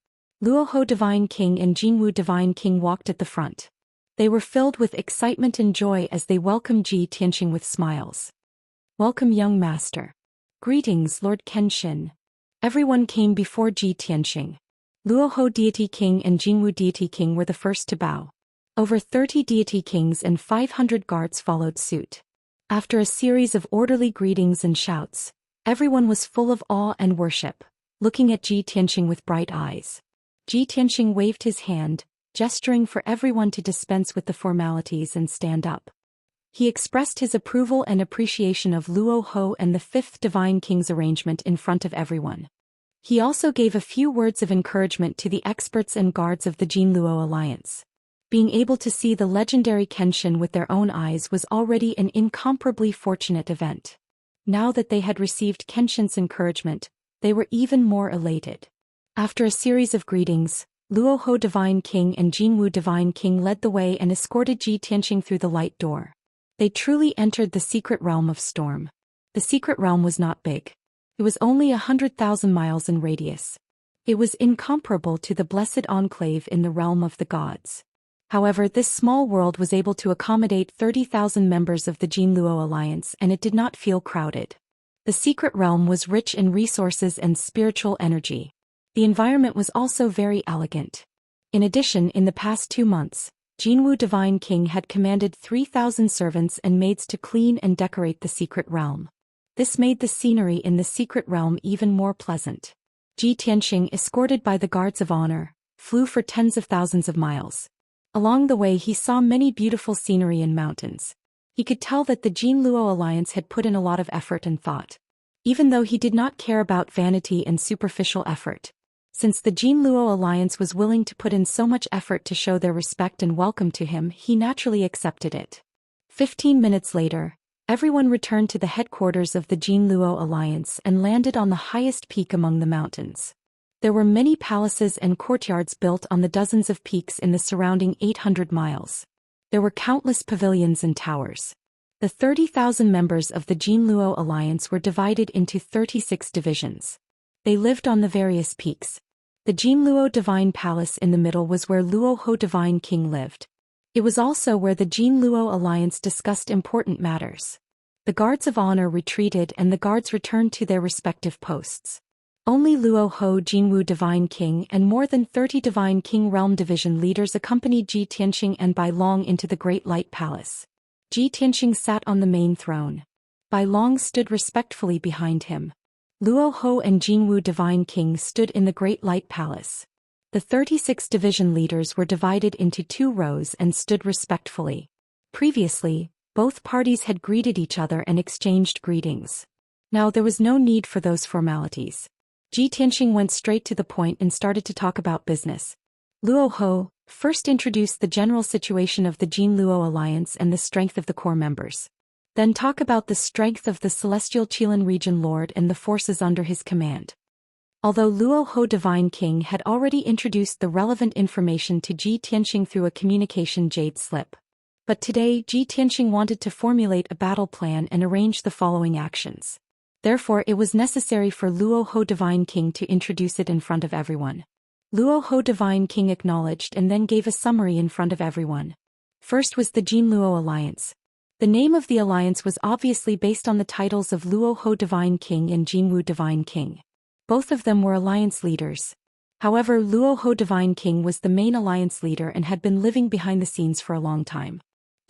Luoho Divine King and Jinwu Divine King walked at the front. They were filled with excitement and joy as they welcomed Ji Tianxing with smiles. Welcome, young master. Greetings, Lord Kenshin. Everyone came before Ji Tianxing. Luoho Deity King and Jinwu Deity King were the first to bow. Over 30 Deity Kings and 500 guards followed suit. After a series of orderly greetings and shouts, everyone was full of awe and worship, looking at Ji Tianxing with bright eyes. Ji Tianxing waved his hand, gesturing for everyone to dispense with the formalities and stand up. He expressed his approval and appreciation of Luoho and the Fifth Divine King's arrangement in front of everyone. He also gave a few words of encouragement to the experts and guards of the Jinluo Alliance. Being able to see the legendary Kenshin with their own eyes was already an incomparably fortunate event. Now that they had received Kenshin's encouragement, they were even more elated. After a series of greetings, Luoho Divine King and Jinwu Divine King led the way and escorted Ji Tianxing through the light door. They truly entered the secret realm of Storm. The secret realm was not big. It was only 100,000 miles in radius. It was incomparable to the blessed enclave in the realm of the gods. However, this small world was able to accommodate 30,000 members of the Jinluo Alliance, and it did not feel crowded. The secret realm was rich in resources and spiritual energy. The environment was also very elegant. In addition, in the past 2 months, Jinwu Divine King had commanded 3,000 servants and maids to clean and decorate the secret realm. This made the scenery in the secret realm even more pleasant. Ji Tianxing, escorted by the guards of honor, flew for tens of thousands of miles. Along the way he saw many beautiful scenery and mountains. He could tell that the Jinluo Alliance had put in a lot of effort and thought. Even though he did not care about vanity and superficial effort. Since the Jinluo Alliance was willing to put in so much effort to show their respect and welcome to him, he naturally accepted it. 15 minutes later, everyone returned to the headquarters of the Jinluo Alliance and landed on the highest peak among the mountains. There were many palaces and courtyards built on the dozens of peaks in the surrounding 800 miles. There were countless pavilions and towers. The 30,000 members of the Jinluo alliance were divided into 36 divisions. They lived on the various peaks. The Jinluo Divine Palace in the middle was where Luo Ho Divine King lived. It was also where the Jinluo alliance discussed important matters. The guards of honor retreated and the guards returned to their respective posts. Only Luo Ho Jinwu Divine King and more than 30 Divine King Realm Division leaders accompanied Ji Tianxing and Bai Long into the Great Light Palace. Ji Tianxing sat on the main throne. Bai Long stood respectfully behind him. Luo Ho and Jinwu Divine King stood in the Great Light Palace. The 36 division leaders were divided into 2 rows and stood respectfully. Previously, both parties had greeted each other and exchanged greetings. Now there was no need for those formalities. Ji Tianxing went straight to the point and started to talk about business. Luo Ho first introduced the general situation of the Jinluo alliance and the strength of the core members. Then talk about the strength of the Celestial Qilin region lord and the forces under his command. Although Luo Ho Divine King had already introduced the relevant information to Ji Tianxing through a communication jade slip. But today Ji Tianxing wanted to formulate a battle plan and arrange the following actions. Therefore it was necessary for Luo Ho Divine King to introduce it in front of everyone. Luo Ho Divine King acknowledged and then gave a summary in front of everyone. First was the Jinluo alliance. The name of the alliance was obviously based on the titles of Luo Ho Divine King and Jinwu Divine King. Both of them were alliance leaders. However, Luo Ho Divine King was the main alliance leader and had been living behind the scenes for a long time.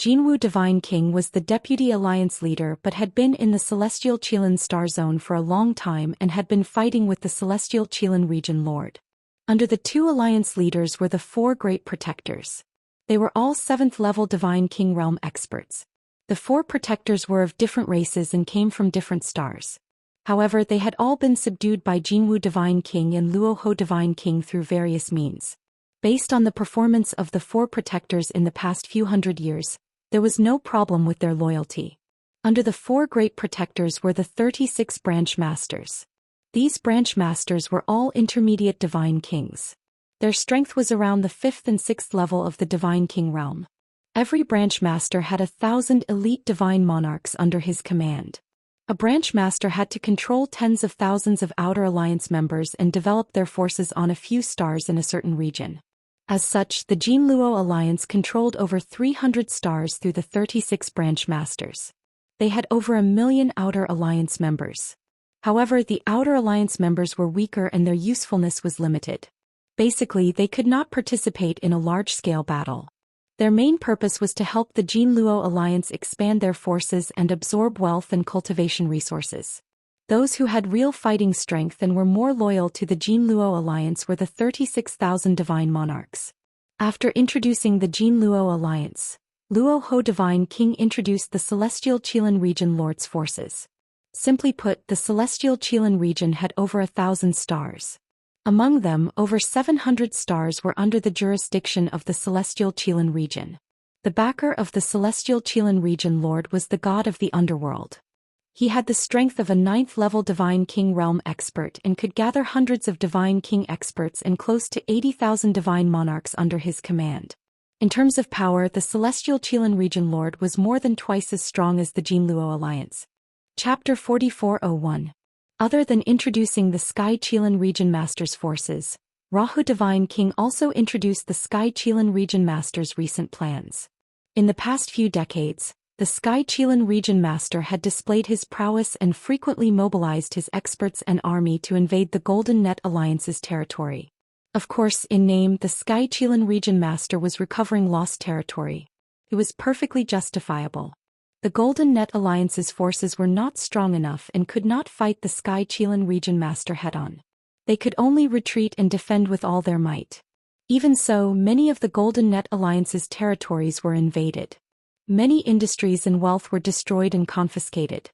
Jinwu Divine King was the deputy alliance leader but had been in the Celestial Qilin Star Zone for a long time and had been fighting with the Celestial Qilin region lord. Under the 2 alliance leaders were the 4 great protectors. They were all 7th level Divine King realm experts. The 4 protectors were of different races and came from different stars. However, they had all been subdued by Jinwu Divine King and Luo Ho Divine King through various means. Based on the performance of the 4 protectors in the past few hundred years, there was no problem with their loyalty. Under the 4 great protectors were the 36 branch masters. These branch masters were all intermediate divine kings. Their strength was around the 5th and 6th level of the Divine King realm. Every branch master had 1,000 elite divine monarchs under his command. A branch master had to control tens of thousands of outer alliance members and develop their forces on a few stars in a certain region. As such, the Jinluo alliance controlled over 300 stars through the 36 branch masters. They had over 1 million outer alliance members. However, the outer alliance members were weaker and their usefulness was limited. Basically, they could not participate in a large-scale battle. Their main purpose was to help the Jinluo alliance expand their forces and absorb wealth and cultivation resources. Those who had real fighting strength and were more loyal to the Jinluo alliance were the 36,000 divine monarchs. After introducing the Jinluo alliance, Luo Ho Divine King introduced the Celestial Qilin region lord's forces. Simply put, the Celestial Qilin region had over 1,000 stars. Among them, over 700 stars were under the jurisdiction of the Celestial Qilin region. The backer of the Celestial Qilin region lord was the god of the underworld. He had the strength of a 9th-level Divine King realm expert and could gather hundreds of Divine King experts and close to 80,000 divine monarchs under his command. In terms of power, the Celestial Qilin region lord was more than twice as strong as the Jinluo alliance. Chapter 4401. Other than introducing the Sky Qilin region master's forces, Rahu Divine King also introduced the Sky Qilin region master's recent plans. In the past few decades, the Sky Qilin region master had displayed his prowess and frequently mobilized his experts and army to invade the Golden Net Alliance's territory. Of course, in name, the Sky Qilin region master was recovering lost territory. It was perfectly justifiable. The Golden Net Alliance's forces were not strong enough and could not fight the Sky Qilin region master head-on. They could only retreat and defend with all their might. Even so, many of the Golden Net Alliance's territories were invaded. Many industries and wealth were destroyed and confiscated.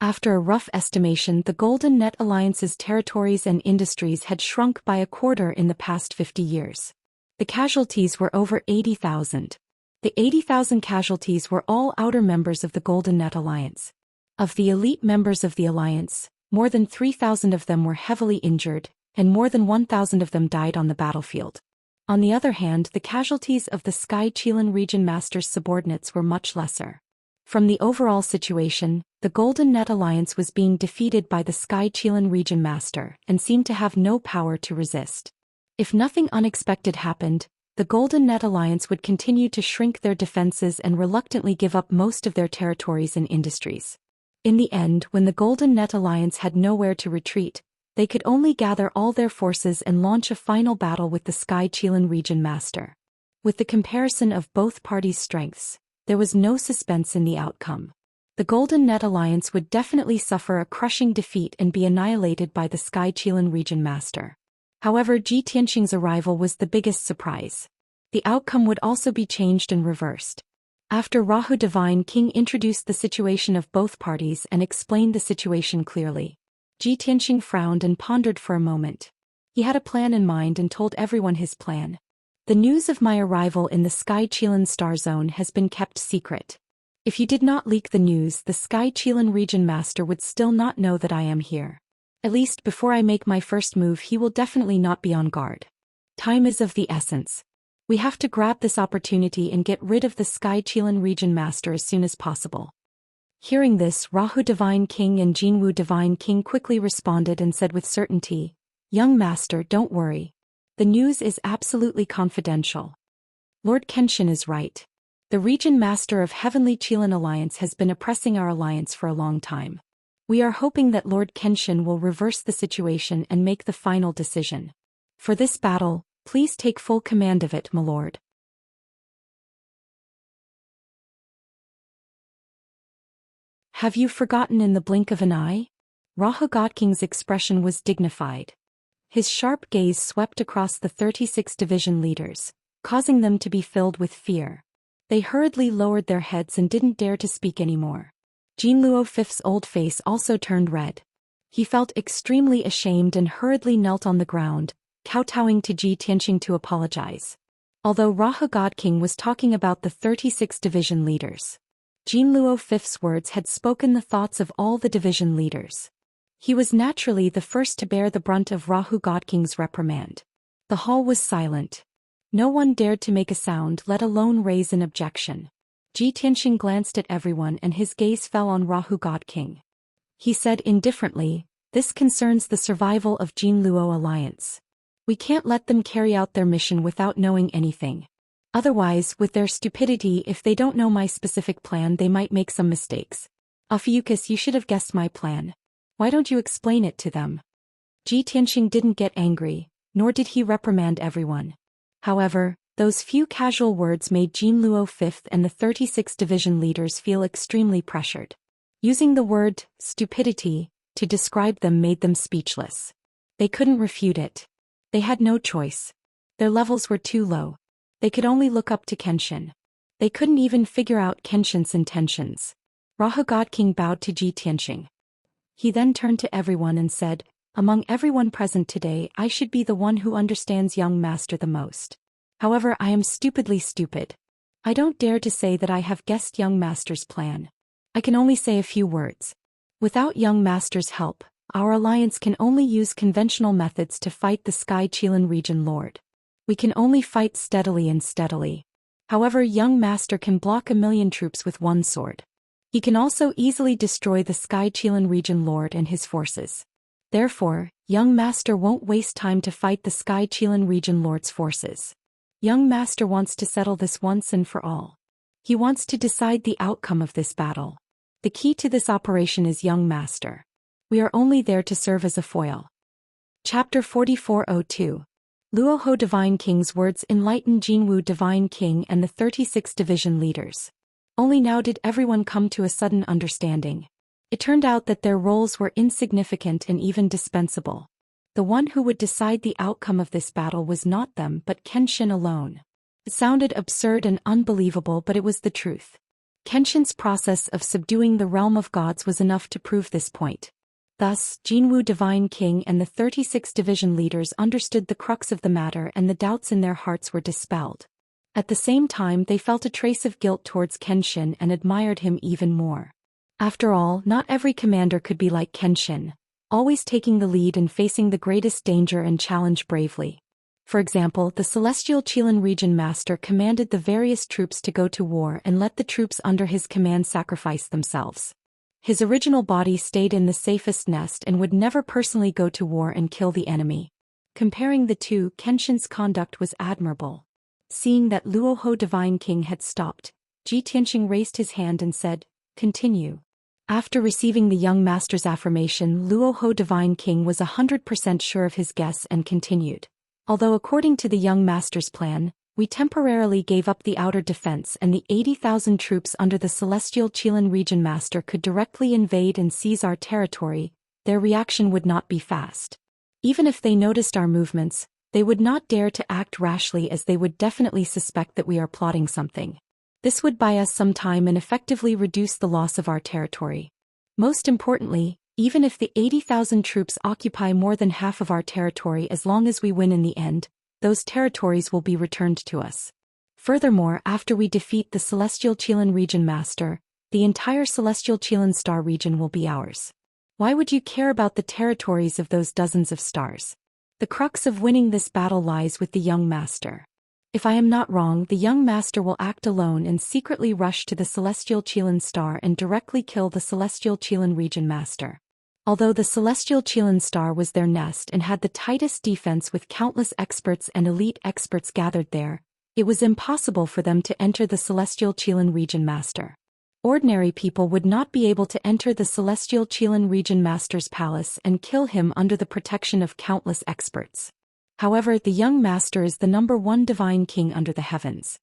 After a rough estimation, the Golden Net Alliance's territories and industries had shrunk by a quarter in the past 50 years. The casualties were over 80,000. The 80,000 casualties were all outer members of the Golden Net Alliance. Of the elite members of the alliance, more than 3,000 of them were heavily injured, and more than 1,000 of them died on the battlefield. On the other hand, the casualties of the Sky Qilan region master's subordinates were much lesser. From the overall situation, the Golden Net Alliance was being defeated by the Sky Qilan region master and seemed to have no power to resist. If nothing unexpected happened, the Golden Net Alliance would continue to shrink their defenses and reluctantly give up most of their territories and industries. In the end, when the Golden Net Alliance had nowhere to retreat, they could only gather all their forces and launch a final battle with the Sky Qilan region master. With the comparison of both parties' strengths, there was no suspense in the outcome. The Golden Net Alliance would definitely suffer a crushing defeat and be annihilated by the Sky Qilan region master. However, Ji Tianqing's arrival was the biggest surprise. The outcome would also be changed and reversed. After Rahu Divine King introduced the situation of both parties and explained the situation clearly, Ji Tianqing frowned and pondered for a moment. He had a plan in mind and told everyone his plan. The news of my arrival in the Sky Qilan Star Zone has been kept secret. If you did not leak the news, the Sky Qilan region master would still not know that I am here. At least before I make my first move, he will definitely not be on guard. Time is of the essence. We have to grab this opportunity and get rid of the Sky Qilan region master as soon as possible. Hearing this, Rahu Divine King and Jinwu Divine King quickly responded and said with certainty, "Young master, don't worry. The news is absolutely confidential. Lord Kenshin is right. The region master of Heavenly Qilan Alliance has been oppressing our alliance for a long time. We are hoping that Lord Kenshin will reverse the situation and make the final decision. For this battle, please take full command of it, my lord." Have you forgotten in the blink of an eye? Rahu Godking's expression was dignified. His sharp gaze swept across the 36 division leaders, causing them to be filled with fear. They hurriedly lowered their heads and didn't dare to speak anymore. Jinluo Fifth's old face also turned red. He felt extremely ashamed and hurriedly knelt on the ground, kowtowing to Ji Tianqing to apologize. Although Rahu Godking was talking about the 36 division leaders, Jinluo Fifth's words had spoken the thoughts of all the division leaders. He was naturally the first to bear the brunt of Rahu Godking's reprimand. The hall was silent. No one dared to make a sound, let alone raise an objection. Ji Tianqing glanced at everyone and his gaze fell on Rahu Godking. He said indifferently, "This concerns the survival of Jinluo Alliance. We can't let them carry out their mission without knowing anything. Otherwise, with their stupidity, if they don't know my specific plan, they might make some mistakes. Ophiuchus, you should have guessed my plan. Why don't you explain it to them?" Ji Tianqing didn't get angry, nor did he reprimand everyone. However, those few casual words made Jinluo Fifth and the 36 division leaders feel extremely pressured. Using the word stupidity to describe them made them speechless. They couldn't refute it. They had no choice. Their levels were too low. They could only look up to Kenshin. They couldn't even figure out Kenshin's intentions. Rahu Godking bowed to Ji Tianqing. He then turned to everyone and said, "Among everyone present today, I should be the one who understands young master the most. However, I am stupidly stupid. I don't dare to say that I have guessed young master's plan. I can only say a few words. Without young master's help, our alliance can only use conventional methods to fight the Sky Qilan region lord. We can only fight steadily and steadily. However, young master can block 1,000,000 troops with one sword. He can also easily destroy the Sky Qilan region lord and his forces. Therefore, young master won't waste time to fight the Sky Qilan region lord's forces. Young master wants to settle this once and for all. He wants to decide the outcome of this battle. The key to this operation is young master. We are only there to serve as a foil." Chapter 4402. Luoho Divine King's words enlightened Jinwu Divine King and the 36 division leaders. Only now did everyone come to a sudden understanding. It turned out that their roles were insignificant and even dispensable. The one who would decide the outcome of this battle was not them but Kenshin alone. It sounded absurd and unbelievable, but it was the truth. Kenshin's process of subduing the realm of gods was enough to prove this point. Thus, Jinwu Divine King and the 36 division leaders understood the crux of the matter and the doubts in their hearts were dispelled. At the same time, they felt a trace of guilt towards Kenshin and admired him even more. After all, not every commander could be like Kenshin, always taking the lead and facing the greatest danger and challenge bravely. For example, the Celestial Qilin Region Master commanded the various troops to go to war and let the troops under his command sacrifice themselves. His original body stayed in the safest nest and would never personally go to war and kill the enemy. Comparing the two, Kenshin's conduct was admirable. Seeing that Luoho Divine King had stopped, Ji Tianqing raised his hand and said, "Continue." After receiving the young master's affirmation, Luoho Divine King was 100% sure of his guess and continued. Although according to the young master's plan, we temporarily gave up the outer defense and the 80,000 troops under the Celestial Qilin Region Master could directly invade and seize our territory, their reaction would not be fast. Even if they noticed our movements, they would not dare to act rashly as they would definitely suspect that we are plotting something. This would buy us some time and effectively reduce the loss of our territory. Most importantly, even if the 80,000 troops occupy more than half of our territory, as long as we win in the end, those territories will be returned to us. Furthermore, after we defeat the Celestial Qilin Region Master, the entire Celestial Qilin Star region will be ours. Why would you care about the territories of those dozens of stars? The crux of winning this battle lies with the young master. If I am not wrong, the young master will act alone and secretly rush to the Celestial Qilin Star and directly kill the Celestial Qilin Region Master. Although the Celestial Qilin Star was their nest and had the tightest defense with countless experts and elite experts gathered there, it was impossible for them to enter the Celestial Qilin Region Master. Ordinary people would not be able to enter the Celestial Qilin Region Master's palace and kill him under the protection of countless experts. However, the young master is the #1 divine king under the heavens.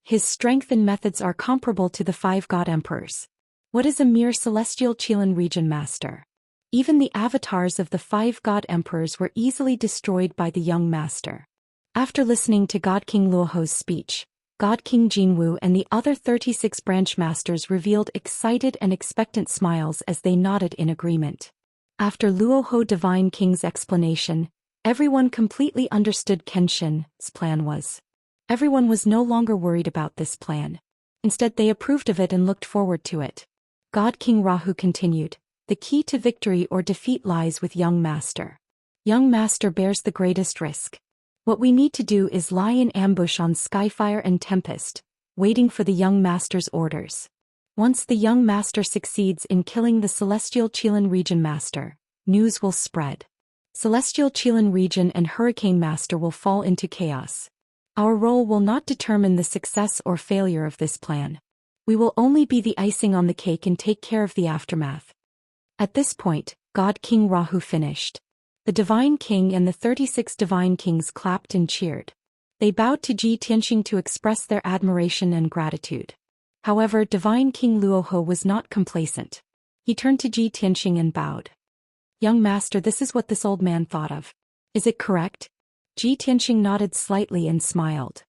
His strength and methods are comparable to the 5 god emperors. What is a mere Celestial Qilin Region Master? Even the avatars of the 5 god emperors were easily destroyed by the young master. After listening to God King Luoho's speech, God King Jinwu and the other 36 branch masters revealed excited and expectant smiles as they nodded in agreement. After Luoho Divine King's explanation, everyone completely understood Kenshin's plan was. Everyone was no longer worried about this plan. Instead, they approved of it and looked forward to it. God King Rahu continued, "The key to victory or defeat lies with young master. Young master bears the greatest risk. What we need to do is lie in ambush on Skyfire and Tempest, waiting for the young master's orders. Once the young master succeeds in killing the Celestial Qilin Region Master, news will spread. Celestial Qilin Region and Hurricane Master will fall into chaos. Our role will not determine the success or failure of this plan. We will only be the icing on the cake and take care of the aftermath." At this point, God King Rahu finished. The Divine King and the 36 Divine Kings clapped and cheered. They bowed to Ji Tianqing to express their admiration and gratitude. However, Divine King Luoho was not complacent. He turned to Ji Tianqing and bowed. "Young master, this is what this old man thought of. Is it correct?" Ji Tianqing nodded slightly and smiled.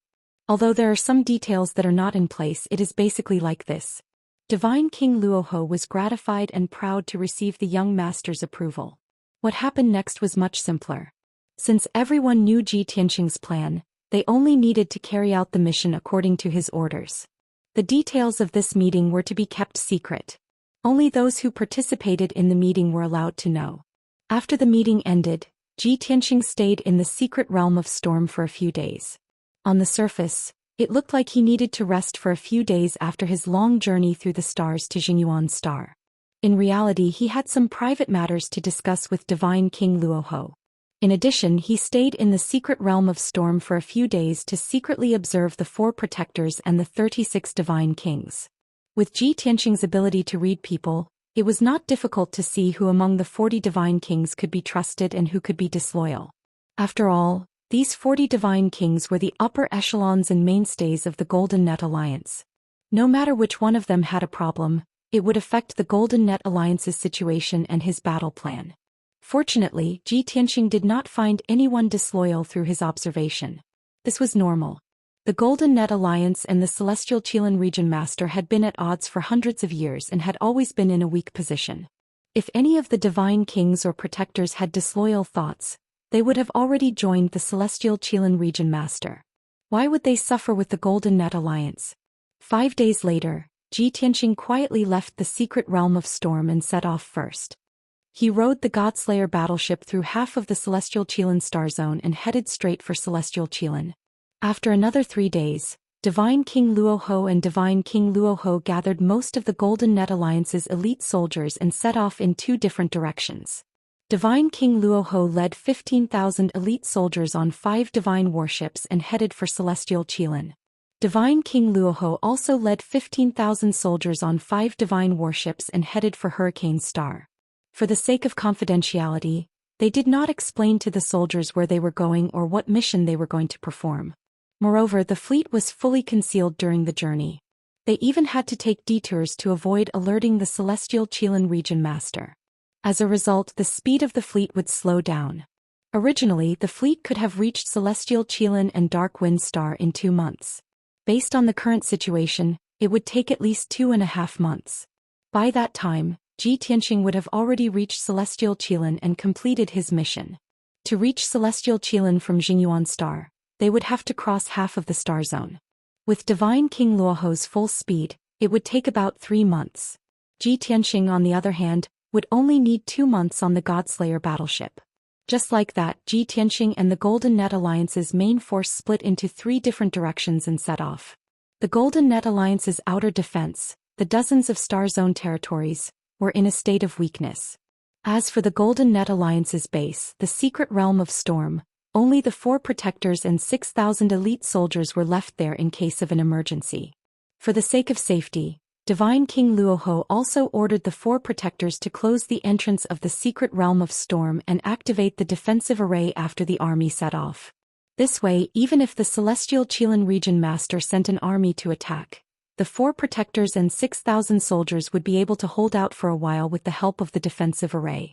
"Although there are some details that are not in place, it is basically like this." Divine King Luoho was gratified and proud to receive the young master's approval. What happened next was much simpler. Since everyone knew Ji Tianqing's plan, they only needed to carry out the mission according to his orders. The details of this meeting were to be kept secret. Only those who participated in the meeting were allowed to know. After the meeting ended, Ji Tianqing stayed in the secret realm of Storm for a few days. On the surface, it looked like he needed to rest for a few days after his long journey through the stars to Jingyuan Star. In reality, he had some private matters to discuss with Divine King Luoho. In addition, he stayed in the secret realm of Storm for a few days to secretly observe the 4 protectors and the 36 Divine Kings. With Ji Tianqing's ability to read people, it was not difficult to see who among the 40 Divine Kings could be trusted and who could be disloyal. After all, these 40 Divine Kings were the upper echelons and mainstays of the Golden Net Alliance. No matter which one of them had a problem, it would affect the Golden Net Alliance's situation and his battle plan. Fortunately, Ji Tianqing did not find anyone disloyal through his observation. This was normal. The Golden Net Alliance and the Celestial Qilin Region Master had been at odds for hundreds of years and had always been in a weak position. If any of the Divine Kings or Protectors had disloyal thoughts, they would have already joined the Celestial Qilin Region Master. Why would they suffer with the Golden Net Alliance? 5 days later, Ji Tianqing quietly left the secret realm of Storm and set off first. He rode the Godslayer battleship through half of the Celestial Qilan star zone and headed straight for Celestial Qilan. After another 3 days, Divine King Luoho and Divine King Luoho gathered most of the Golden Net Alliance's elite soldiers and set off in 2 different directions. Divine King Luoho led 15,000 elite soldiers on 5 divine warships and headed for Celestial Qilan. Divine King Luoho also led 15,000 soldiers on 5 divine warships and headed for Hurricane Star. For the sake of confidentiality, they did not explain to the soldiers where they were going or what mission they were going to perform. Moreover, the fleet was fully concealed during the journey. They even had to take detours to avoid alerting the Celestial Qilan region master. As a result, the speed of the fleet would slow down. Originally, the fleet could have reached Celestial Qilan and Dark Wind Star in 2 months. Based on the current situation, it would take at least 2.5 months. By that time, Ji Tianxing would have already reached Celestial Qilan and completed his mission. To reach Celestial Qilan from Jingyuan Star, they would have to cross half of the star zone. With Divine King Luoho's full speed, it would take about 3 months. Ji Tianxing, on the other hand, would only need 2 months on the Godslayer battleship. Just like that, Ji Tianxing and the Golden Net Alliance's main force split into 3 different directions and set off. The Golden Net Alliance's outer defense, the dozens of Star Zone territories, were in a state of weakness. As for the Golden Net Alliance's base, the secret realm of Storm, only the 4 protectors and 6,000 elite soldiers were left there in case of an emergency. For the sake of safety, Divine King Luoho also ordered the 4 protectors to close the entrance of the secret realm of Storm and activate the defensive array after the army set off. This way, even if the Celestial Qilan region master sent an army to attack, the 4 protectors and 6,000 soldiers would be able to hold out for a while with the help of the defensive array.